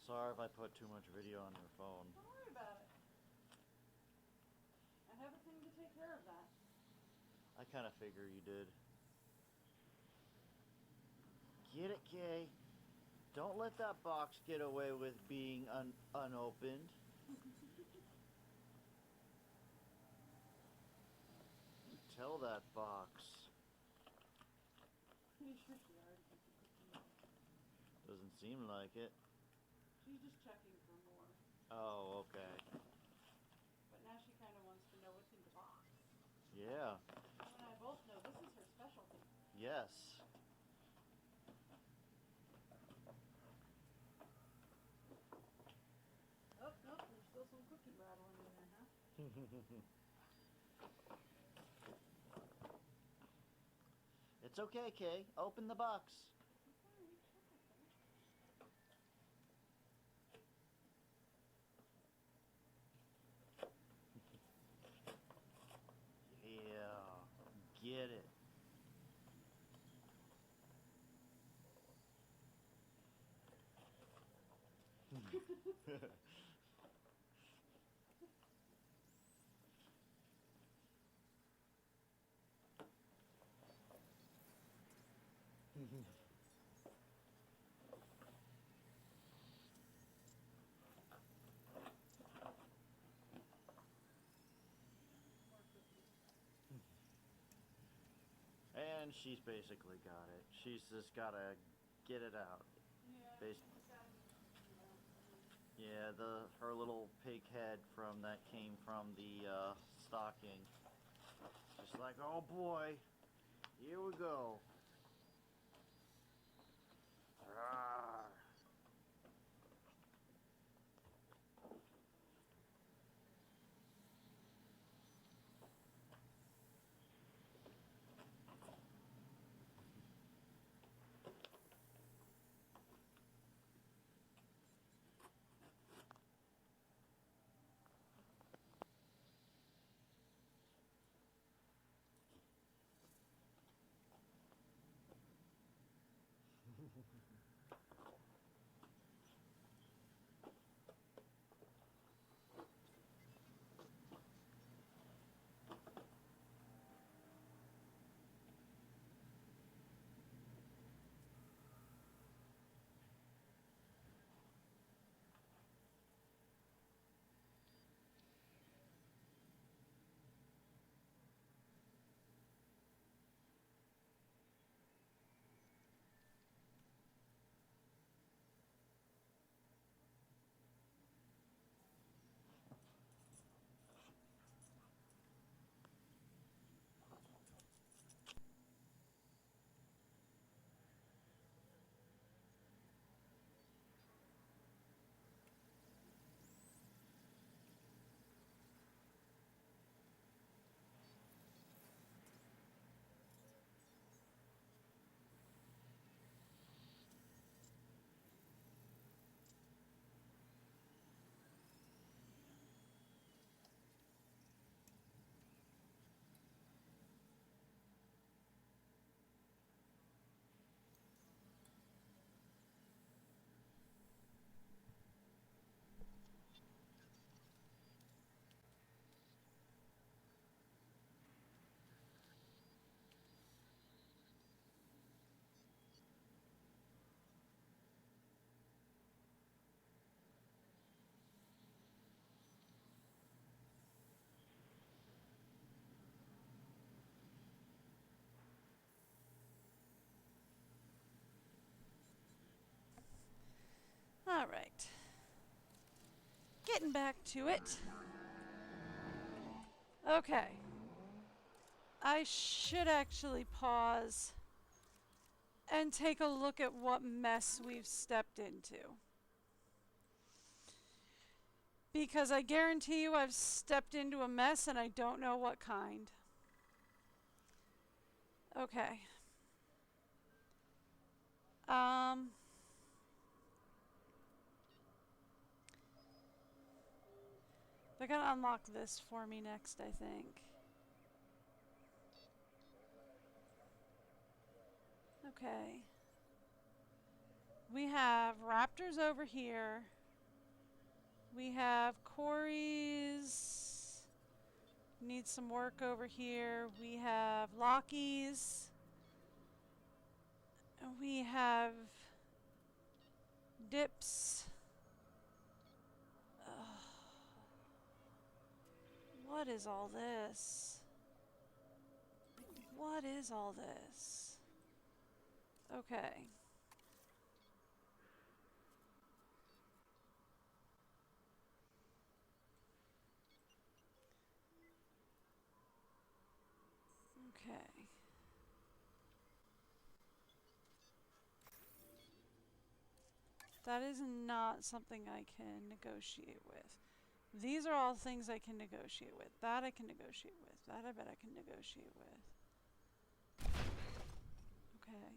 sorry if I put too much video on your phone. Don't worry about it. I have a thing to take care of that. I kind of figure you did. Get it, Kay? Don't let that box get away with being unopened. Tell that box. Pretty sure she already took the cookie. Doesn't seem like it. She's just checking for more. Oh, okay. But now she kind of wants to know what's in the box. Yeah. You and I both know this is her specialty. Yes. Oh, nope, there's still some cookie rattling in there, huh? It's okay, Kay. Open the box. Yeah. Get it. And she's basically got it. She's just gotta get it out. Yeah, her little pig head from that came from the stocking. Just like, oh boy, here we go. Rawr. All right. Getting back to it. Okay. I should actually pause and take a look at what mess we've stepped into. Because I guarantee you I've stepped into a mess and I don't know what kind. Okay. They're gonna unlock this for me next, I think. Okay. We have raptors over here. We have Corey's. Needs some work over here. We have Lockie's. We have Dips. Ugh. What is all this? What is all this? Okay. Okay. That is not something I can negotiate with. These are all things I can negotiate with. That I can negotiate with. That I bet I can negotiate with. Okay.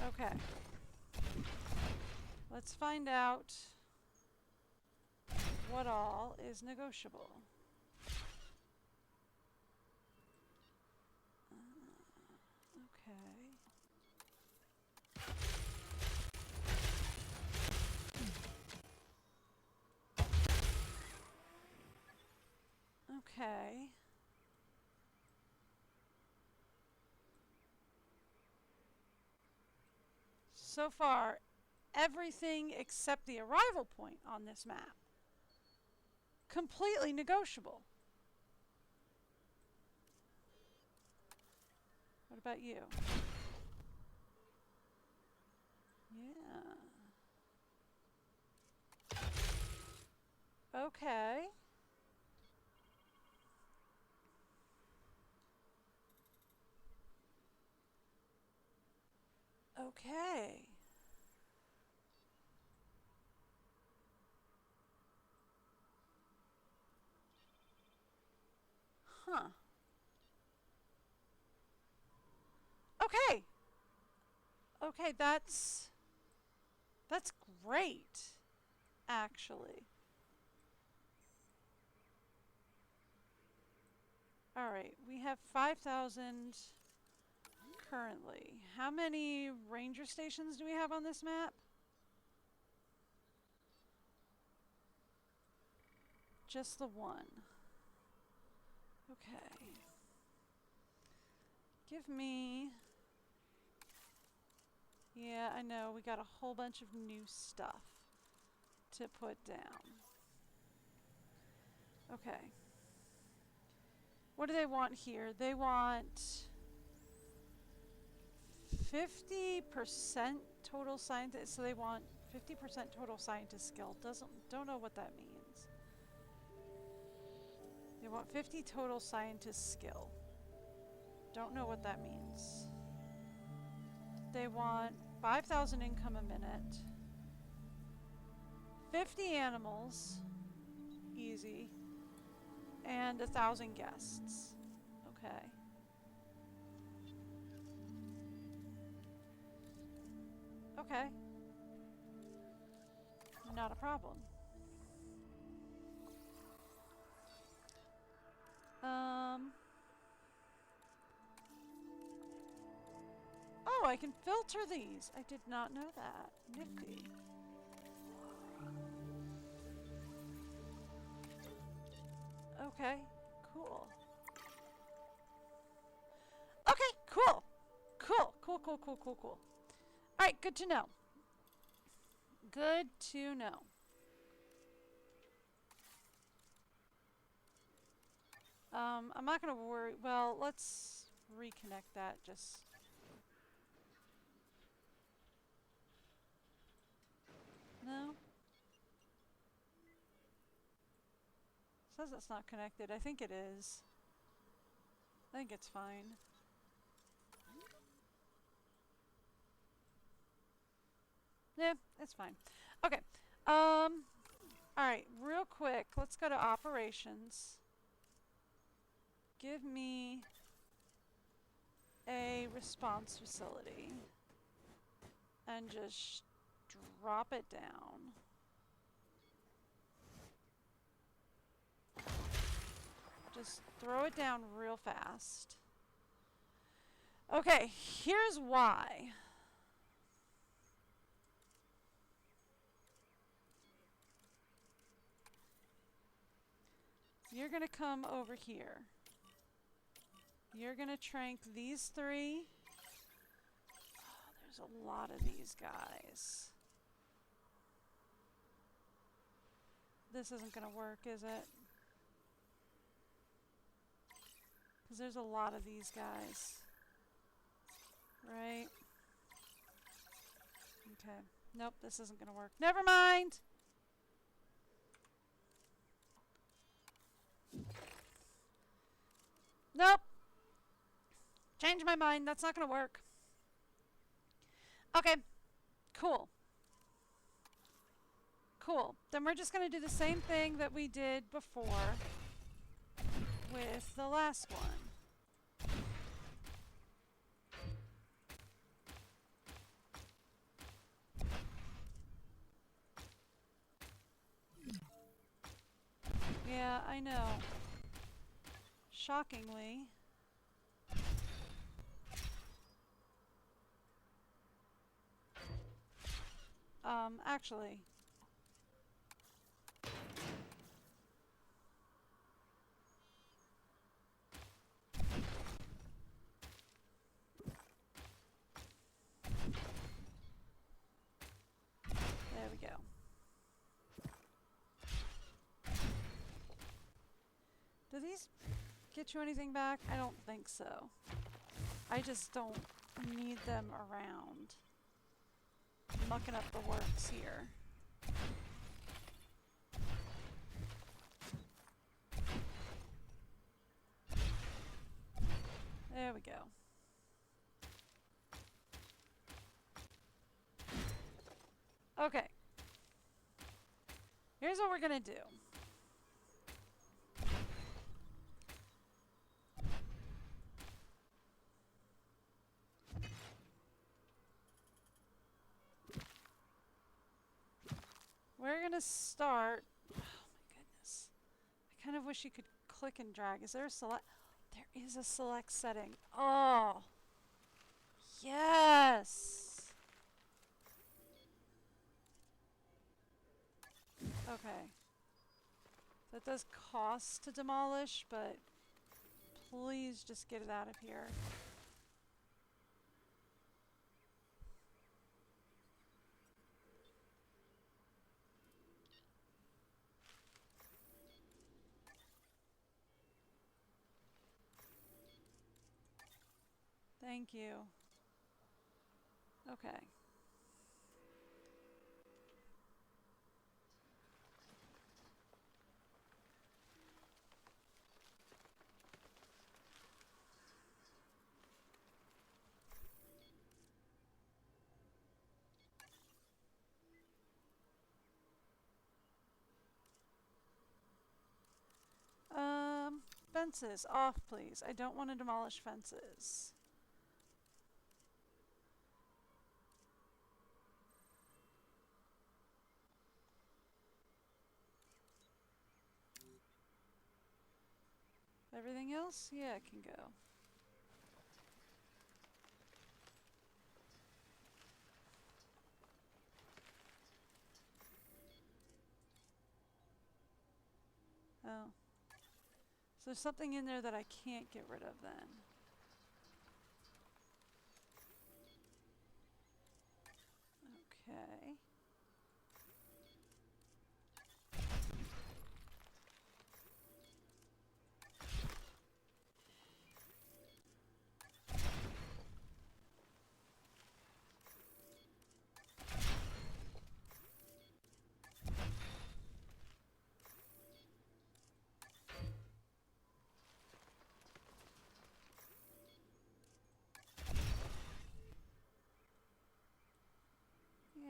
Okay. Let's find out what all is negotiable. Okay. Okay. So far, everything except the arrival point on this map. Completely negotiable. What about you? Yeah. Okay. Okay. Huh. Okay. Okay, that's great, actually. All right, we have 5,000 currently. How many ranger stations do we have on this map? Just the one. Okay. Give me... Yeah, I know. We got a whole bunch of new stuff to put down. Okay. What do they want here? They want 50% total scientist. So they want 50% total scientist skill. Don't know what that means. They want 50 total scientist skill. Don't know what that means. They want 5,000 income a minute. 50 animals. Easy. And 1,000 guests. Okay. Okay. Not a problem. Oh, I can filter these. I did not know that. Nifty. Okay, cool. Okay, cool. Cool. Alright, good to know. Good to know. I'm not gonna worry. Well, let's reconnect that just... No? Says it's not connected. I think it is. I think it's fine. Yeah, it's fine. Okay. Alright, real quick, let's go to operations. Give me a response facility. And just drop it down. Just throw it down real fast. Okay, here's why. You're going to come over here. You're going to trank these 3. Oh, there's a lot of these guys. This isn't going to work, is it? Because there's a lot of these guys. Right? Okay. Nope, this isn't going to work. Never mind! Nope! Change my mind. That's not going to work. Okay. Cool. Cool. Then we're just going to do the same thing that we did before with the last one. Yeah, I know. Shockingly. Actually. There we go. Do these get you anything back? I don't think so. I just don't need them around. Mucking up the works here. There we go. Okay. Here's what we're gonna do. We're gonna start. Oh my goodness. I kind of wish you could click and drag. Is there a select? There is a select setting. Oh. Yes. Okay. That does cost to demolish, but please just get it out of here. Thank you. Okay. Fences off, please. I don't want to demolish fences. Everything else? Yeah, it can go. Oh. So there's something in there that I can't get rid of then. Okay. Yeah.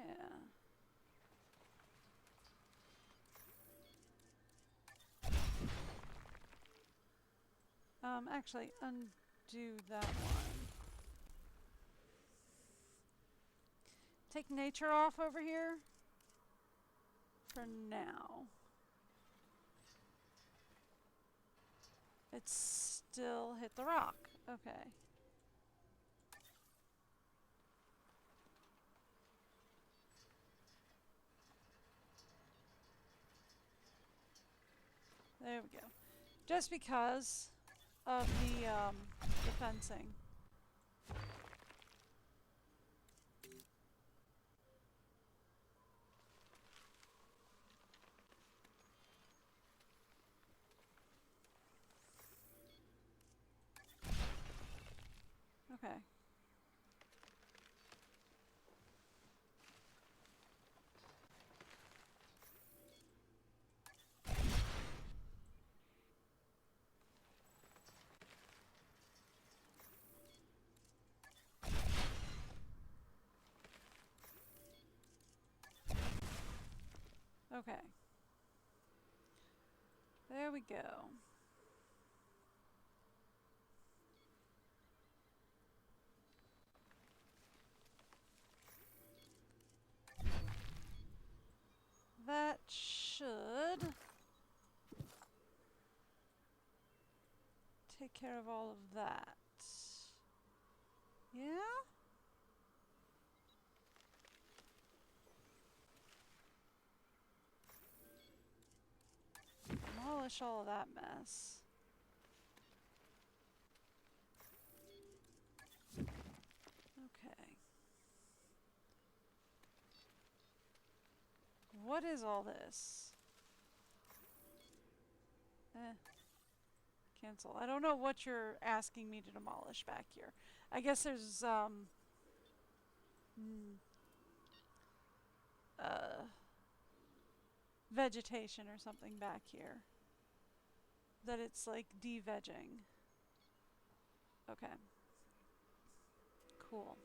Actually, undo that one. Take nature off over here for now. It still hit the rock. Okay. There we go. Just because of the fencing. Okay. Okay. There we go. That should take care of all of that. Yeah? Demolish all of that mess. Okay. What is all this? Cancel. I don't know what you're asking me to demolish back here. I guess there's vegetation or something back here that it's like de-vegging. Okay. Cool.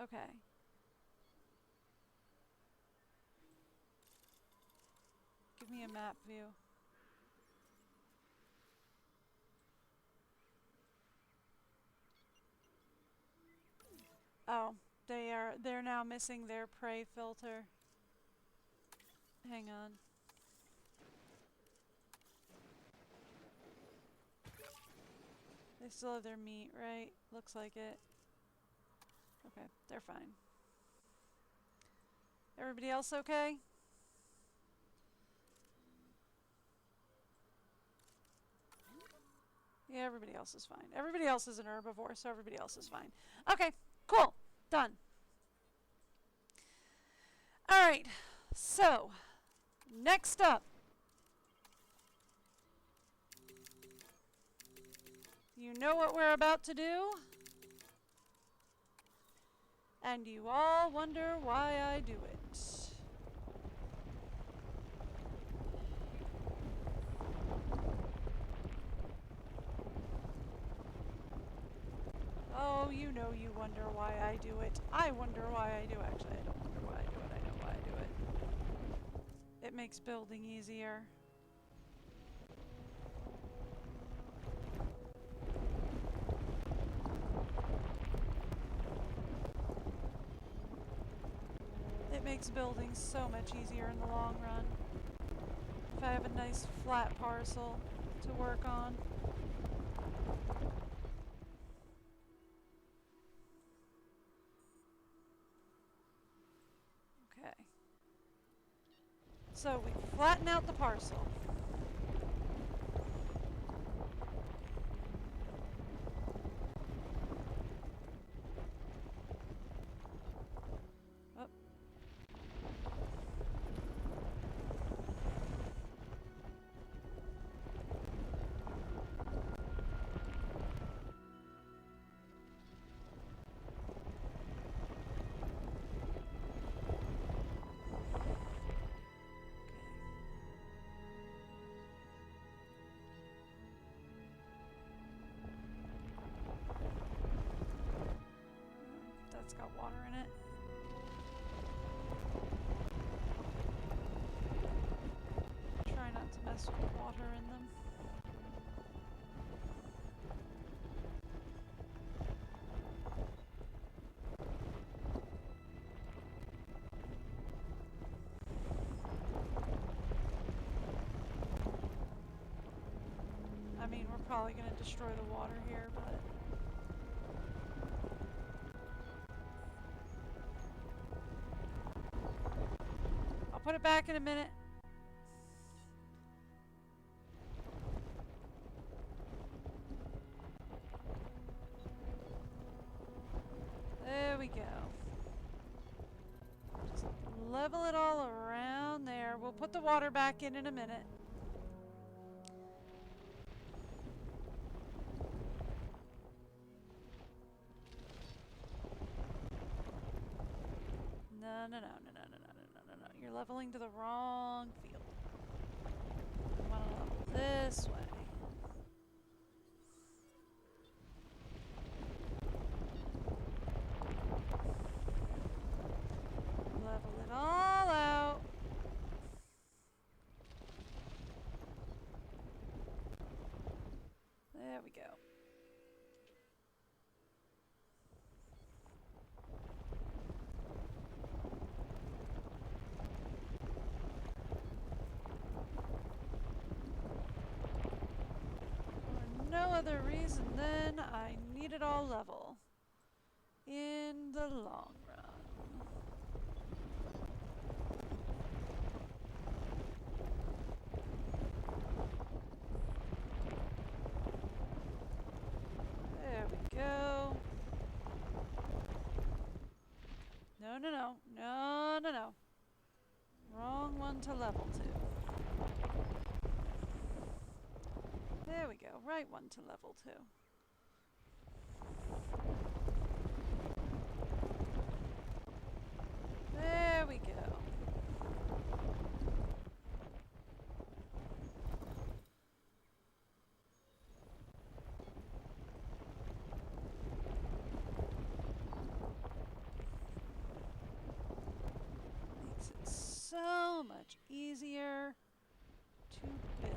Okay. Give me a map view. Oh, they're now missing their prey filter. Hang on. They still have their meat, right? Looks like it. Okay, they're fine. Everybody else okay? Yeah, everybody else is fine. Everybody else is an herbivore, so everybody else is fine. Okay, cool. Done. Alright, so, next up. You know what we're about to do? And you all wonder why I do it. Oh, you know you wonder why I do it. I wonder why I do. Actually, I don't wonder why I do it. I know why I do it. It makes building easier. It makes building so much easier in the long run. If I have a nice flat parcel to work on. Okay. So we flatten out the parcel. That's got water in it. Try not to mess with the water in them. probably going to destroy the water here, but... I'll put it back in a minute. There we go. Just level it all around there. We'll put the water back in a minute. No. You're leveling to the wrong field. I want to level this way. Level it all out. There we go. For no other reason than I need it all level in the long run. There we go. No. Wrong one to level to. There we go. Right one to level to. There we go. Makes it so much easier to build.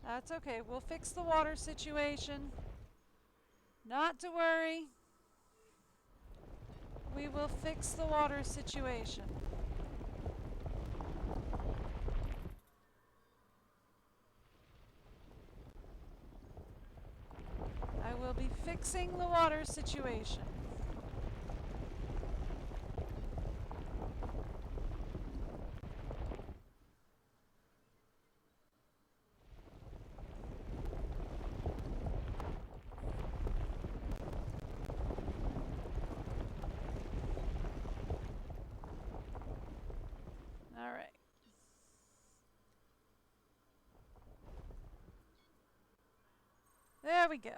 That's okay. We'll fix the water situation. Not to worry. We will fix the water situation. I will be fixing the water situation. All right. There we go.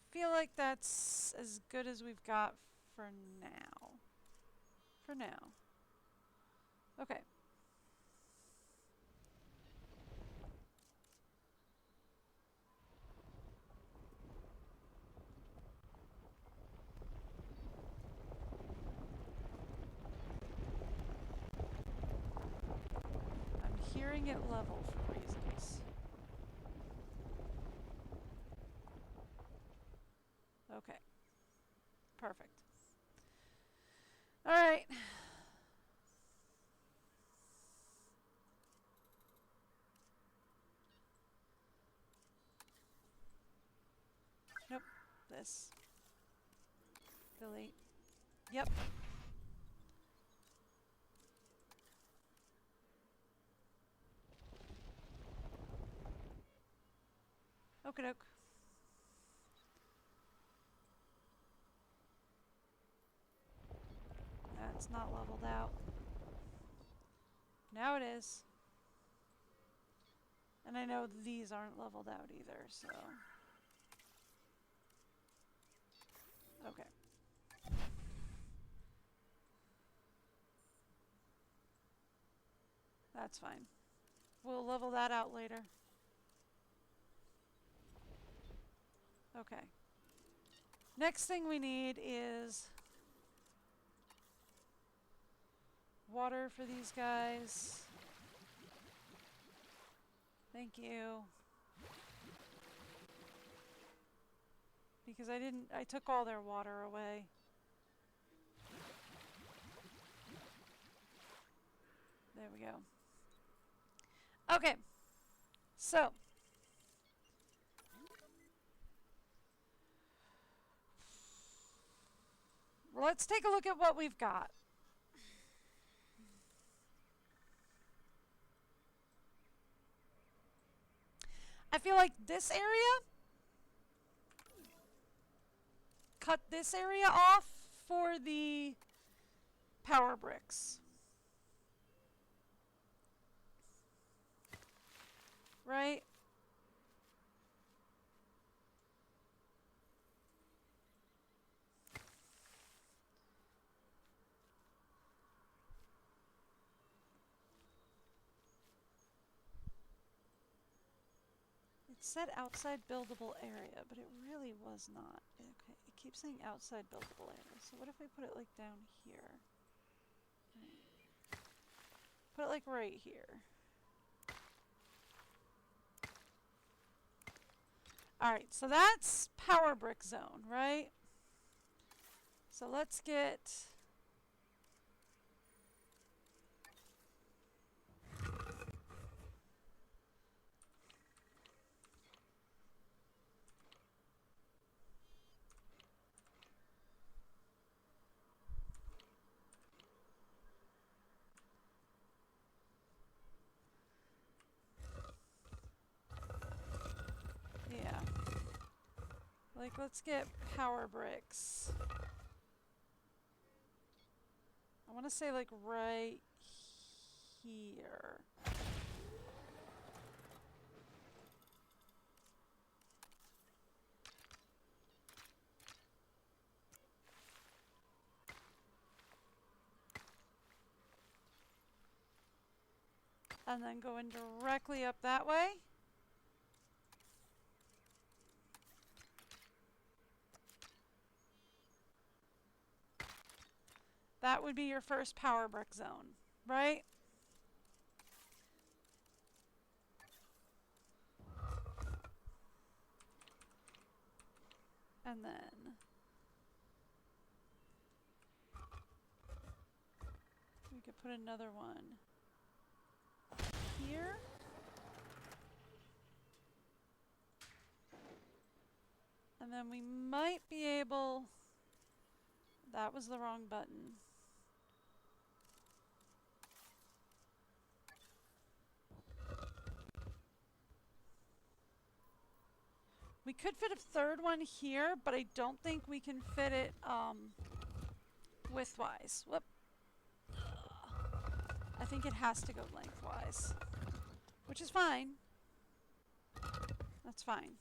I feel like that's as good as we've got for now. For now. Okay. I'm hearing it level for reasons. Okay. Perfect. All right. Nope. This. Delete. Yep. Okie doke. That's not leveled out. Now it is. And I know these aren't leveled out either, so... Okay. That's fine. We'll level that out later. Okay. Next thing we need is water for these guys. Thank you. because I took all their water away. There we go. Okay. So. Let's take a look at what we've got. I feel like this area, cut this area off for the power bricks. Right? It said outside buildable area, but it really was not. Okay, it keeps saying outside buildable area. So what if we put it like down here? Put it like right here. Alright, so that's power brick zone, right? So let's get... Yeah. Like, let's get power bricks. I want to say, like, right here. And then going directly up that way. That would be your first power brick zone, right? And then we could put another one here. And then we might be able... That was the wrong button. We could fit a third one here, but I don't think we can fit it widthwise. Whoop. I think it has to go lengthwise, which is fine. That's fine.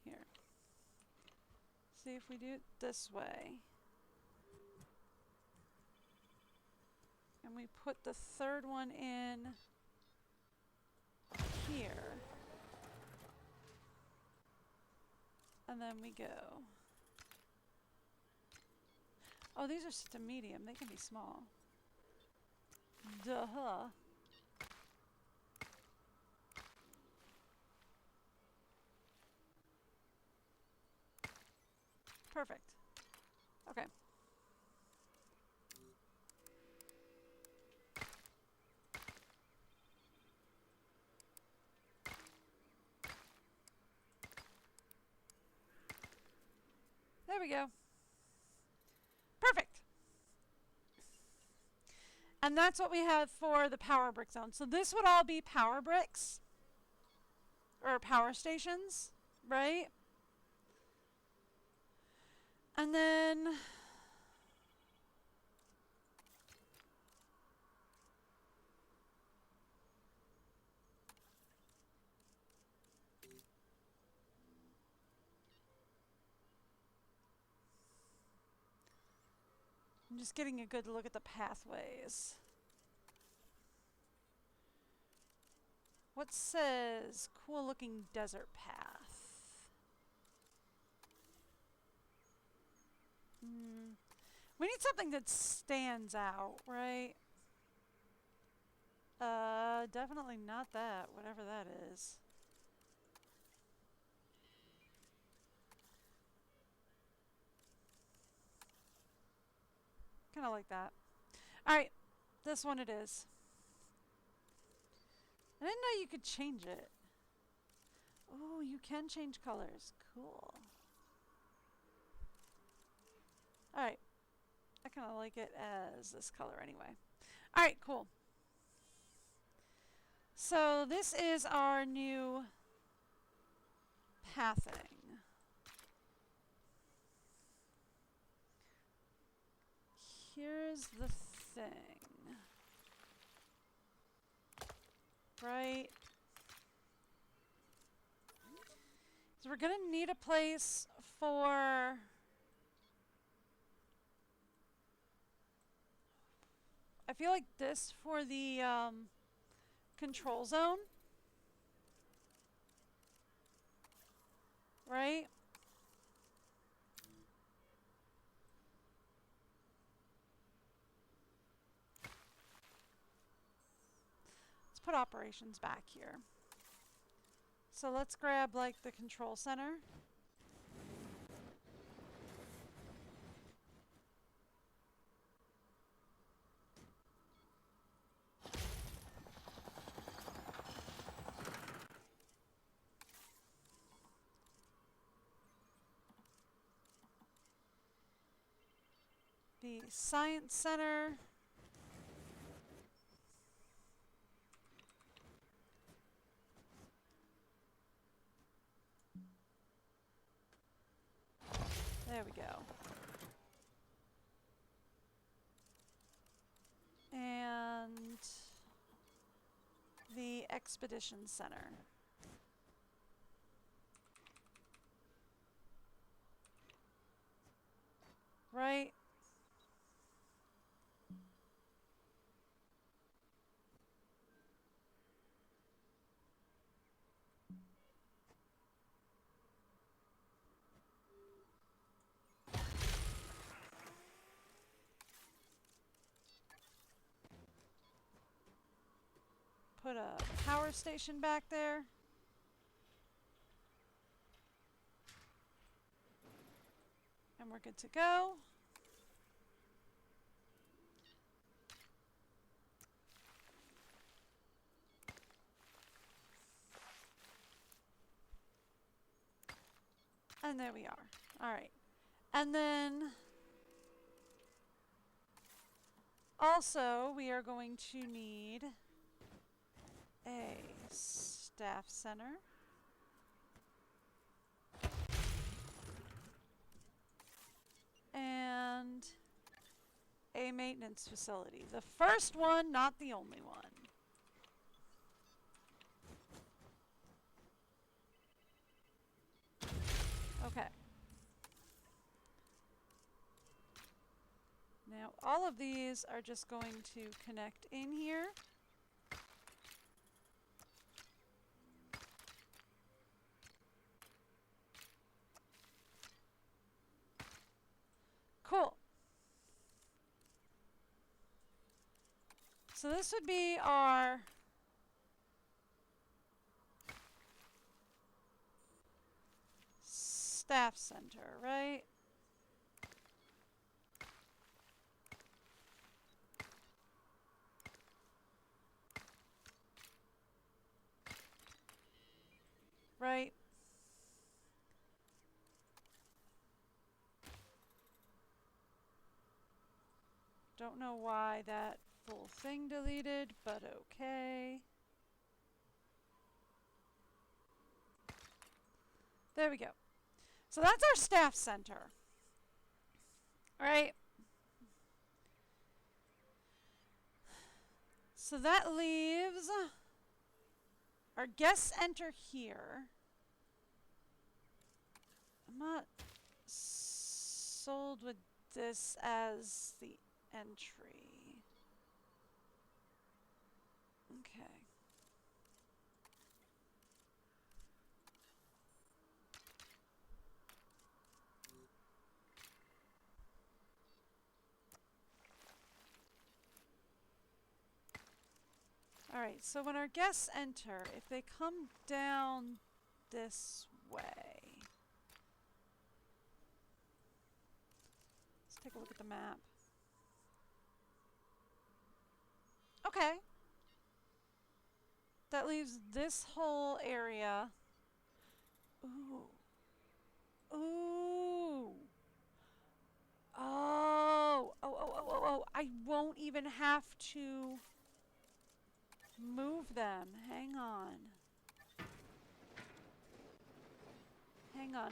Here. See if we do it this way. And we put the third one in here. And then we go. Oh, these are set to medium. They can be small. Duh. Perfect. Okay. There we go. Perfect. And that's what we have for the power brick zone. So this would all be power bricks or power stations, right? And then I'm just getting a good look at the pathways. What says cool looking desert path? We need something that stands out, right? Definitely not that, whatever that is. Kind of like that. Alright, this one it is. I didn't know you could change it. Oh, you can change colors. Cool. Alright. I kind of like it as this color anyway. Alright, cool. So this is our new pathing. Here's the thing. Right? So we're gonna need a place for I feel like this for the control zone. Right? Let's put operations back here. So let's grab like the control center. The science center. There we go. And the expedition center. Right? Put a power station back there. And we're good to go. And there we are. All right. And then also we are going to need a staff center. And a maintenance facility. The first one, not the only one. Okay. Now all of these are just going to connect in here. Cool. So this would be our staff center, right? Right? Don't know why that full thing deleted, but okay. There we go. So that's our staff center. All right. So that leaves our guests enter here. I'm not sold with this as the entry. Okay. Alright, so when our guests enter, if they come down this way. Let's take a look at the map. Okay. That leaves this whole area. Ooh. Ooh. Oh. I won't even have to move them. Hang on. Hang on.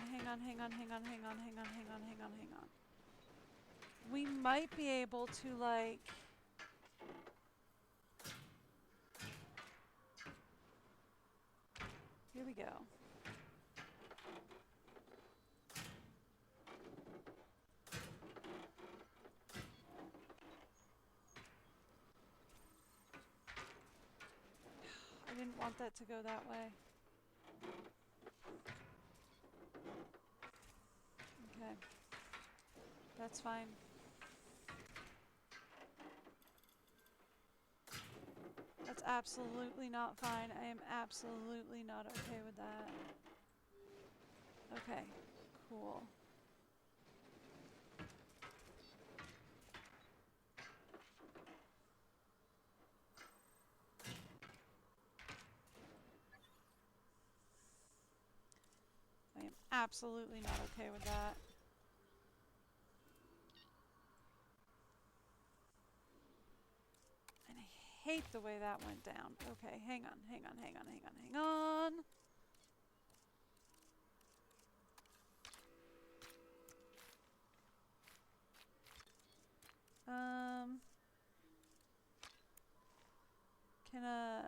We might be able to, like... Here we go. I didn't want that to go that way. Okay. That's fine. That's absolutely not fine. I am absolutely not okay with that. Okay, cool. I am absolutely not okay with that. And I hate the way that went down. Okay, hang on. Can I?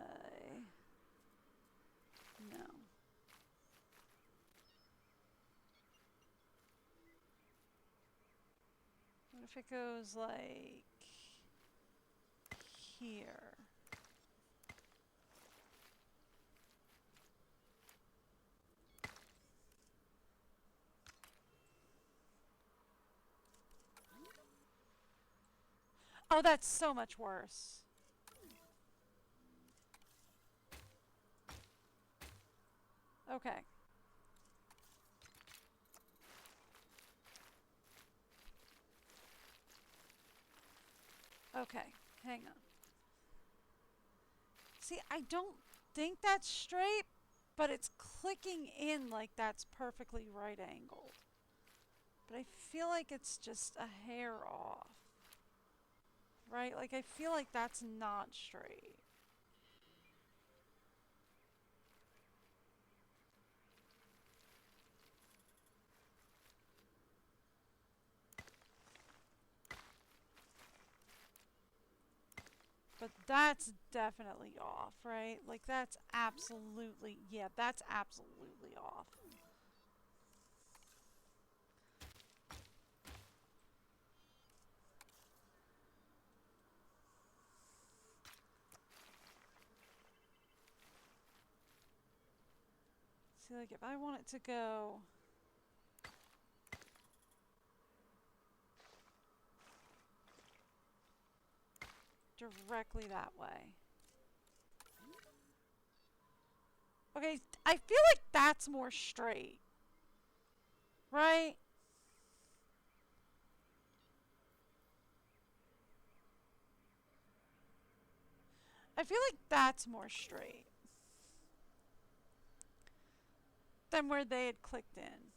No. What if it goes like here? Oh, that's so much worse. Okay. Okay, hang on. See, I don't think that's straight, but it's clicking in like that's perfectly right angled. But I feel like it's just a hair off. Right? Like, I feel like that's not straight. But that's definitely off, right? Like, that's absolutely, yeah, that's absolutely off. See, like, if I want it to go... directly that way. Okay, I feel like that's more straight. Right? I feel like that's more straight than where they had clicked in.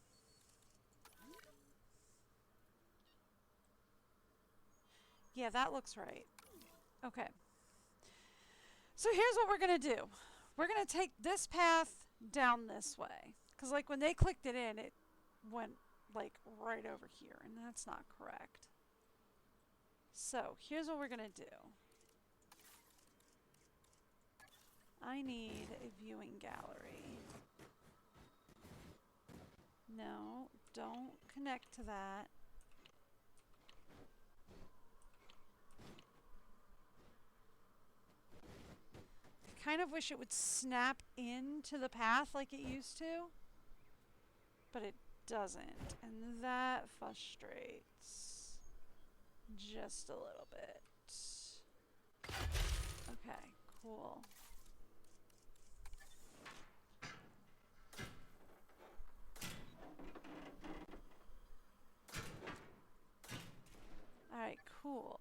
Yeah, that looks right. Okay. So here's what we're going to do. We're going to take this path down this way. Because, like, when they clicked it in, it went, like, right over here. And that's not correct. So, here's what we're going to do. I need a viewing gallery. No, don't connect to that. I kind of wish it would snap into the path like it used to, but it doesn't, and that frustrates just a little bit. Okay, cool. Alright, cool.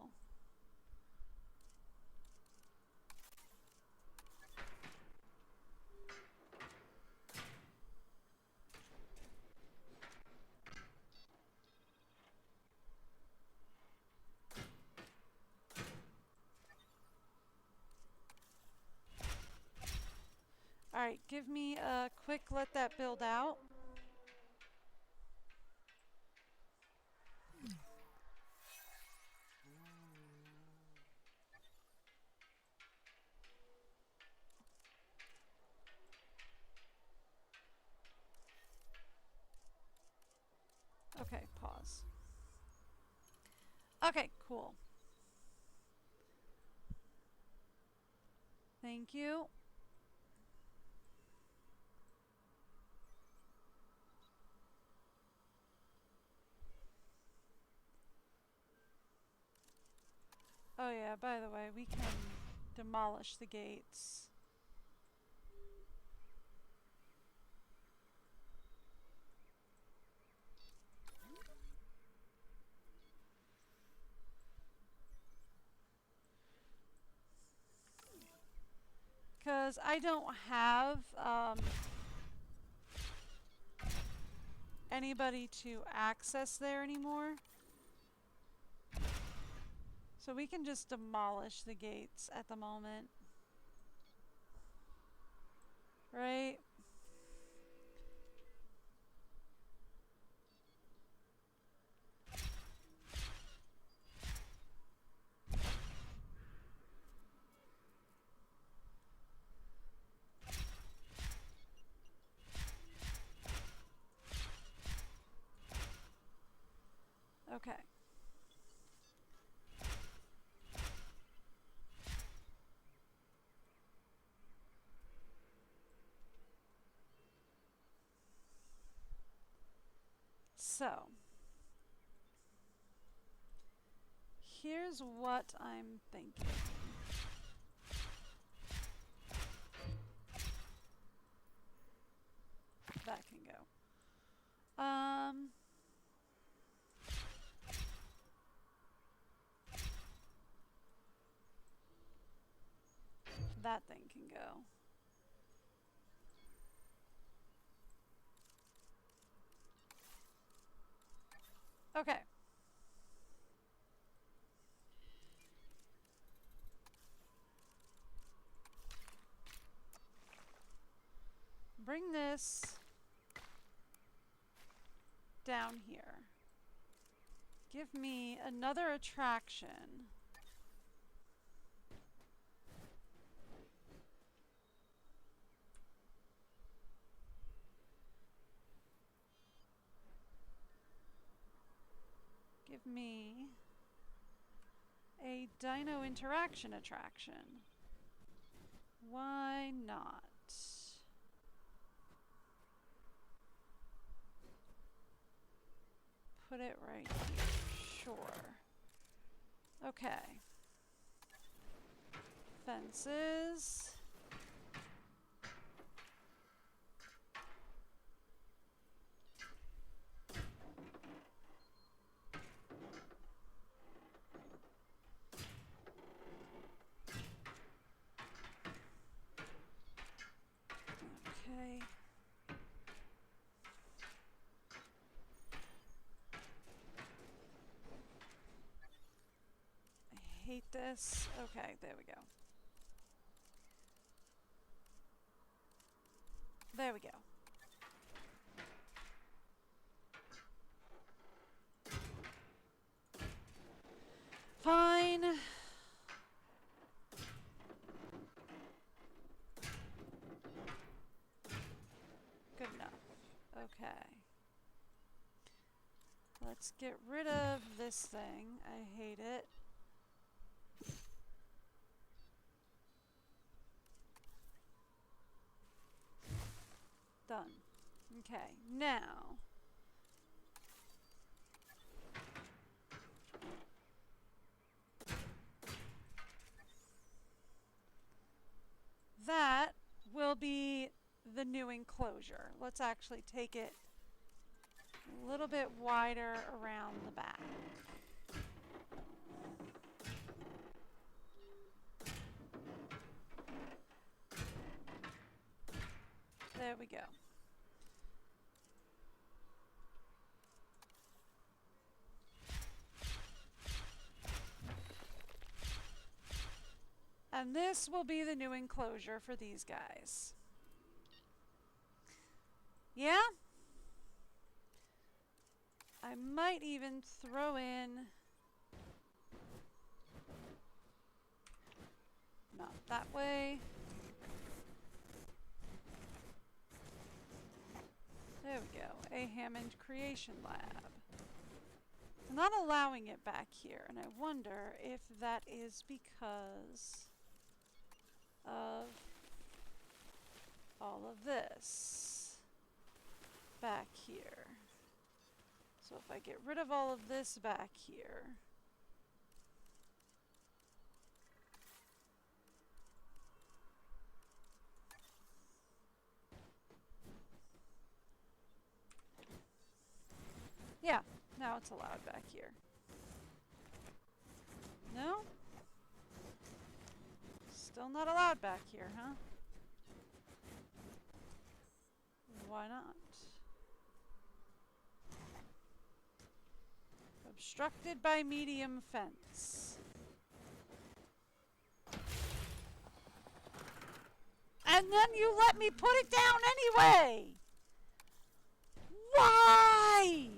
Alright, give me a quick let that build out. Okay, pause. Okay, cool. Thank you. Oh yeah, by the way, we can demolish the gates. Because I don't have anybody to access there anymore. So we can just demolish the gates at the moment. Right? Okay. So, here's what I'm thinking. That can go. That thing can go. Okay. Bring this down here. Give me another attraction. Give me a Dino interaction attraction. Why not? Put it right here. Sure. Okay. Fences. Okay. I hate this. Okay, there we go. There we go. Fine. Good enough. Okay. Let's get rid of this thing. I hate it. Done. Okay, now. new enclosure. Let's actually take it a little bit wider around the back. There we go. And this will be the new enclosure for these guys. Yeah? I might even throw in... Not that way. There we go. A Hammond Creation Lab. I'm not allowing it back here, and I wonder if that is because of all of this back here. So if I get rid of all of this back here, yeah, now it's allowed back here. No? Still not allowed back here, huh? Why not? Obstructed by medium fence. And then you let me put it down anyway! Why?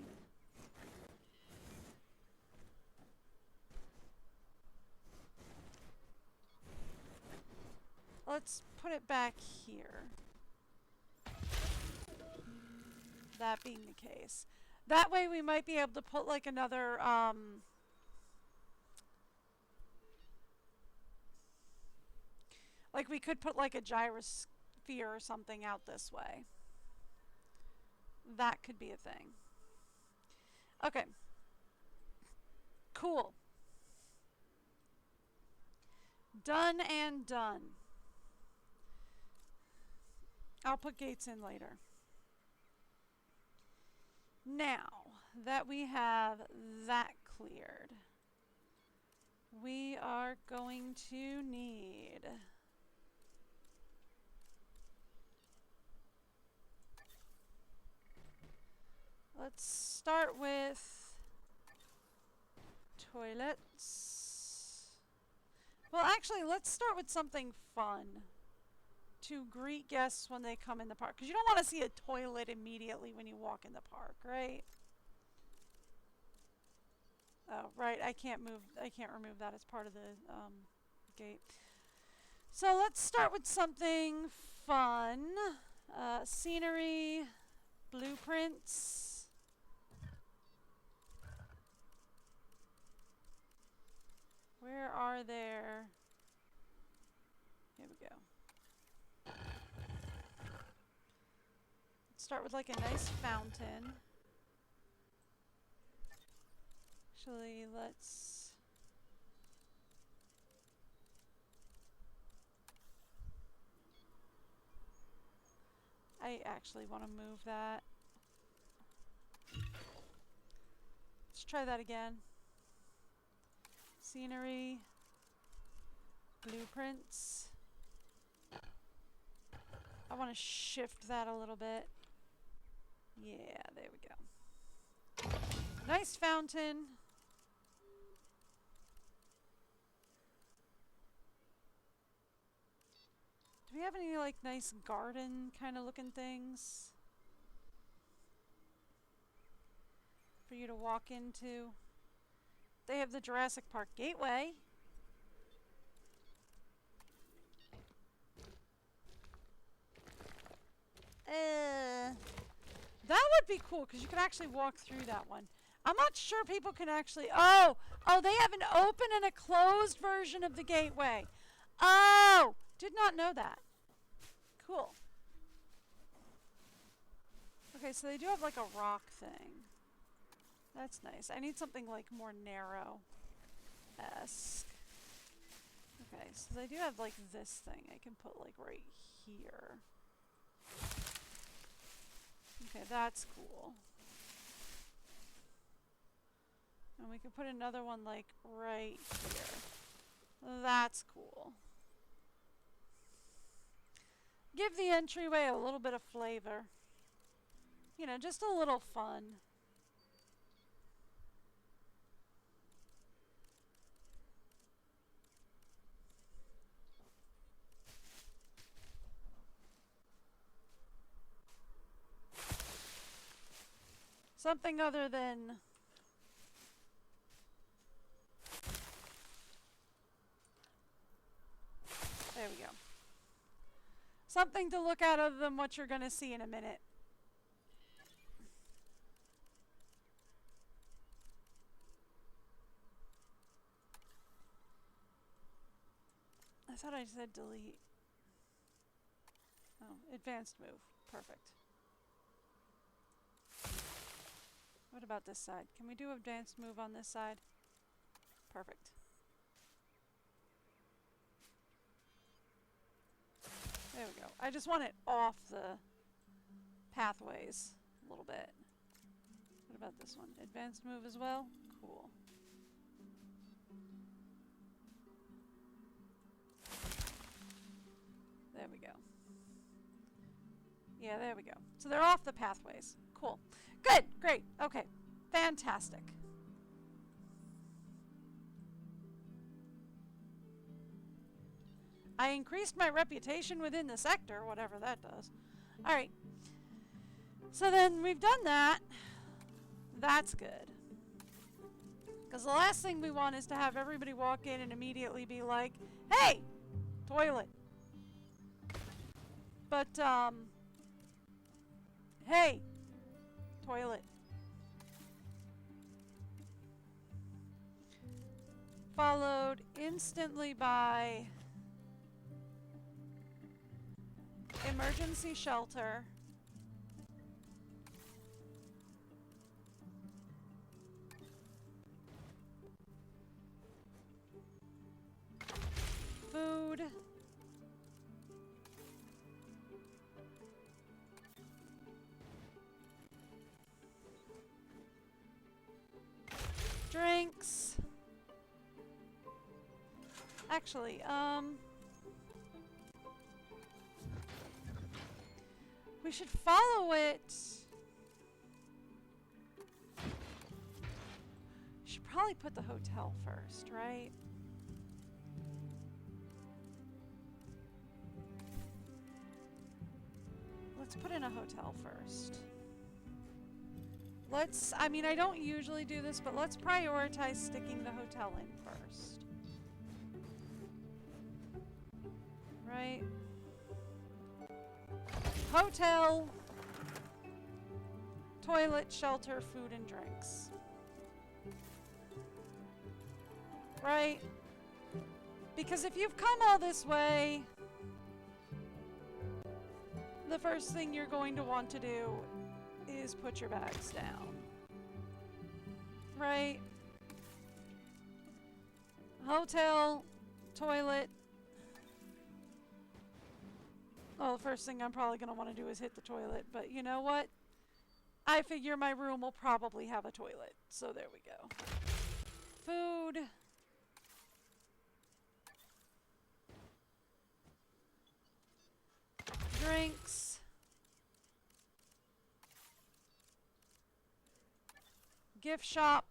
Let's put it back here. That being the case. That way we might be able to put like another, like we could put like a gyrosphere or something out this way. That could be a thing. Okay. Cool. Done and done. I'll put gates in later. Now that we have that cleared, we are going to need let's start with toilets. Well, actually, let's start with something fun to greet guests when they come in the park. Because you don't want to see a toilet immediately when you walk in the park, right? Oh, right. I can't remove that as part of the gate. So let's start with something fun. Scenery, blueprints. Where are there? Here we go. Let's start with like a nice fountain. Actually, let's... I actually want to move that. Let's try that again. Scenery, blueprints. I want to shift that a little bit. Yeah, there we go. Nice fountain. Do we have any like nice garden kind of looking things for you to walk into? They have the Jurassic Park Gateway. That would be cool because you could actually walk through that one. I'm not sure people can actually... Oh, they have an open and a closed version of the gateway. Oh, did not know that. Cool. Okay, so they do have like a rock thing. That's nice. I need something like more narrow-esque. Okay, so they do have like this thing I can put like right here. Okay, that's cool. And we could put another one like right here. That's cool. Give the entryway a little bit of flavor. You know, just a little fun. Something other than there we go. Something to look at other than what you're going to see in a minute. I thought I said delete. Oh, advanced move. Perfect. What about this side? Can we do advanced move on this side? Perfect. There we go. I just want it off the pathways a little bit. What about this one? Advanced move as well? Cool. There we go. Yeah, there we go. So they're off the pathways. Cool. Good. Great. Okay. Fantastic. I increased my reputation within the sector, whatever that does. All right. So then we've done that. That's good. Because the last thing we want is to have everybody walk in and immediately be like, hey, toilet. But, hey, toilet. Followed instantly by emergency shelter. Food. Drinks. Actually, we should follow it. Should probably put the hotel first, right? Let's put in a hotel first. I mean, I don't usually do this, but let's prioritize sticking the hotel in first. Right? Hotel, toilet, shelter, food, and drinks. Right? Because if you've come all this way, the first thing you're going to want to do is put your bags down. Right? Hotel, toilet. Well, the first thing I'm probably going to want to do is hit the toilet, but you know what? I figure my room will probably have a toilet, so there we go. Food. Drinks. Gift shop.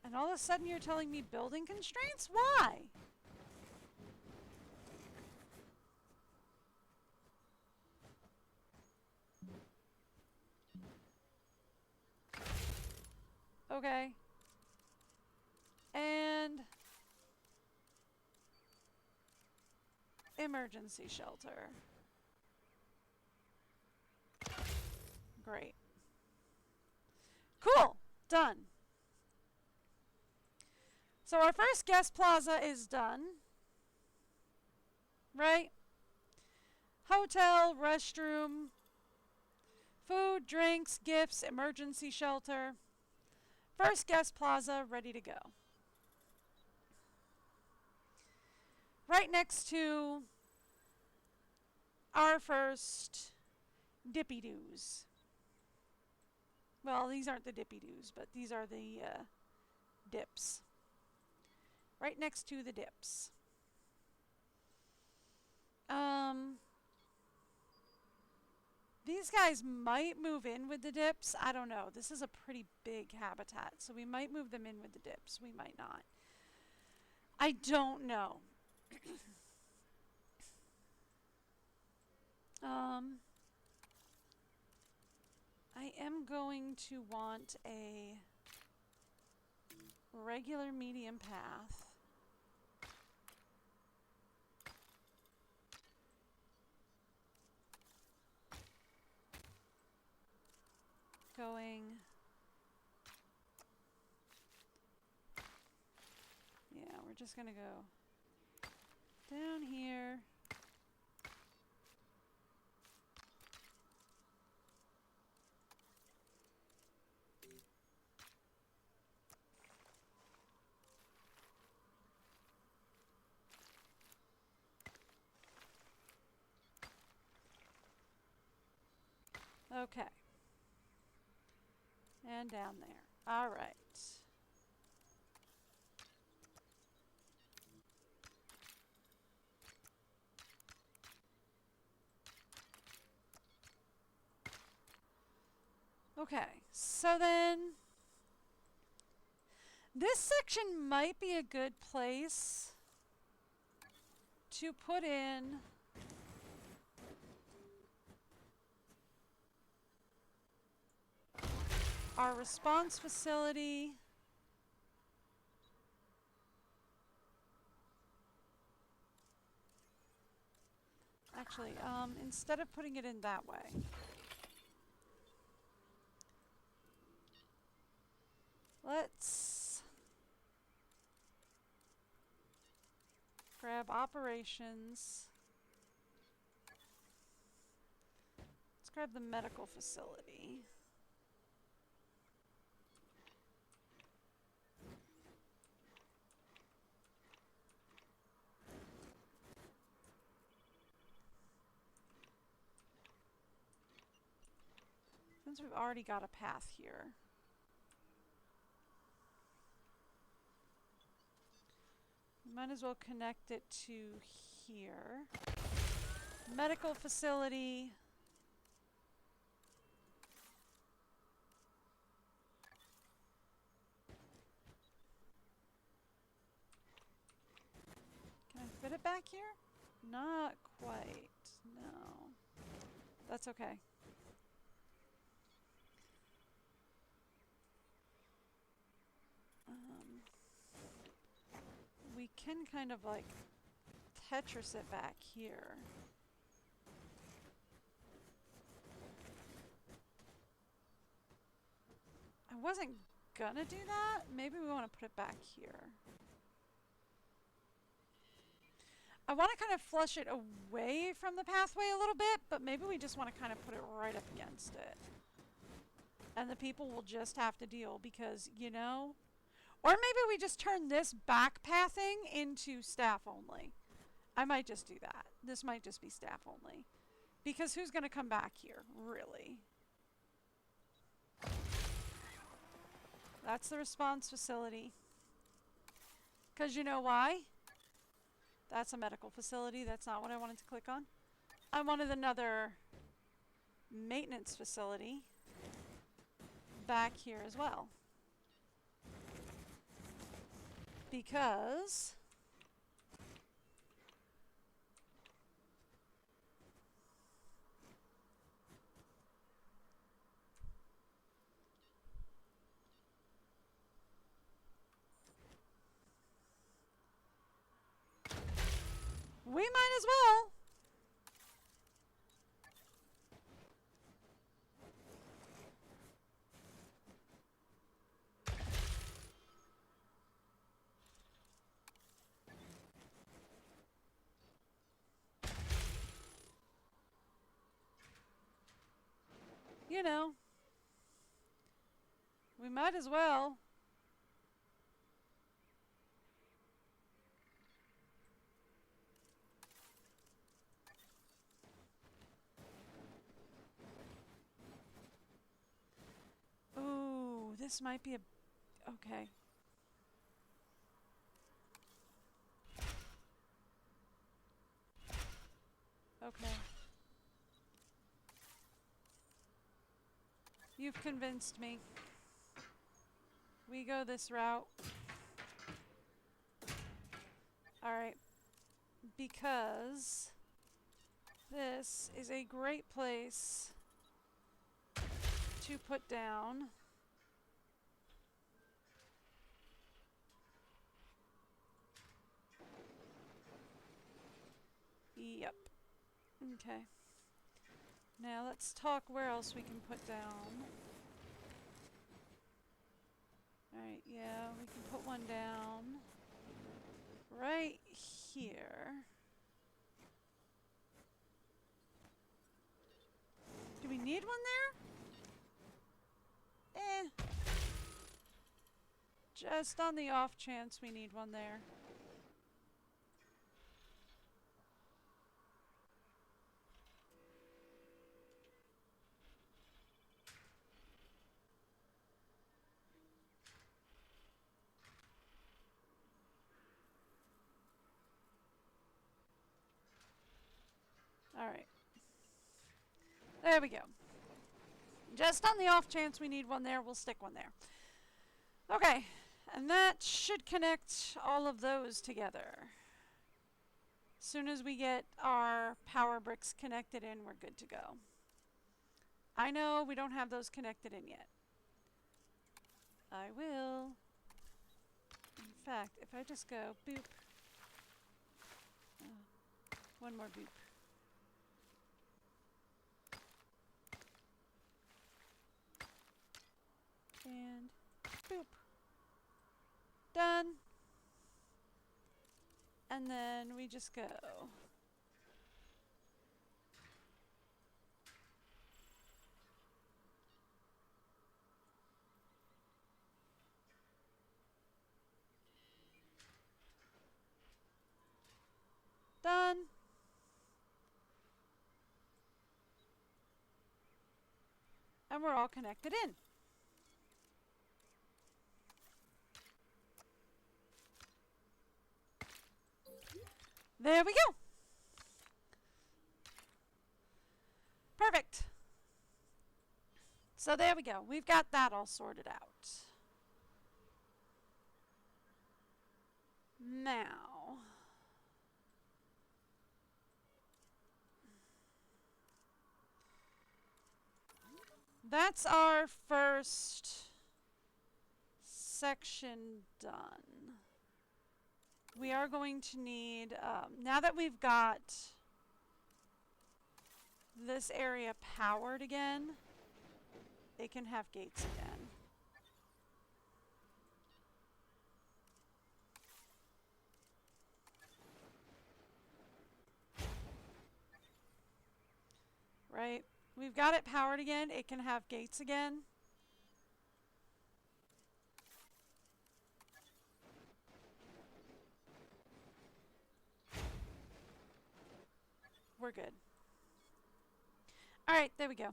And all of a sudden you're telling me building constraints? Why? Okay. And emergency shelter. Great. Cool. Done. So our first guest plaza is done. Right? Hotel, restroom, Food, drinks, gifts, emergency shelter. First guest plaza ready to go. Right next to our first dippy doos. Well, these aren't the dippy doos, but these are the dips. Right next to the dips. These guys might move in with the dips. I don't know. This is a pretty big habitat, so we might move them in with the dips. We might not. I don't know. I am going to want a regular medium path. Going, yeah, we're just gonna go down here. Okay. And down there. All right. Okay, so then this section might be a good place to put in our response facility. Actually, instead of putting it in that way, let's grab operations. Let's grab the medical facility. Since we've already got a path here. Might as well connect it to here. Medical facility. Can I fit it back here? Not quite. No. That's okay. We can kind of like Tetris it back here. I wasn't gonna do that. Maybe we want to put it back here. I want to kind of flush it away from the pathway a little bit, but maybe we just want to kind of put it right up against it. And the people will just have to deal because, you know, or maybe we just turn this back pathing into staff only. I might just do that. This might just be staff only. Because who's going to come back here, really? That's the response facility. Because you know why? That's a medical facility. That's not what I wanted to click on. I wanted another maintenance facility back here as well. Because we might as well. you know, we might as well. Ooh, this might be a... Okay. Okay. You've convinced me. We go this route. Alright. Because this is a great place to put down Yep. Okay. Now let's talk where else we can put down. Alright, yeah, we can put one down right here. Do we need one there? Just on the off chance we need one there. Alright. There we go. Just on the off chance we need one there, we'll stick one there. Okay, and that should connect all of those together. As soon as we get our power bricks connected in, we're good to go. I know we don't have those connected in yet. I will. In fact, if I just go boop. One more boop. And boop. Done. And then we just go. Done. And we're all connected in. There we go. Perfect. So there we go. We've got that all sorted out. Now, that's our first section done. We are going to need, now that we've got this area powered again, it can have gates again. Right? We've got it powered again, it can have gates again. We're good. Alright, there we go.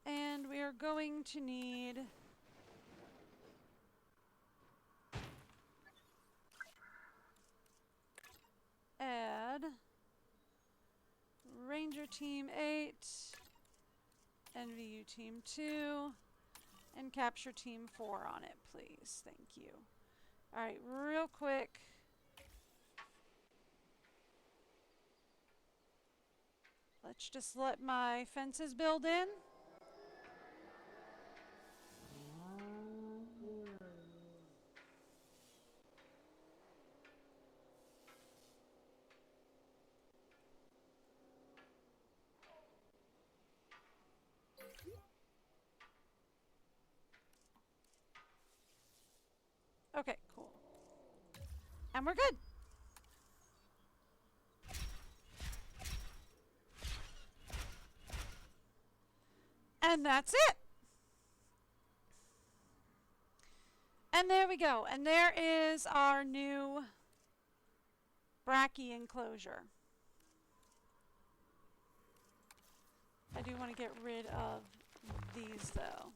And we are going to need add Ranger Team 8, NVU Team 2, and Capture Team 4 on it, please. Thank you. Alright, real quick. Let's just let my fences build in. Okay, cool. And we're good. And that's it. And there we go. And there is our new brachy enclosure. I do want to get rid of these though,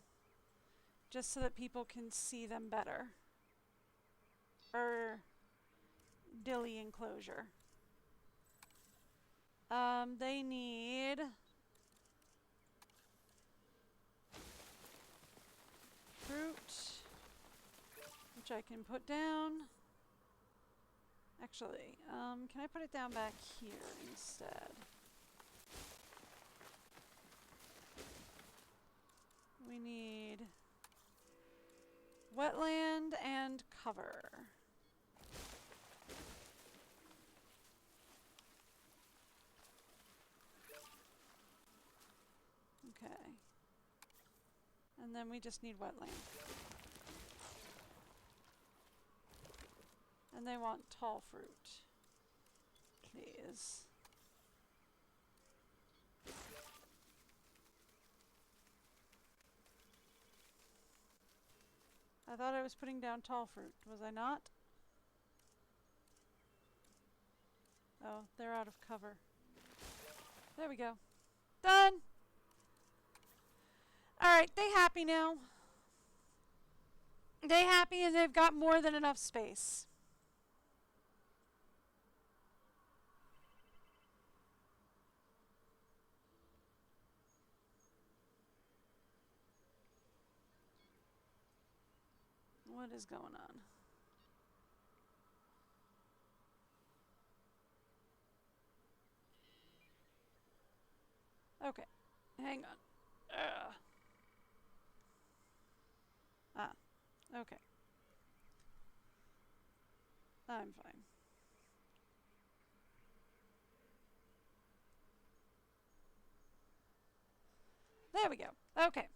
just so that people can see them better. Dilly enclosure. They need fruit, which I can put down. Actually, can I put it down back here instead? We need wetland and cover. Okay. And then we just need wetland. And they want tall fruit. Please. I thought I was putting down tall fruit. Was I not? Oh, they're out of cover. There we go. Done! Alright, they happy now. They happy and they've got more than enough space. What is going on? Okay, hang on. Okay. I'm fine. There we go. Okay.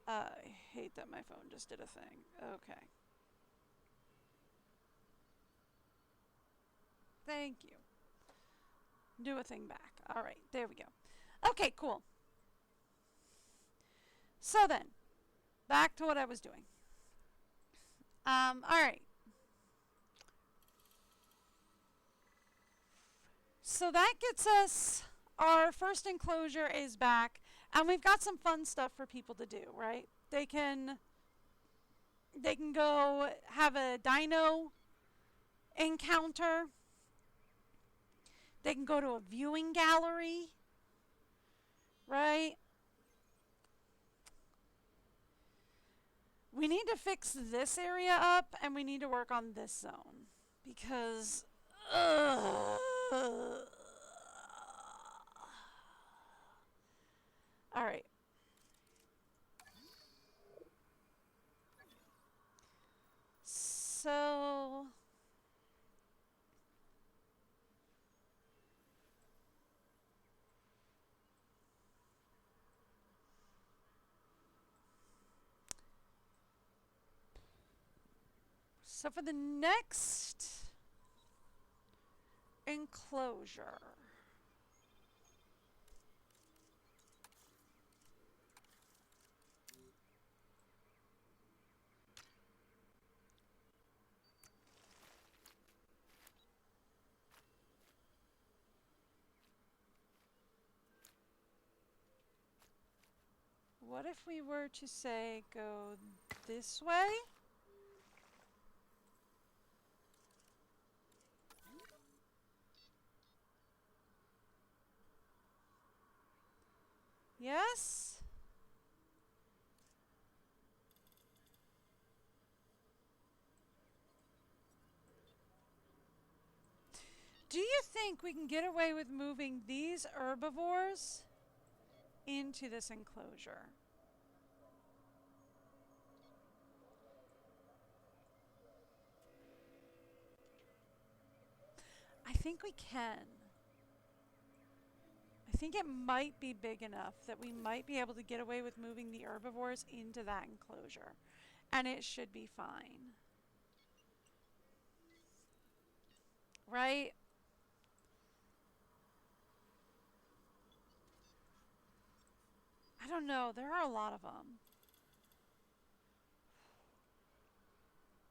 I hate that my phone just did a thing. Okay. Thank you. Do a thing back. Alright, there we go. Okay, cool. So then, back to what I was doing. Alright. So that gets us, our first enclosure is back, and we've got some fun stuff for people to do, right? They can go have a dino encounter. They can go to a viewing gallery, right? We need to fix this area up, and we need to work on this zone, because all right. So for the next enclosure, what if we were to say go this way? Yes? Do you think we can get away with moving these herbivores into this enclosure? I think we can. I think it might be big enough that we might be able to get away with moving the herbivores into that enclosure. And it should be fine. right? I don't know. There are a lot of them.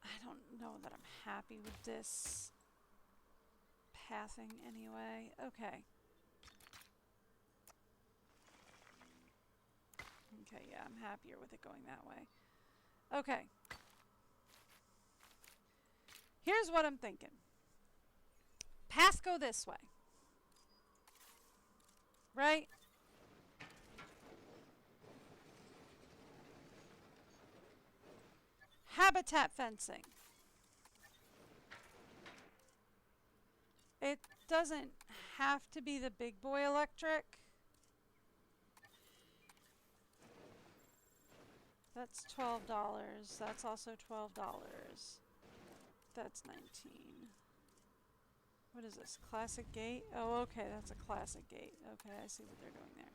I don't know that I'm happy with this pathing anyway. Okay. Okay, yeah, I'm happier with it going that way. Okay. Here's what I'm thinking. Paths go this way. Right? Habitat fencing. It doesn't have to be the big boy electric. That's $12. That's also $12. That's 19. What is this? Classic gate? Oh, okay, that's a classic gate. Okay, I see what they're doing there.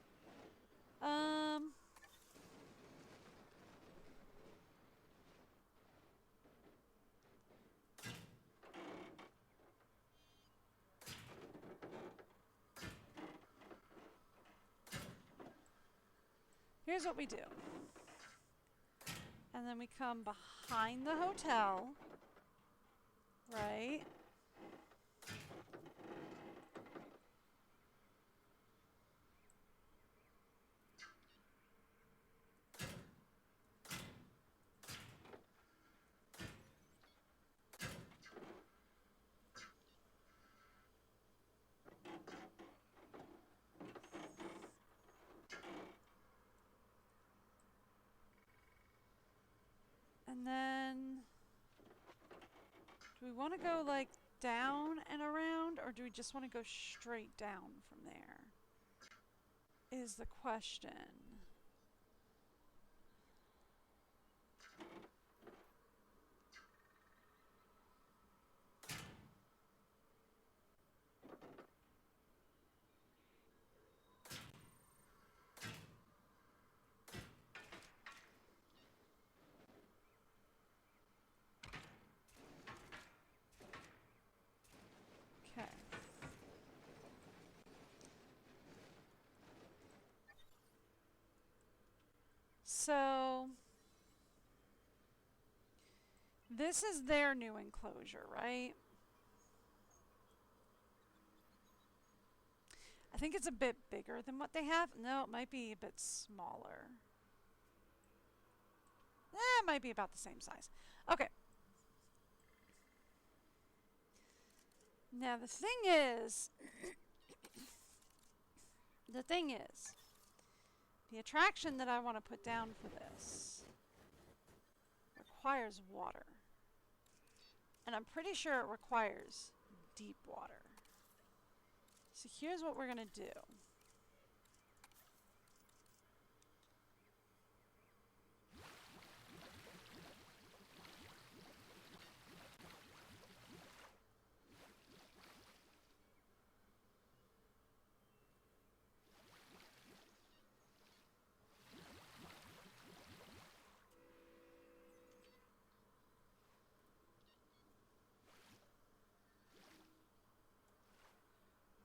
Here's what we do. And then we come behind the hotel, right? And then, do we want to go like down and around, or do we just want to go straight down from there? Is the question. Okay. So, this is their new enclosure, right? I think it's a bit bigger than what they have. No, it might be a bit smaller. It might be about the same size. Okay. Now the thing is, the attraction that I want to put down for this requires water. And I'm pretty sure it requires deep water. So here's what we're going to do.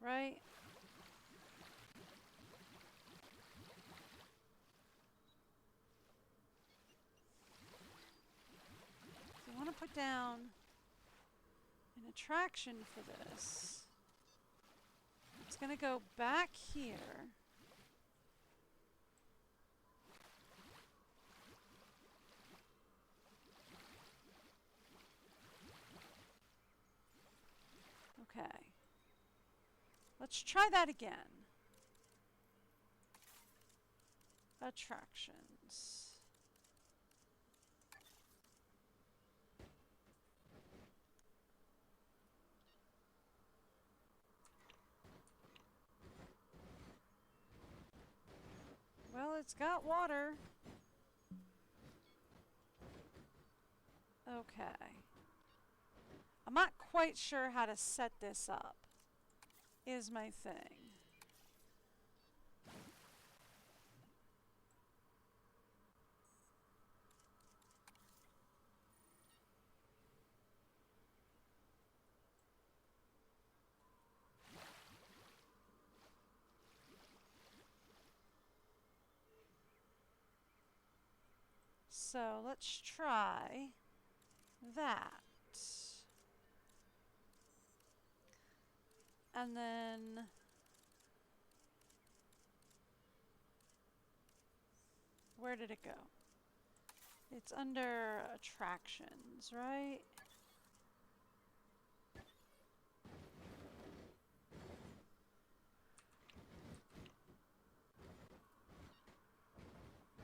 Right? So I want to put down an attraction for this. It's going to go back here. Okay. Let's try that again. Attractions. Well, it's got water. Okay. I'm not quite sure how to set this up, is my thing. So let's try that. And then where did it go? It's under attractions, right?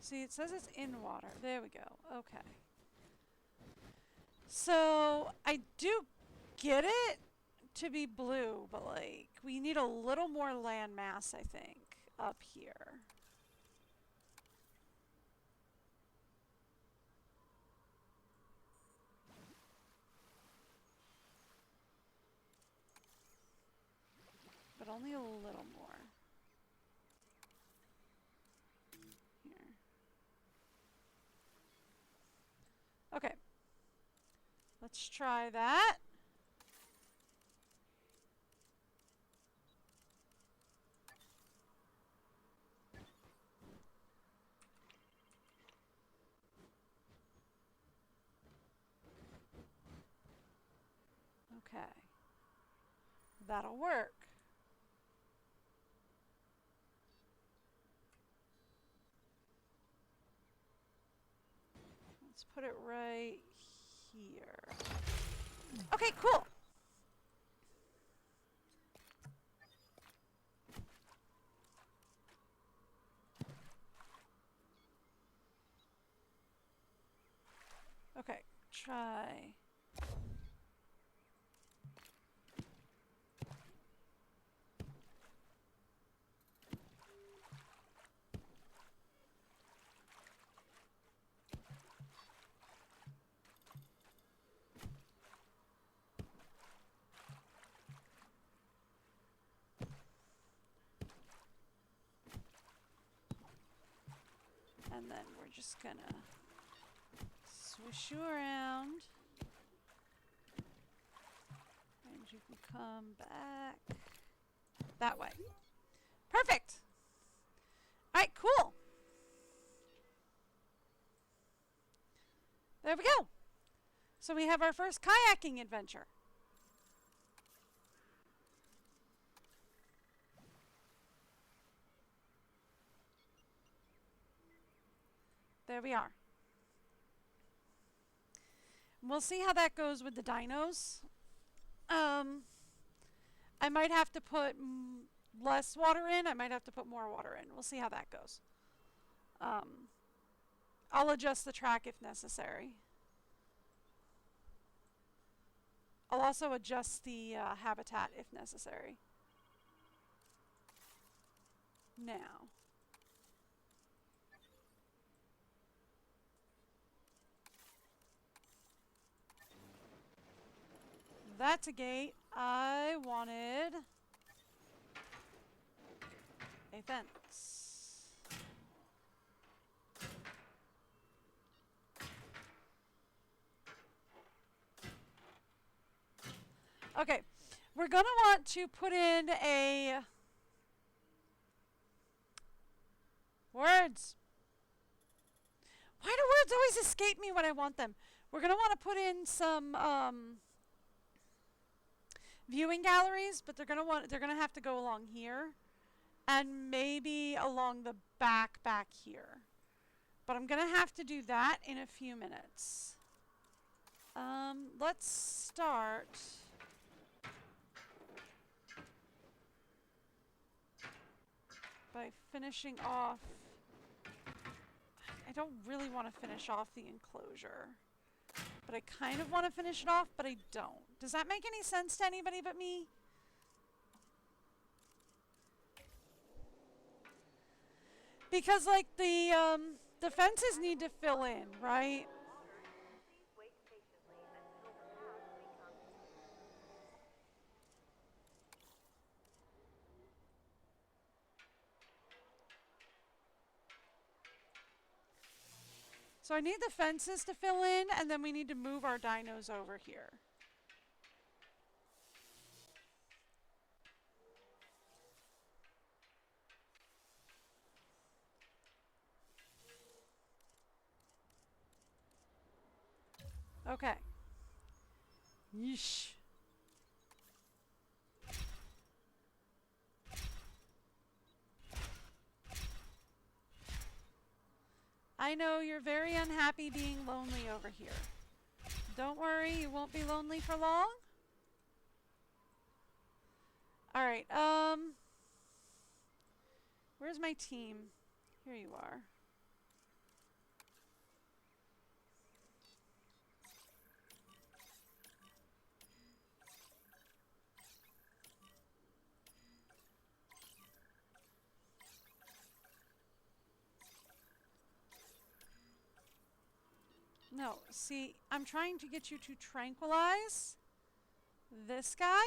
See, it says it's in water. There we go. Okay. So I do get it to be blue, but like we need a little more land mass, I think, up here. But only a little more. Here. Okay. Let's try that. Okay. That'll work. Let's put it right here. Okay, cool. Okay, try. And then we're just gonna swoosh you around. And you can come back that way. Perfect! Alright, cool. There we go. So we have our first kayaking adventure. There we are. We'll see how that goes with the dinos. I might have to put less water in. I might have to put more water in. We'll see how that goes. I'll adjust the track if necessary. I'll also adjust the habitat if necessary. Now. That's a gate. I wanted a fence. Okay, we're gonna want to put in a words. Why do words always escape me when I want them? We're gonna want to put in some viewing galleries, but they're gonna have to go along here and maybe along the back here. But I'm gonna have to do that in a few minutes. Let's start by finishing off. I don't really want to finish off the enclosure, but I kind of want to finish it off, but I don't. Does that make any sense to anybody but me? Because like the fences need to fill in, right? So I need the fences to fill in, and then we need to move our dinos over here. Okay. Yeesh. I know you're very unhappy being lonely over here. Don't worry, you won't be lonely for long. Alright, where's my team? Here you are. No, see, I'm trying to get you to tranquilize this guy.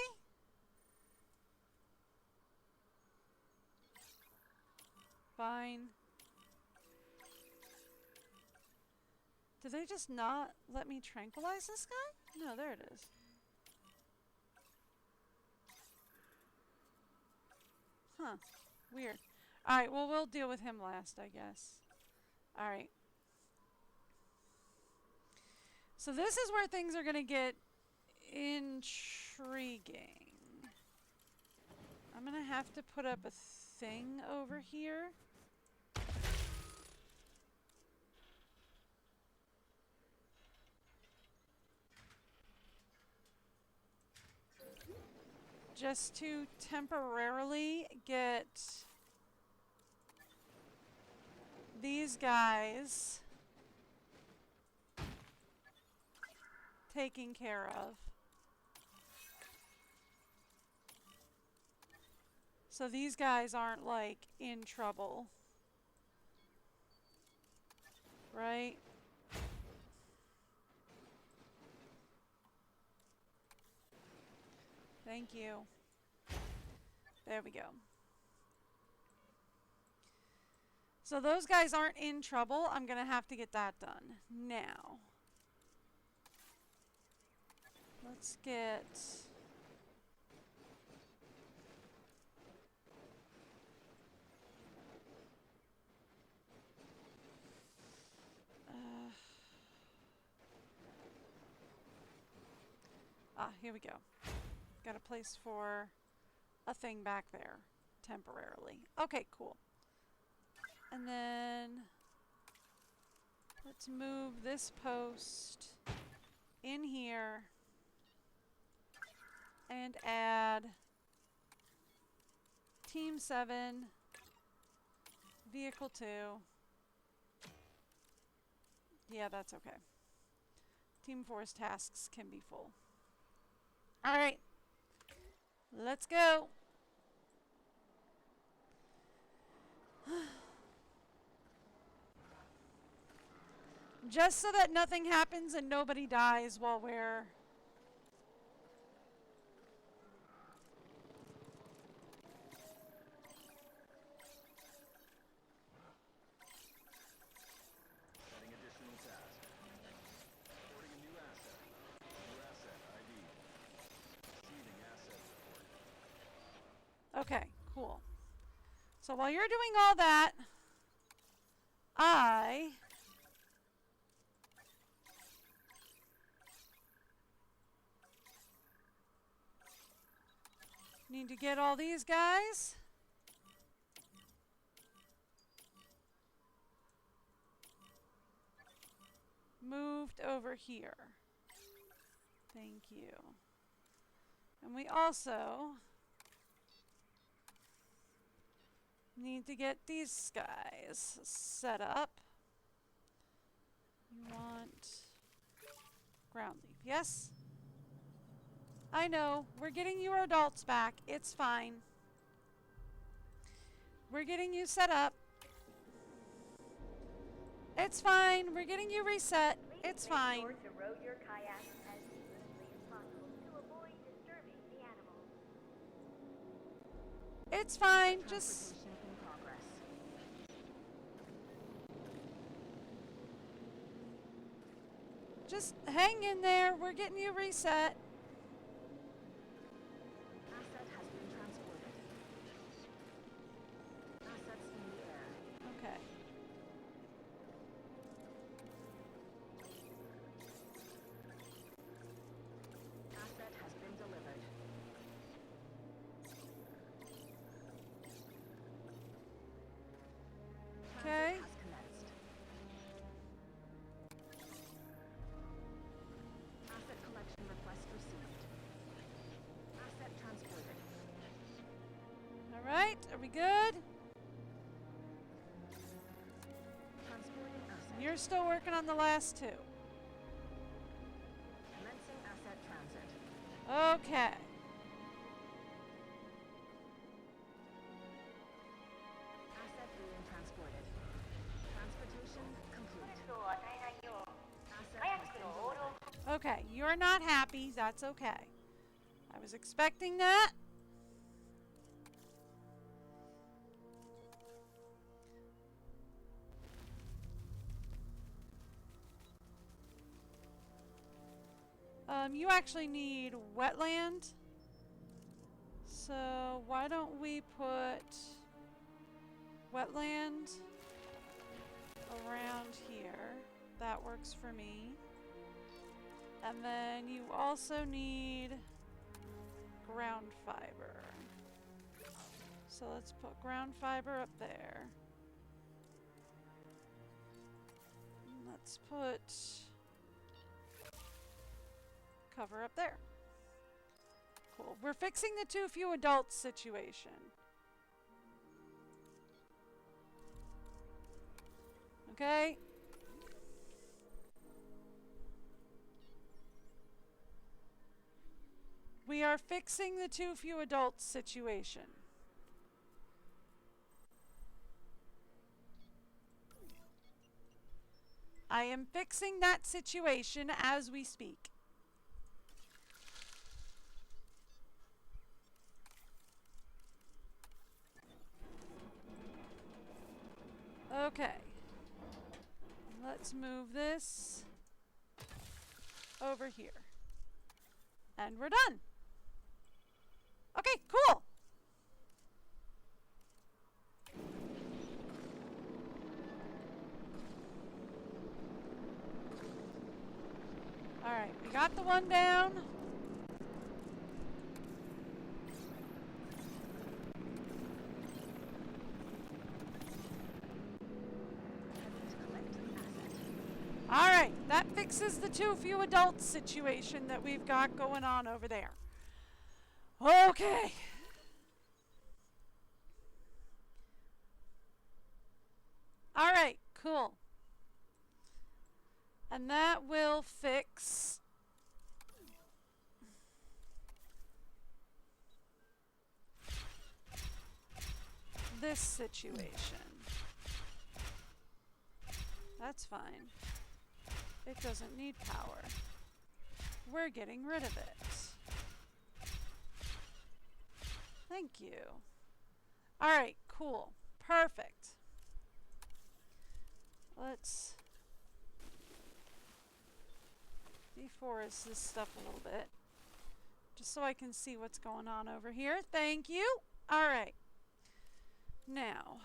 Fine. Did they just not let me tranquilize this guy? No, there it is. Huh. Weird. Alright, well, we'll deal with him last, I guess. Alright. So this is where things are going to get intriguing. I'm going to have to put up a thing over here. Just to temporarily get these guys taken care of. So these guys aren't like in trouble. Right? Thank you. There we go. So those guys aren't in trouble. I'm going to have to get that done. Now, let's get... here we go. Got a place for a thing back there temporarily. Okay, cool. And then let's move this post in here and add Team 7, Vehicle 2. Yeah, that's okay. Team 4's tasks can be full. Alright. Let's go. Just so that nothing happens and nobody dies while we're... Setting additional task. Reporting a new asset. New asset ID. Receiving asset report. Okay, cool. So while you're doing all that, I need to get all these guys moved over here. Thank you. And we also need to get these guys set up. You want ground leaf, yes? I know, we're getting your adults back. It's fine. We're getting you set up. It's fine. We're getting you reset. It's fine. Please make sure to row your kayak as smoothly as possible to avoid disturbing the animals. It's fine. Just... Transportation in progress. Just hang in there. We're getting you reset. Asset has been transported. Assets in the air. Okay. Are we good? Transporting asset. You're still working on the last two. Commencing asset transit. Okay. Asset being transported. Transportation complete. Asset has been delivered. Okay, you're not happy. That's okay. I was expecting that. You actually need wetland. So why don't we put wetland around here? That works for me. And then you also need ground fiber. So let's put ground fiber up there. Let's put cover up there. Cool. We're fixing the too few adults situation. Okay? We are fixing the too few adults situation. I am fixing that situation as we speak. Okay. Let's move this over here. And we're done. Okay, cool. All right, we got the one down. All right, that fixes the too few adults situation that we've got going on over there. Okay. All right, cool. And that will fix this situation. That's fine. It doesn't need power. We're getting rid of it. Thank you. All right, cool. Perfect. Let's deforest this stuff a little bit, just so I can see what's going on over here. Thank you. All right. Now,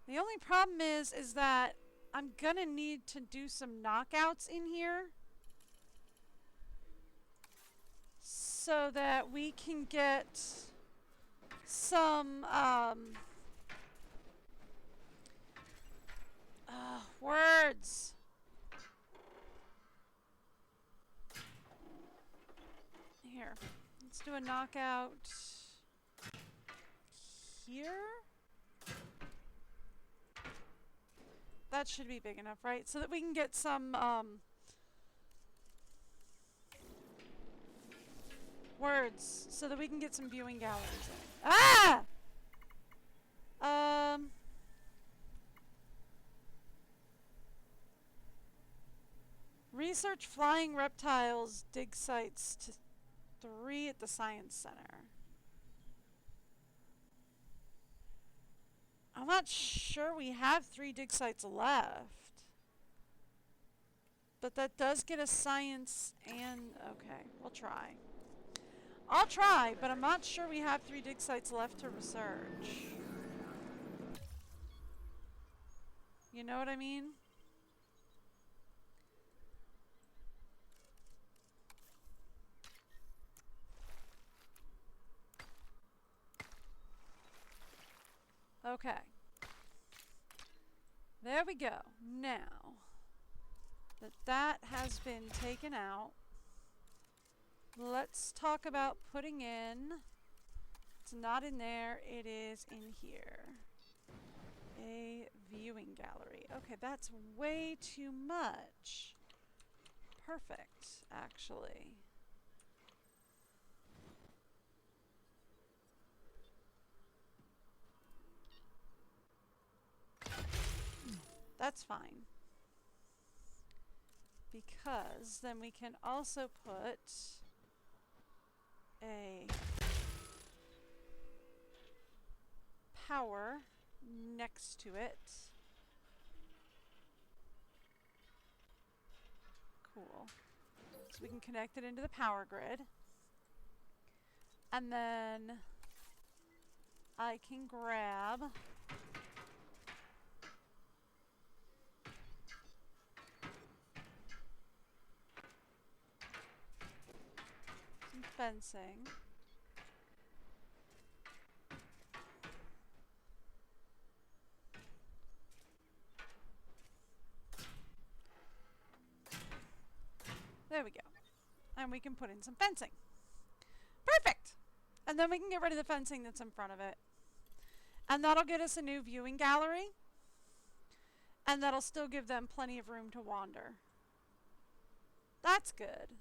the only problem is that I'm gonna need to do some knockouts in here so that we can get some words. Here, let's do a knockout here. That should be big enough, right? So that we can get some words, so that we can get some viewing galleries in. Ah! Research flying reptiles, dig sites to 3 at the Science Center. I'm not sure we have 3 dig sites left. But that does get us science and... Okay, we'll try. I'll try, but I'm not sure we have 3 dig sites left to research. You know what I mean? Okay. There we go. Now that has been taken out, let's talk about putting in. It's not in there, it is in here. A viewing gallery. Okay, that's way too much. Perfect, actually. That's fine. Because then we can also put a power next to it. Cool. So we can connect it into the power grid. And then I can grab some fencing. There we go. And we can put in some fencing. Perfect! And then we can get rid of the fencing that's in front of it. And that'll get us a new viewing gallery. And that'll still give them plenty of room to wander. That's good.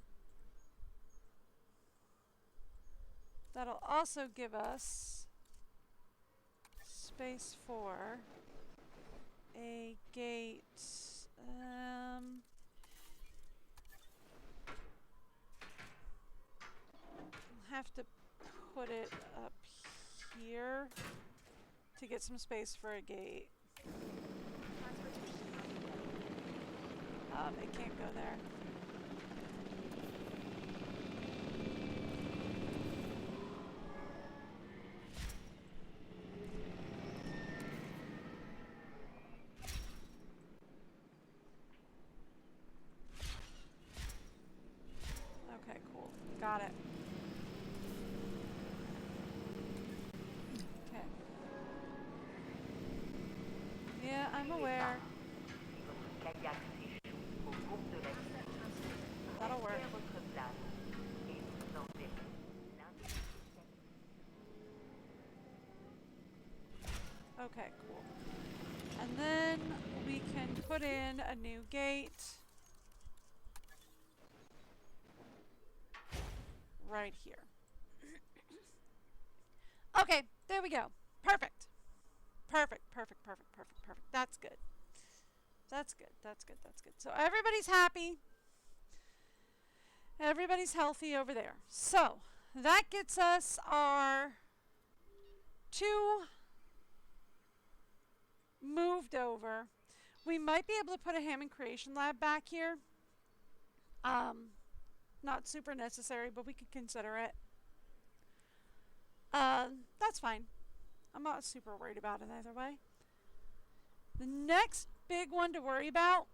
That'll also give us space for a gate. Have to put it up here to get some space for a gate. It can't go there. Okay, cool. Got it. Yeah, I'm aware. That'll work. Okay, cool. And then we can put in a new gate right here. Okay, there we go. Perfect. Perfect, perfect, perfect, perfect, perfect. That's good. That's good, that's good, that's good. So everybody's happy. Everybody's healthy over there. So that gets us our 2 moved over. We might be able to put a Hammond Creation Lab back here. Not super necessary, but we could consider it. That's fine. I'm not super worried about it either way. The next big one to worry about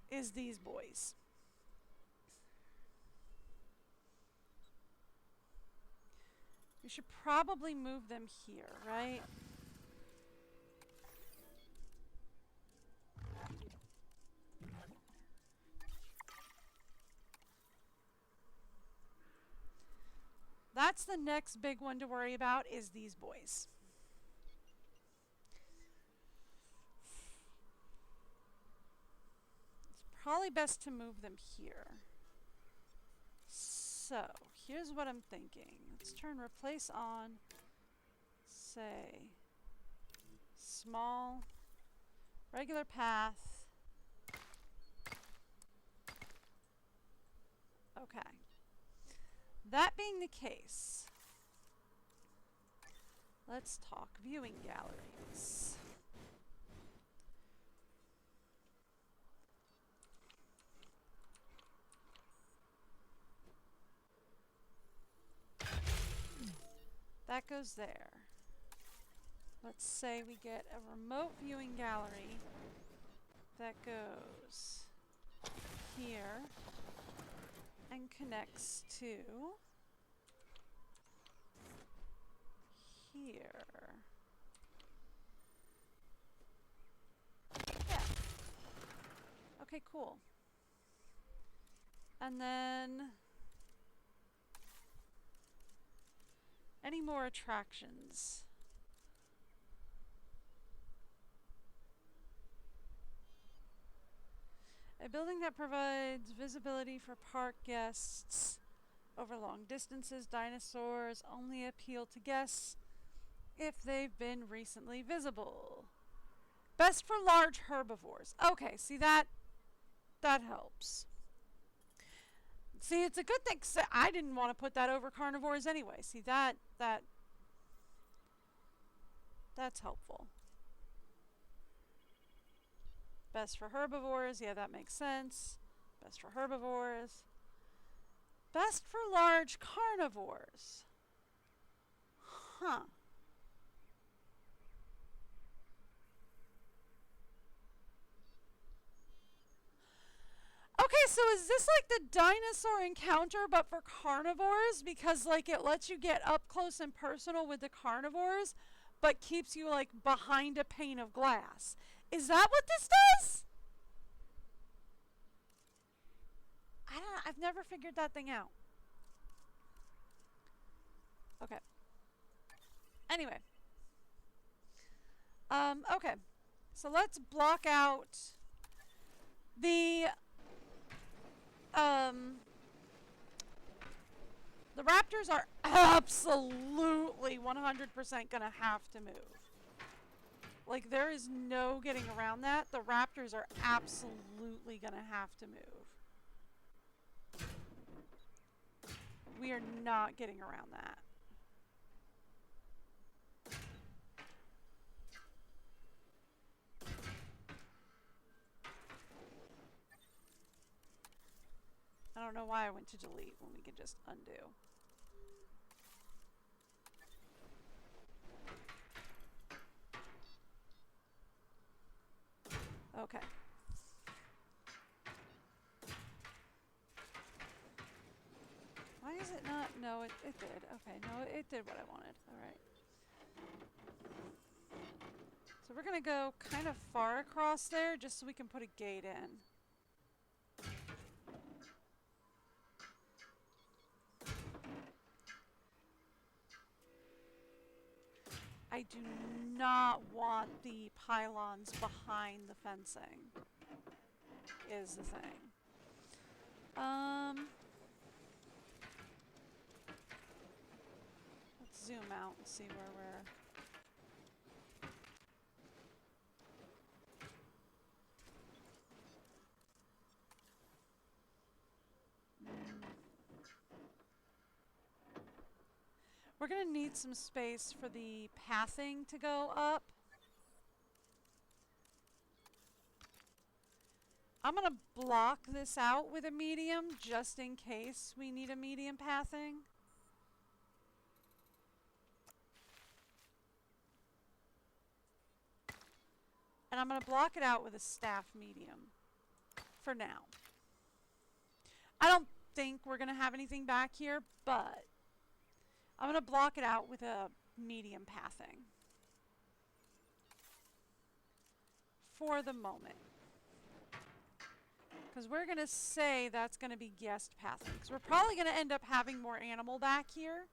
is these boys. We should probably move them here, right? That's the next big one to worry about is these boys. It's probably best to move them here. So, here's what I'm thinking. Let's turn replace on, say, small, regular path. Okay. That being the case, let's talk viewing galleries. That goes there. Let's say we get a remote viewing gallery that goes here and connects to here. Yeah. Okay, cool. And then Any more attractions? A building that provides visibility for park guests over long distances. Dinosaurs only appeal to guests if they've been recently visible. Best for large herbivores. Okay, see that helps. See, it's a good thing 'cause I didn't want to put that over carnivores anyway. See that's helpful. Best for herbivores. Yeah, that makes sense. Best for herbivores. Best for large carnivores. Huh. Okay, so is this like the dinosaur encounter but for carnivores? Because like it lets you get up close and personal with the carnivores, but keeps you like behind a pane of glass. Is that what this does? I don't know. I've never figured that thing out. Okay. Anyway. Okay. So let's block out the raptors are absolutely 100% gonna have to move. Like, there is no getting around that. The raptors are absolutely gonna have to move. We are not getting around that. I don't know why I went to delete when we could just undo. Okay. Why is it not? No, it did. Okay, no, it did what I wanted. Alright. So we're gonna go kind of far across there just so we can put a gate in. I do not want the pylons behind the fencing, is the thing. Let's zoom out and see where we're... We're going to need some space for the pathing to go up. I'm going to block this out with a medium just in case we need a medium pathing. And I'm going to block it out with a staff medium for now. I don't think we're going to have anything back here, but I'm going to block it out with a medium pathing for the moment. Because we're going to say that's going to be guest pathing. Because we're probably going to end up having more animal back here.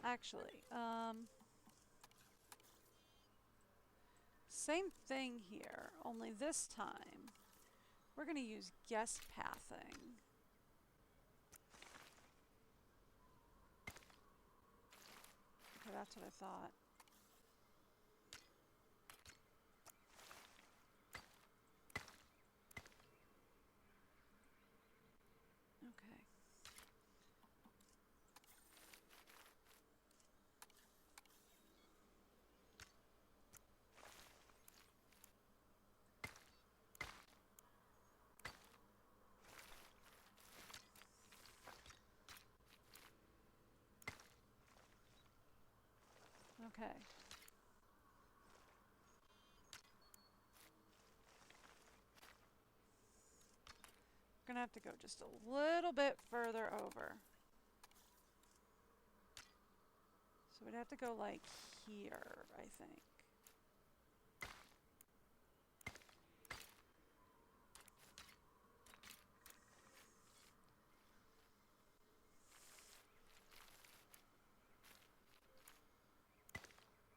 Actually, same thing here, only this time we're going to use guest pathing. Okay, that's what I thought. Okay. Okay. We're gonna have to go just a little bit further over. would have to go like here, I think.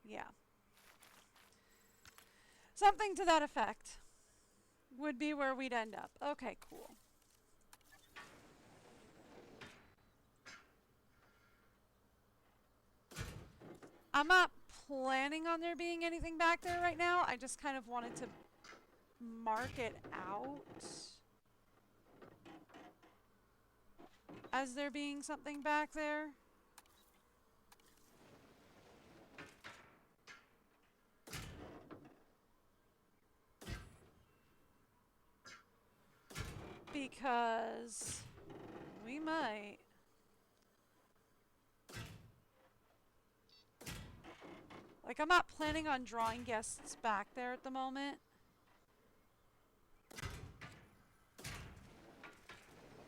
Yeah. Something to that effect would be where we'd end up. Okay, cool. I'm not planning on there being anything back there right now. I just kind of wanted to mark it out as there being something back there. Because we might. Like, I'm not planning on drawing guests back there at the moment.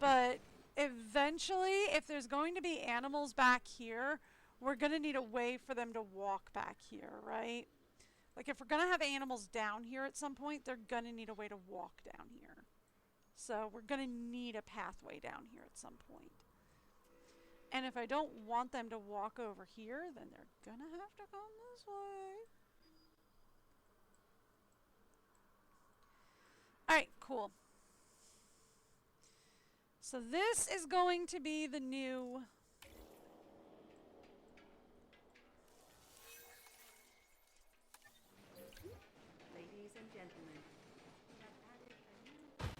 But eventually, if there's going to be animals back here, we're going to need a way for them to walk back here, right? Like, if we're going to have animals down here at some point, they're going to need a way to walk down here. So we're going to need a pathway down here at some point. And if I don't want them to walk over here, then they're going to have to come this way. Alright, cool. So this is going to be the new... Ladies and gentlemen, we have added a new viewing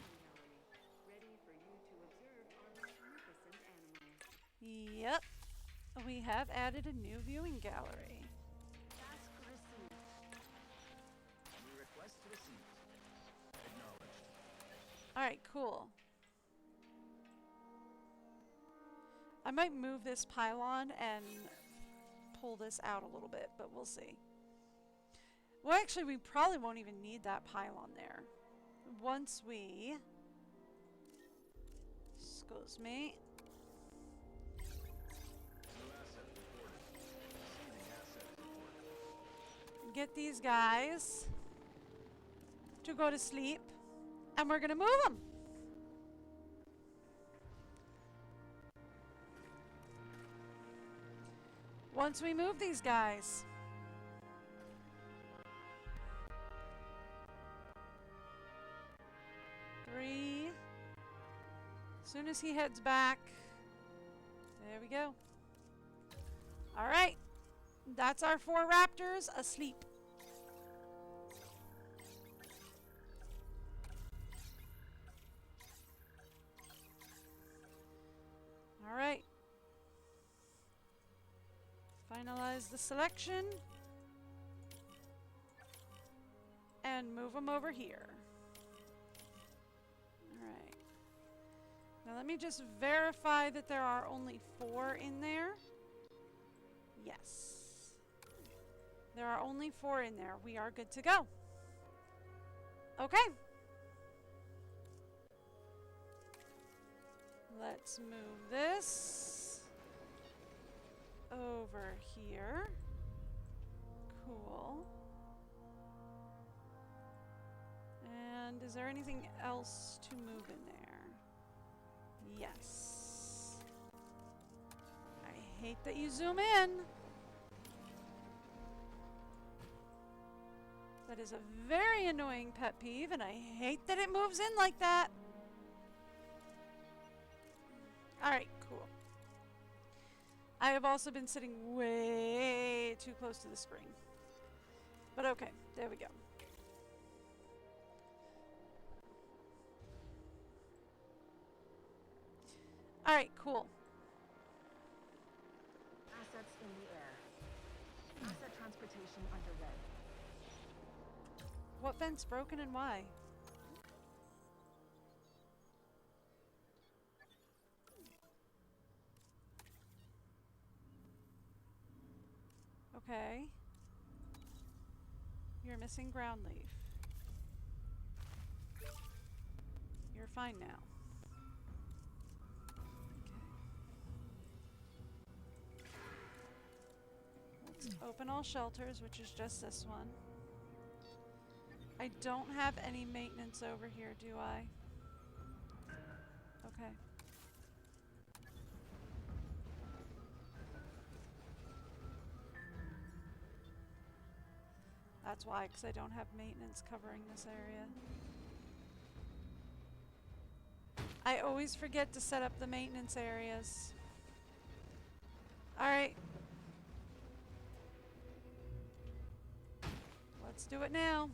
gallery, ready for you to observe our magnificent animals. Yep. We have added a new viewing gallery. Task received. New request received. Acknowledged. Alright, cool. I might move this pylon and pull this out a little bit, but we'll see. Well, actually, we probably won't even need that pylon there. Once we... Excuse me. New asset reported. Receiving asset reported. Get these guys to go to sleep, and we're gonna move them. Once we move these guys, three. As soon as he heads back, there we go. All right, that's our 4 raptors asleep. All right. Finalize the selection. And move them over here. Alright. Now let me just verify that there are only 4 in there. Yes. There are only 4 in there. We are good to go. Okay. Let's move this over here. Cool. And is there anything else to move in there? Yes. I hate that you zoom in. That is a very annoying pet peeve, and I hate that it moves in like that. Alright, cool. I have also been sitting way too close to the screen. But okay, there we go. Alright, cool. Assets in the air. Asset transportation underway. What vent's broken and why? Okay. You're missing ground leaf. You're fine now. Okay. Open all shelters, which is just this one. I don't have any maintenance over here, do I? Okay. That's why, because I don't have maintenance covering this area. I always forget to set up the maintenance areas. Alright. Let's do it now.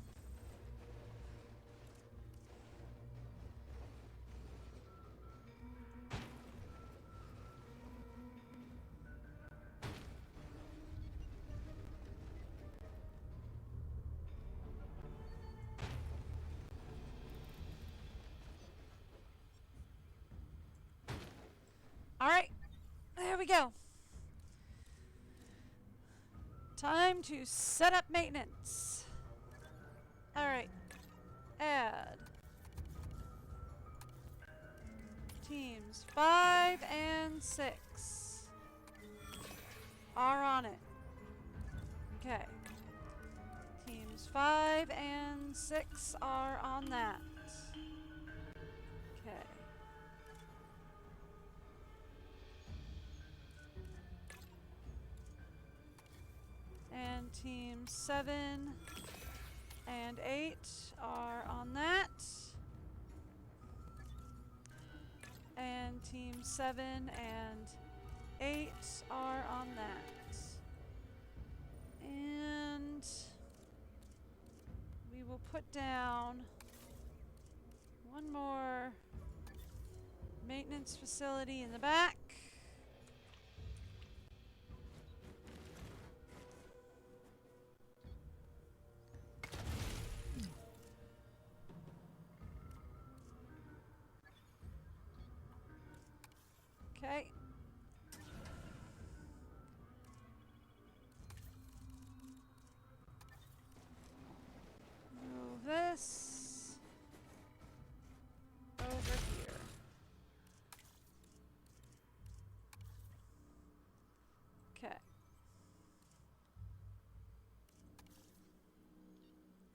Alright, there we go. Time to set up maintenance. Alright, add teams 5 and 6 are on it. Okay, teams 5 and 6 are on that. Okay. And teams 7 and 8 are on that. And teams 7 and 8 are on that. And we will put down one more maintenance facility in the back. Okay. Move this over here. Okay.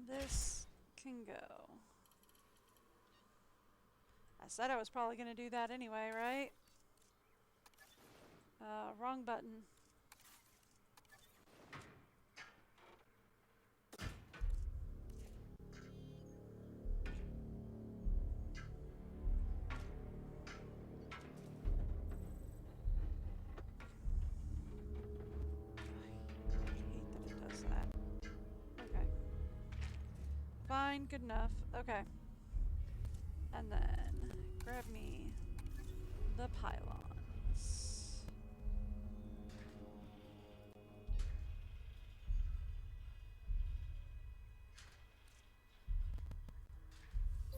This can go. I said I was probably going to do that anyway, right? Wrong button. Fine, good enough. Okay. And then grab me the pylons.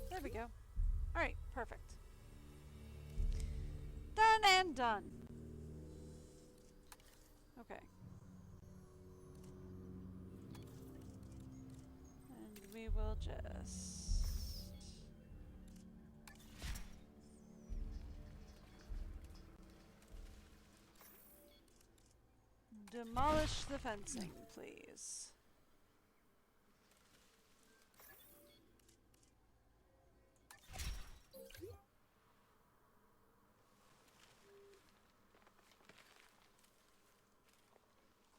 There we go. Alright, perfect. Done and done. Okay. And we will just demolish the fencing, please.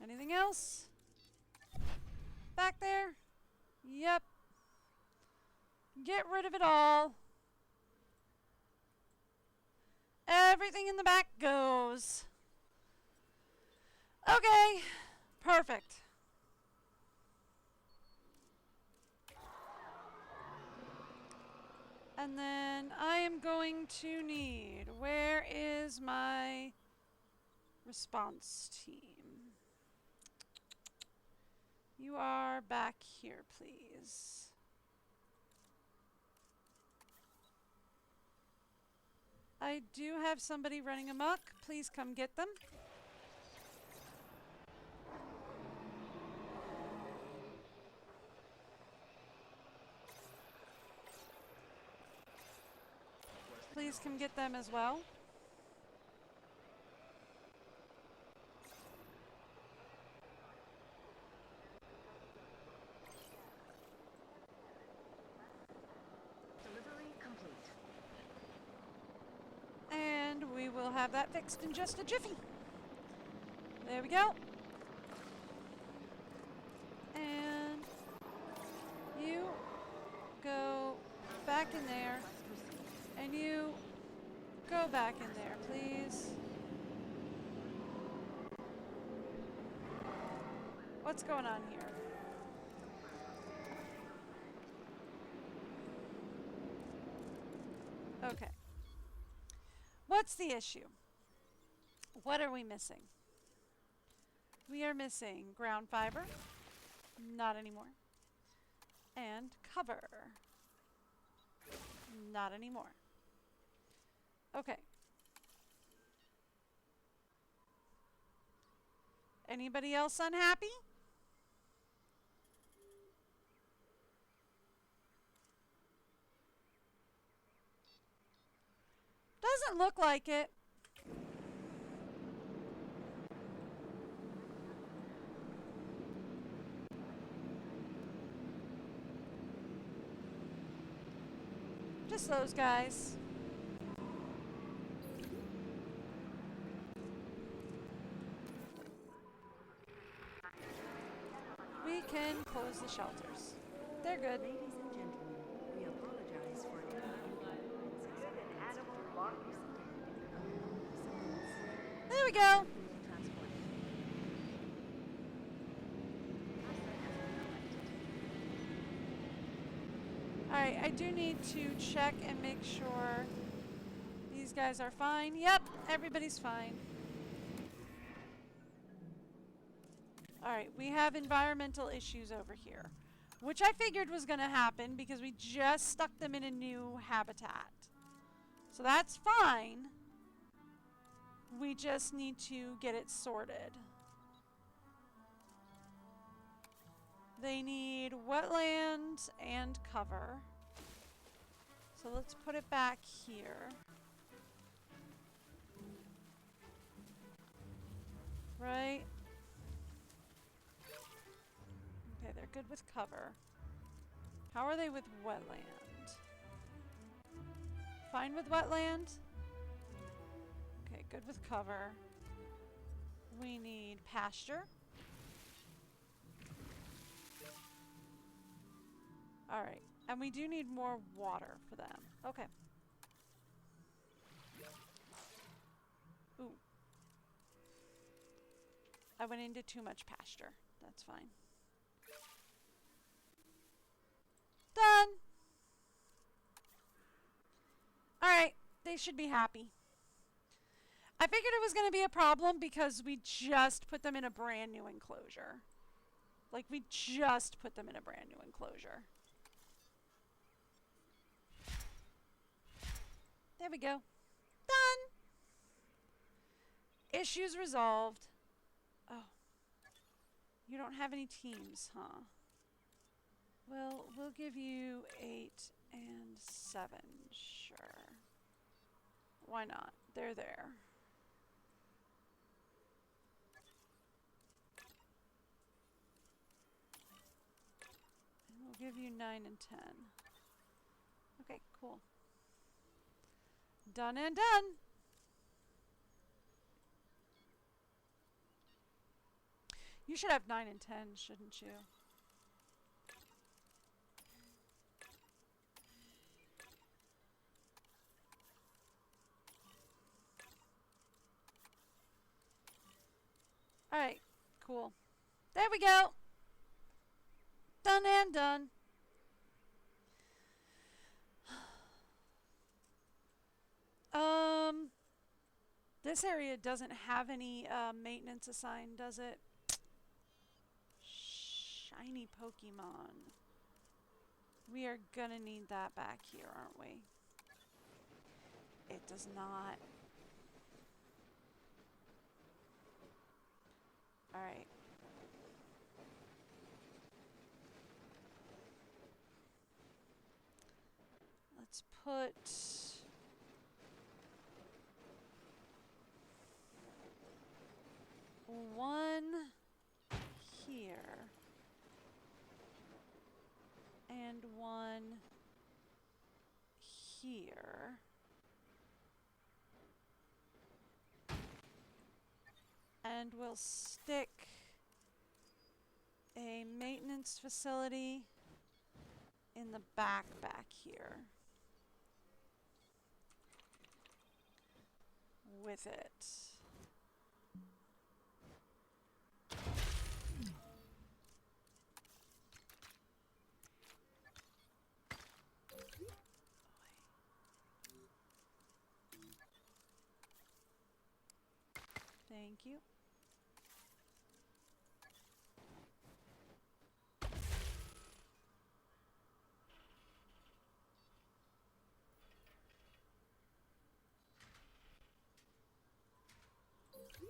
Anything else? Back there? Yep. Get rid of it all. Everything in the back goes. Okay. Perfect. And then I am going to need, where is my response team? You are back here, please. I do have somebody running amok. Please come get them. Please come get them as well. have that fixed in just a jiffy. There we go. And you go back in there. And you go back in there, please. What's going on here? Okay. What's the issue? What are we missing? We are missing ground fiber. Not anymore. And cover. Not anymore. Okay. Anybody else unhappy? Doesn't look like it. Just those guys. We can close the shelters. They're good. Ladies and gentlemen, we apologize for any There we go. Alright, I do need to check and make sure these guys are fine. Yep, everybody's fine. Alright, we have environmental issues over here, which I figured was going to happen because we just stuck them in a new habitat. So that's fine. We just need to get it sorted. They need wetland and cover. So let's put it back here. Right? Okay, they're good with cover. How are they with wetland? Fine with wetland? Okay, good with cover. We need pasture. Alright, and we do need more water for them. Okay. Ooh. I went into too much pasture. That's fine. Done! Alright, they should be happy. I figured it was going to be a problem because we just put them in a brand new enclosure. Like, we just put them in a brand new enclosure. There we go. Done! Issues resolved. Oh. You don't have any teams, huh? Well, we'll give you 8 and 7. Sure. Why not? They're there. And we'll give you 9 and 10. Okay, cool. Done and done. You should have 9 and 10, shouldn't you? Alright, cool. There we go. Done and done. This area doesn't have any maintenance assigned, does it? Shiny Pokemon. We are gonna need that back here, aren't we? It does not. Alright. Let's put... one here. And one here. And we'll stick a maintenance facility in the back here with it. Thank you.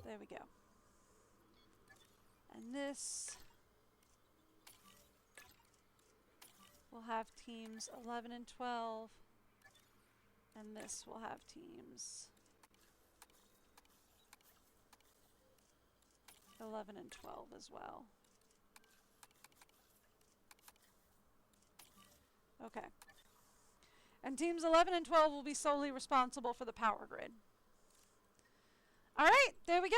There we go. And this will have teams 11 and 12. And this will have teams 11 and 12 as well. Okay. And teams 11 and 12 will be solely responsible for the power grid. All right, there we go.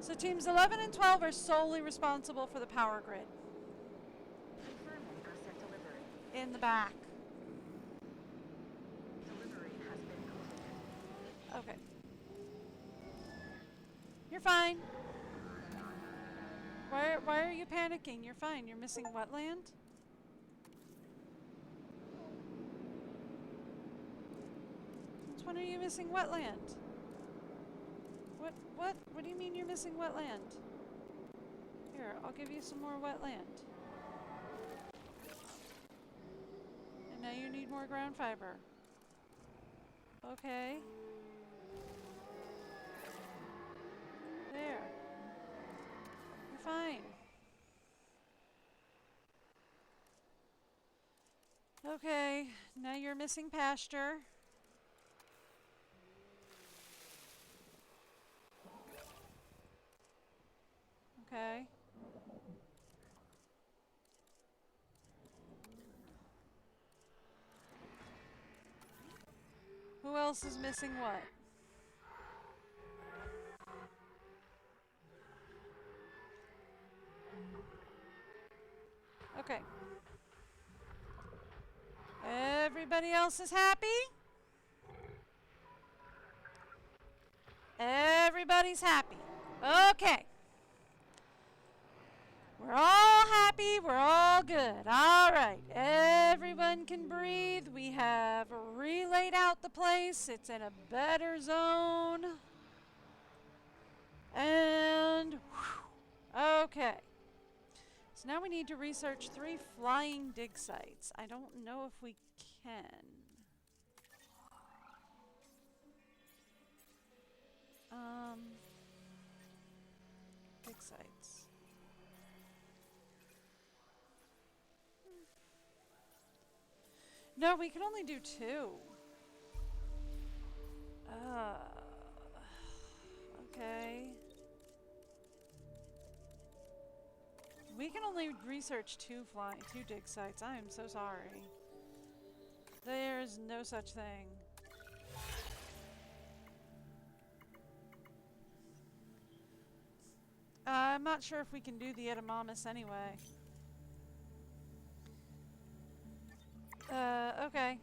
So teams 11 and 12 are solely responsible for the power grid. Confirming asset delivery. In the back. Delivery has been completed. Okay. You're fine. Why are you panicking? You're fine. You're missing wetland? Since when are you missing wetland? What do you mean you're missing wetland? Here, I'll give you some more wetland. And now you need more ground fiber. Okay. There. You're fine. Okay, now you're missing pasture. Okay. Who else is missing what? Okay. Everybody else is happy? Everybody's happy. Okay. We're all happy. We're all good. All right. Everyone can breathe. We have relayed out the place. It's in a better zone. And okay. So now we need to research 3 flying dig sites. I don't know if we can. Dig sites. No, we can only do 2. Okay. We can only research 2 dig sites. I am so sorry. There's no such thing. I'm not sure if we can do the Edamamus anyway. Okay.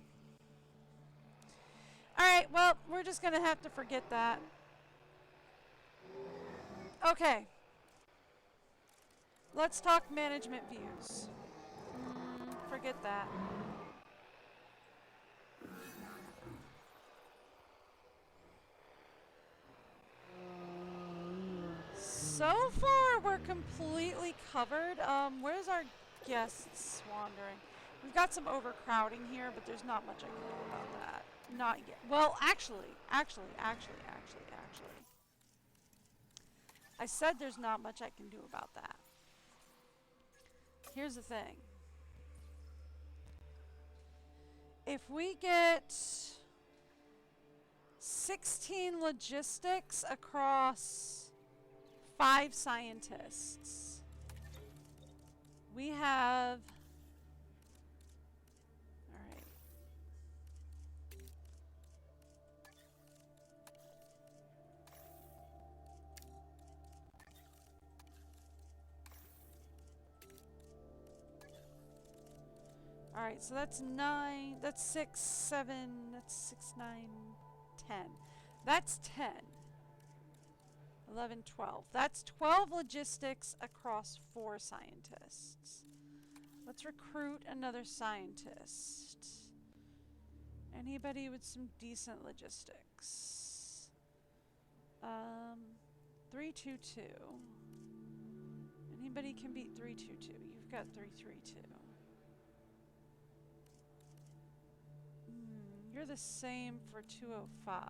Alright, well, we're just gonna have to forget that. Okay. Let's talk management views. Forget that. So far, we're completely covered. Where's our guests wandering? We've got some overcrowding here, but there's not much I can do about that. Not yet. Well, actually. I said there's not much I can do about that. Here's the thing. If we get 16 logistics across 5 scientists, we have... Alright. Alright, so that's 9, that's 6, 7, that's 6, 9, 10. That's 10. 11, 12. That's 12 logistics across 4 scientists. Let's recruit another scientist. Anybody with some decent logistics? 322. Anybody can beat 322. You've got 332. You're the same for 205.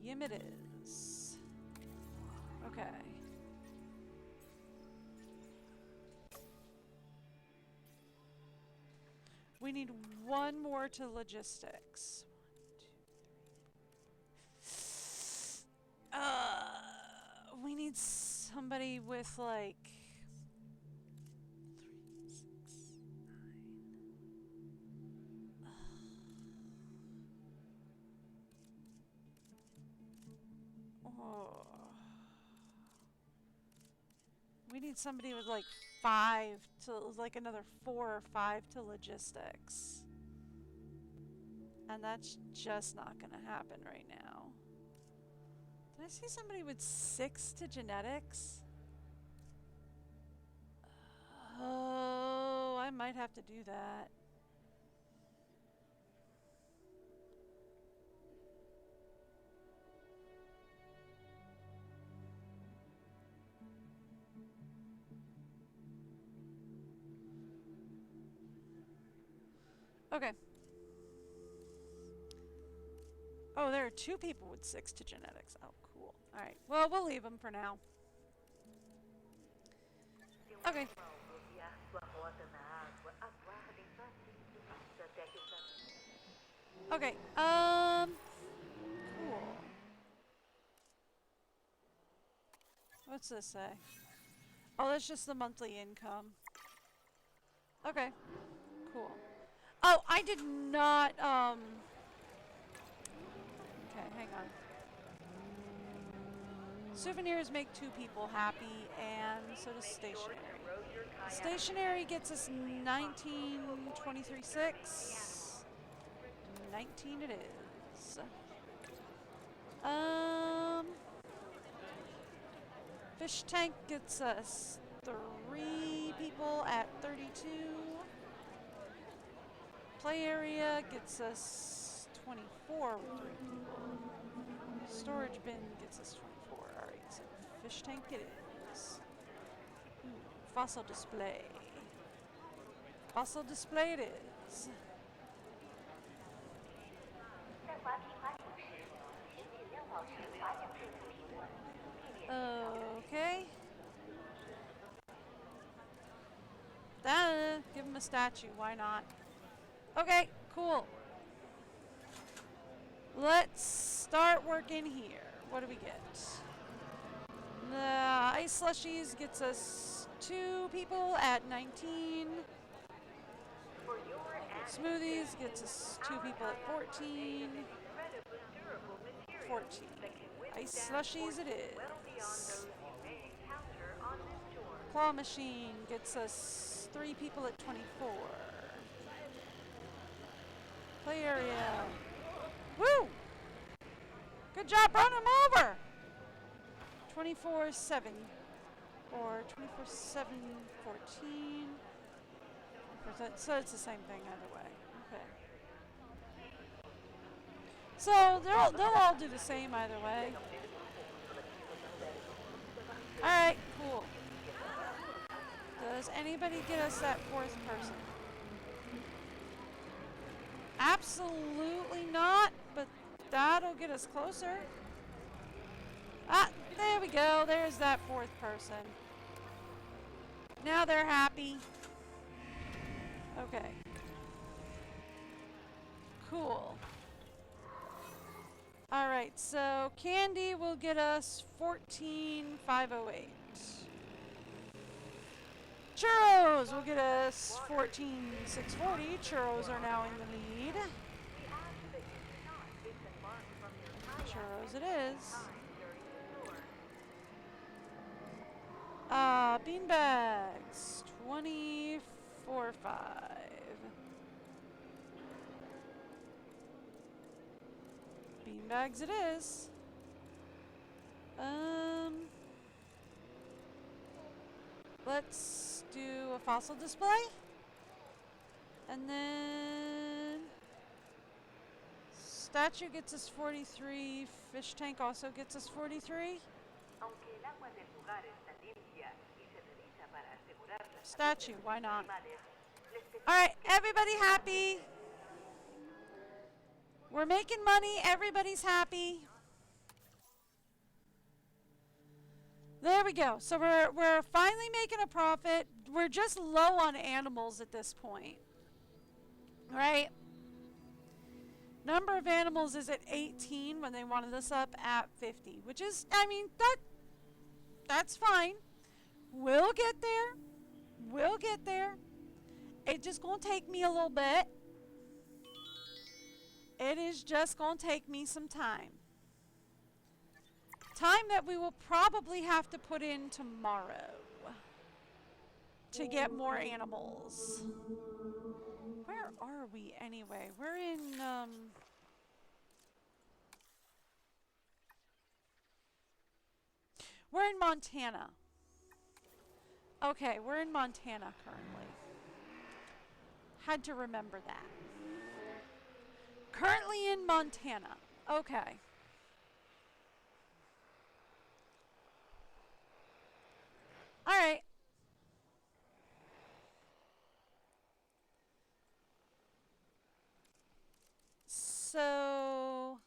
Yim it is. Okay. We need one more to logistics. 1, 2, 3. We need somebody with like 3, 6, 9. Oh. We need somebody with like 5 to, like another 4 or 5 to logistics. And that's just not gonna happen right now. Did I see somebody with 6 to genetics? Oh, I might have to do that. Okay. Oh, there are 2 people with 6 to genetics. Oh, cool. Alright. Well, we'll leave them for now. Okay. Okay. Cool. What's this say? Oh, that's just the monthly income. Okay. Cool. Oh, I did not, okay, hang on. Souvenirs make 2 people happy, and so does stationery. Stationery gets us 19, 23, 6. 19 it is. Fish tank gets us 3 people at 32. Play area gets us 24 with 3 people. Storage bin gets us 24. Alright, so fish tank it is. Fossil display. Fossil display it is. Okay. Give him a statue, why not? Okay, cool. Let's start working here. What do we get? The ice slushies gets us 2 people at 19. Smoothies gets us 2 people at 14. 14. Ice slushies it is. Claw machine gets us 3 people at 24. Play area. Woo! Good job running them over! 24-7. Or 24-7, 14. So it's the same thing either way. Okay. So they'll all do the same either way. Alright, cool. Does anybody get us that 4th person? Absolutely not, but that'll get us closer. Ah, there we go. There's that 4th person. Now they're happy. Okay. Cool. Alright, so candy will get us 14,508. Churros will get us 14,640. Churros are now in the lead. Churros it is. Beanbags. 24.5. Beanbags it is. Let's do a fossil display. And then statue gets us 43. Fish tank also gets us 43. Statue, why not? Alright, everybody happy? We're making money, everybody's happy. There we go. So we're finally making a profit. We're just low on animals at this point. Right? Number of animals is at 18 when they wanted us up at 50, which is, I mean, that's fine. We'll get there. We'll get there. It's just going to take me a little bit. It is just going to take me some time. Time that we will probably have to put in tomorrow to get more animals. Where are we anyway? We're in, we're in Montana. Okay, we're in Montana currently. Had to remember that. Currently in Montana. Okay. All right. So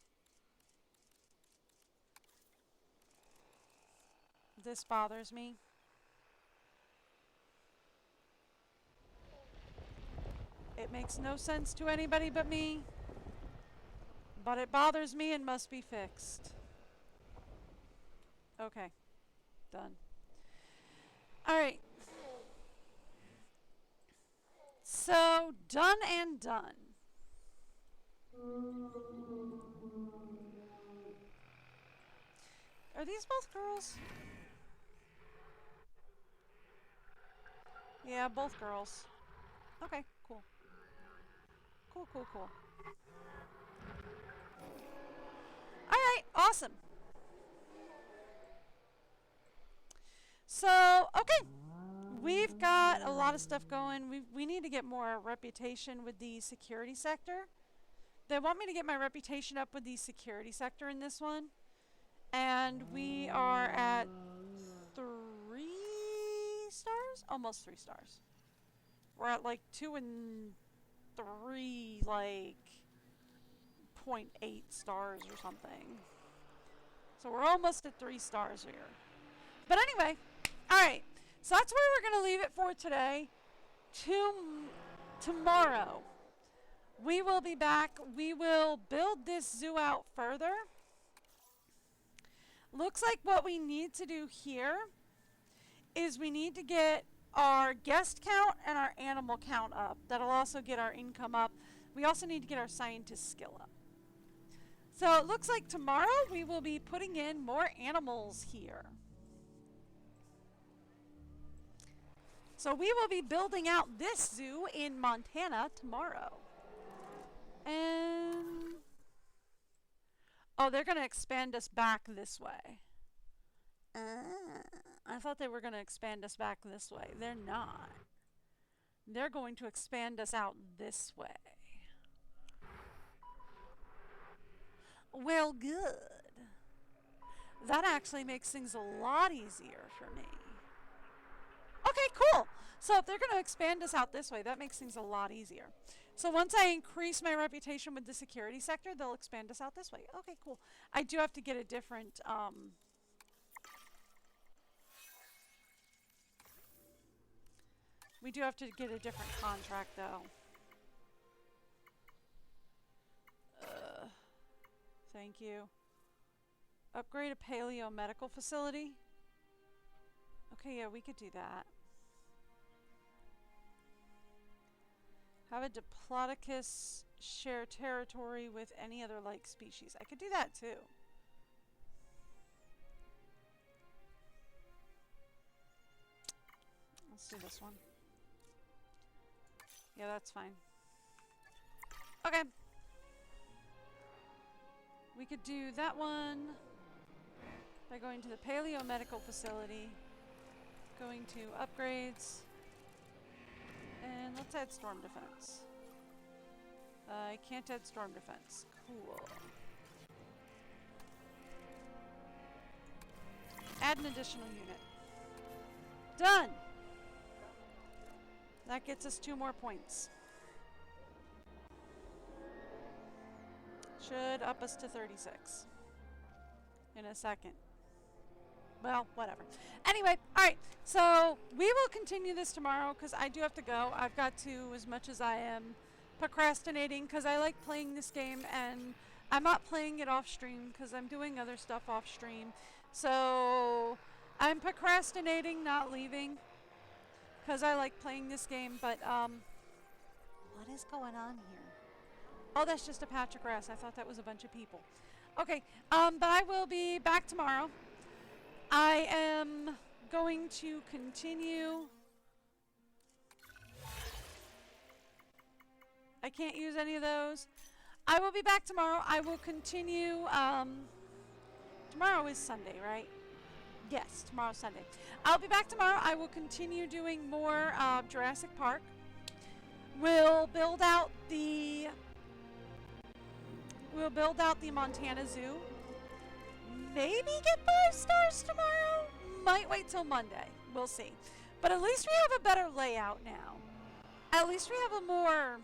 this bothers me. It makes no sense to anybody but me, but it bothers me and must be fixed. Okay, done. All right. So, done and done. Are these both girls? Yeah, both girls. Okay, cool. Cool. Alright, awesome. So, okay. We've got a lot of stuff going. We need to get more reputation with the security sector. They want me to get my reputation up with the security sector in this one. And we are at 3 stars? Almost 3 stars. We're at like 2 and 3, like 0.8 stars or something. So we're almost at 3 stars here. But anyway, alright. So that's where we're going to leave it for today. Tomorrow, we will be back. We will build this zoo out further. Looks like what we need to do here is we need to get our guest count and our animal count up. That'll also get our income up. We also need to get our scientist skill up. So it looks like tomorrow we will be putting in more animals here. So we will be building out this zoo in Montana tomorrow. And oh, they're going to expand us back this way. I thought they were going to expand us back this way. They're not. They're going to expand us out this way. Well, good. That actually makes things a lot easier for me. Okay, cool. So if they're going to expand us out this way, that makes things a lot easier. So once I increase my reputation with the security sector, they'll expand us out this way. Okay, cool. I do have to get a different, we do have to get a different contract, though. Thank you. Upgrade a paleo medical facility. Okay, yeah, we could do that. Have a Diplodocus share territory with any other like species. I could do that too. Let's do this one. Yeah, that's fine. Okay. We could do that one by going to the Paleo Medical Facility, going to upgrades, and let's add storm defense. I can't add storm defense. Cool. Add an additional unit. Done! That gets us 2 more points. Should up us to 36 in a second. Well, whatever. Anyway, alright, so we will continue this tomorrow because I do have to go. I've got to, as much as I am procrastinating, because I like playing this game and I'm not playing it off stream because I'm doing other stuff off stream. So I'm procrastinating not leaving because I like playing this game, but what is going on here? Oh, that's just a patch of grass. I thought that was a bunch of people. Okay, but I will be back tomorrow. I am going to continue. I can't use any of those. I will be back tomorrow. I will continue. Tomorrow is Sunday, right? Yes, tomorrow's Sunday. I'll be back tomorrow. I will continue doing more Jurassic Park. We'll build out the Montana Zoo. Maybe get 5 stars tomorrow. Might wait till Monday. We'll see. But at least we have a better layout now. At least we have a more,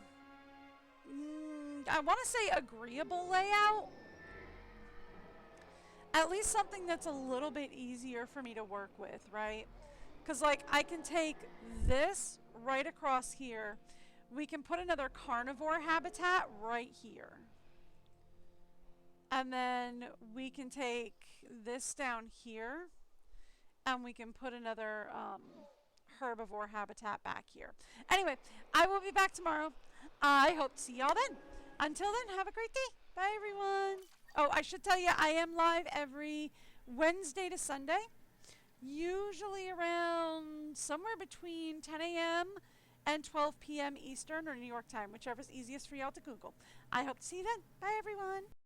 I want to say agreeable layout. At least something that's a little bit easier for me to work with, right? Because, like, I can take this right across here. We can put another carnivore habitat right here. And then we can take this down here. And we can put another herbivore habitat back here. Anyway, I will be back tomorrow. I hope to see y'all then. Until then, have a great day. Bye, everyone. Oh, I should tell you, I am live every Wednesday to Sunday. Usually around somewhere between 10 a.m. and 12 p.m. Eastern or New York time, whichever's easiest for y'all to Google. I hope to see you then. Bye, everyone.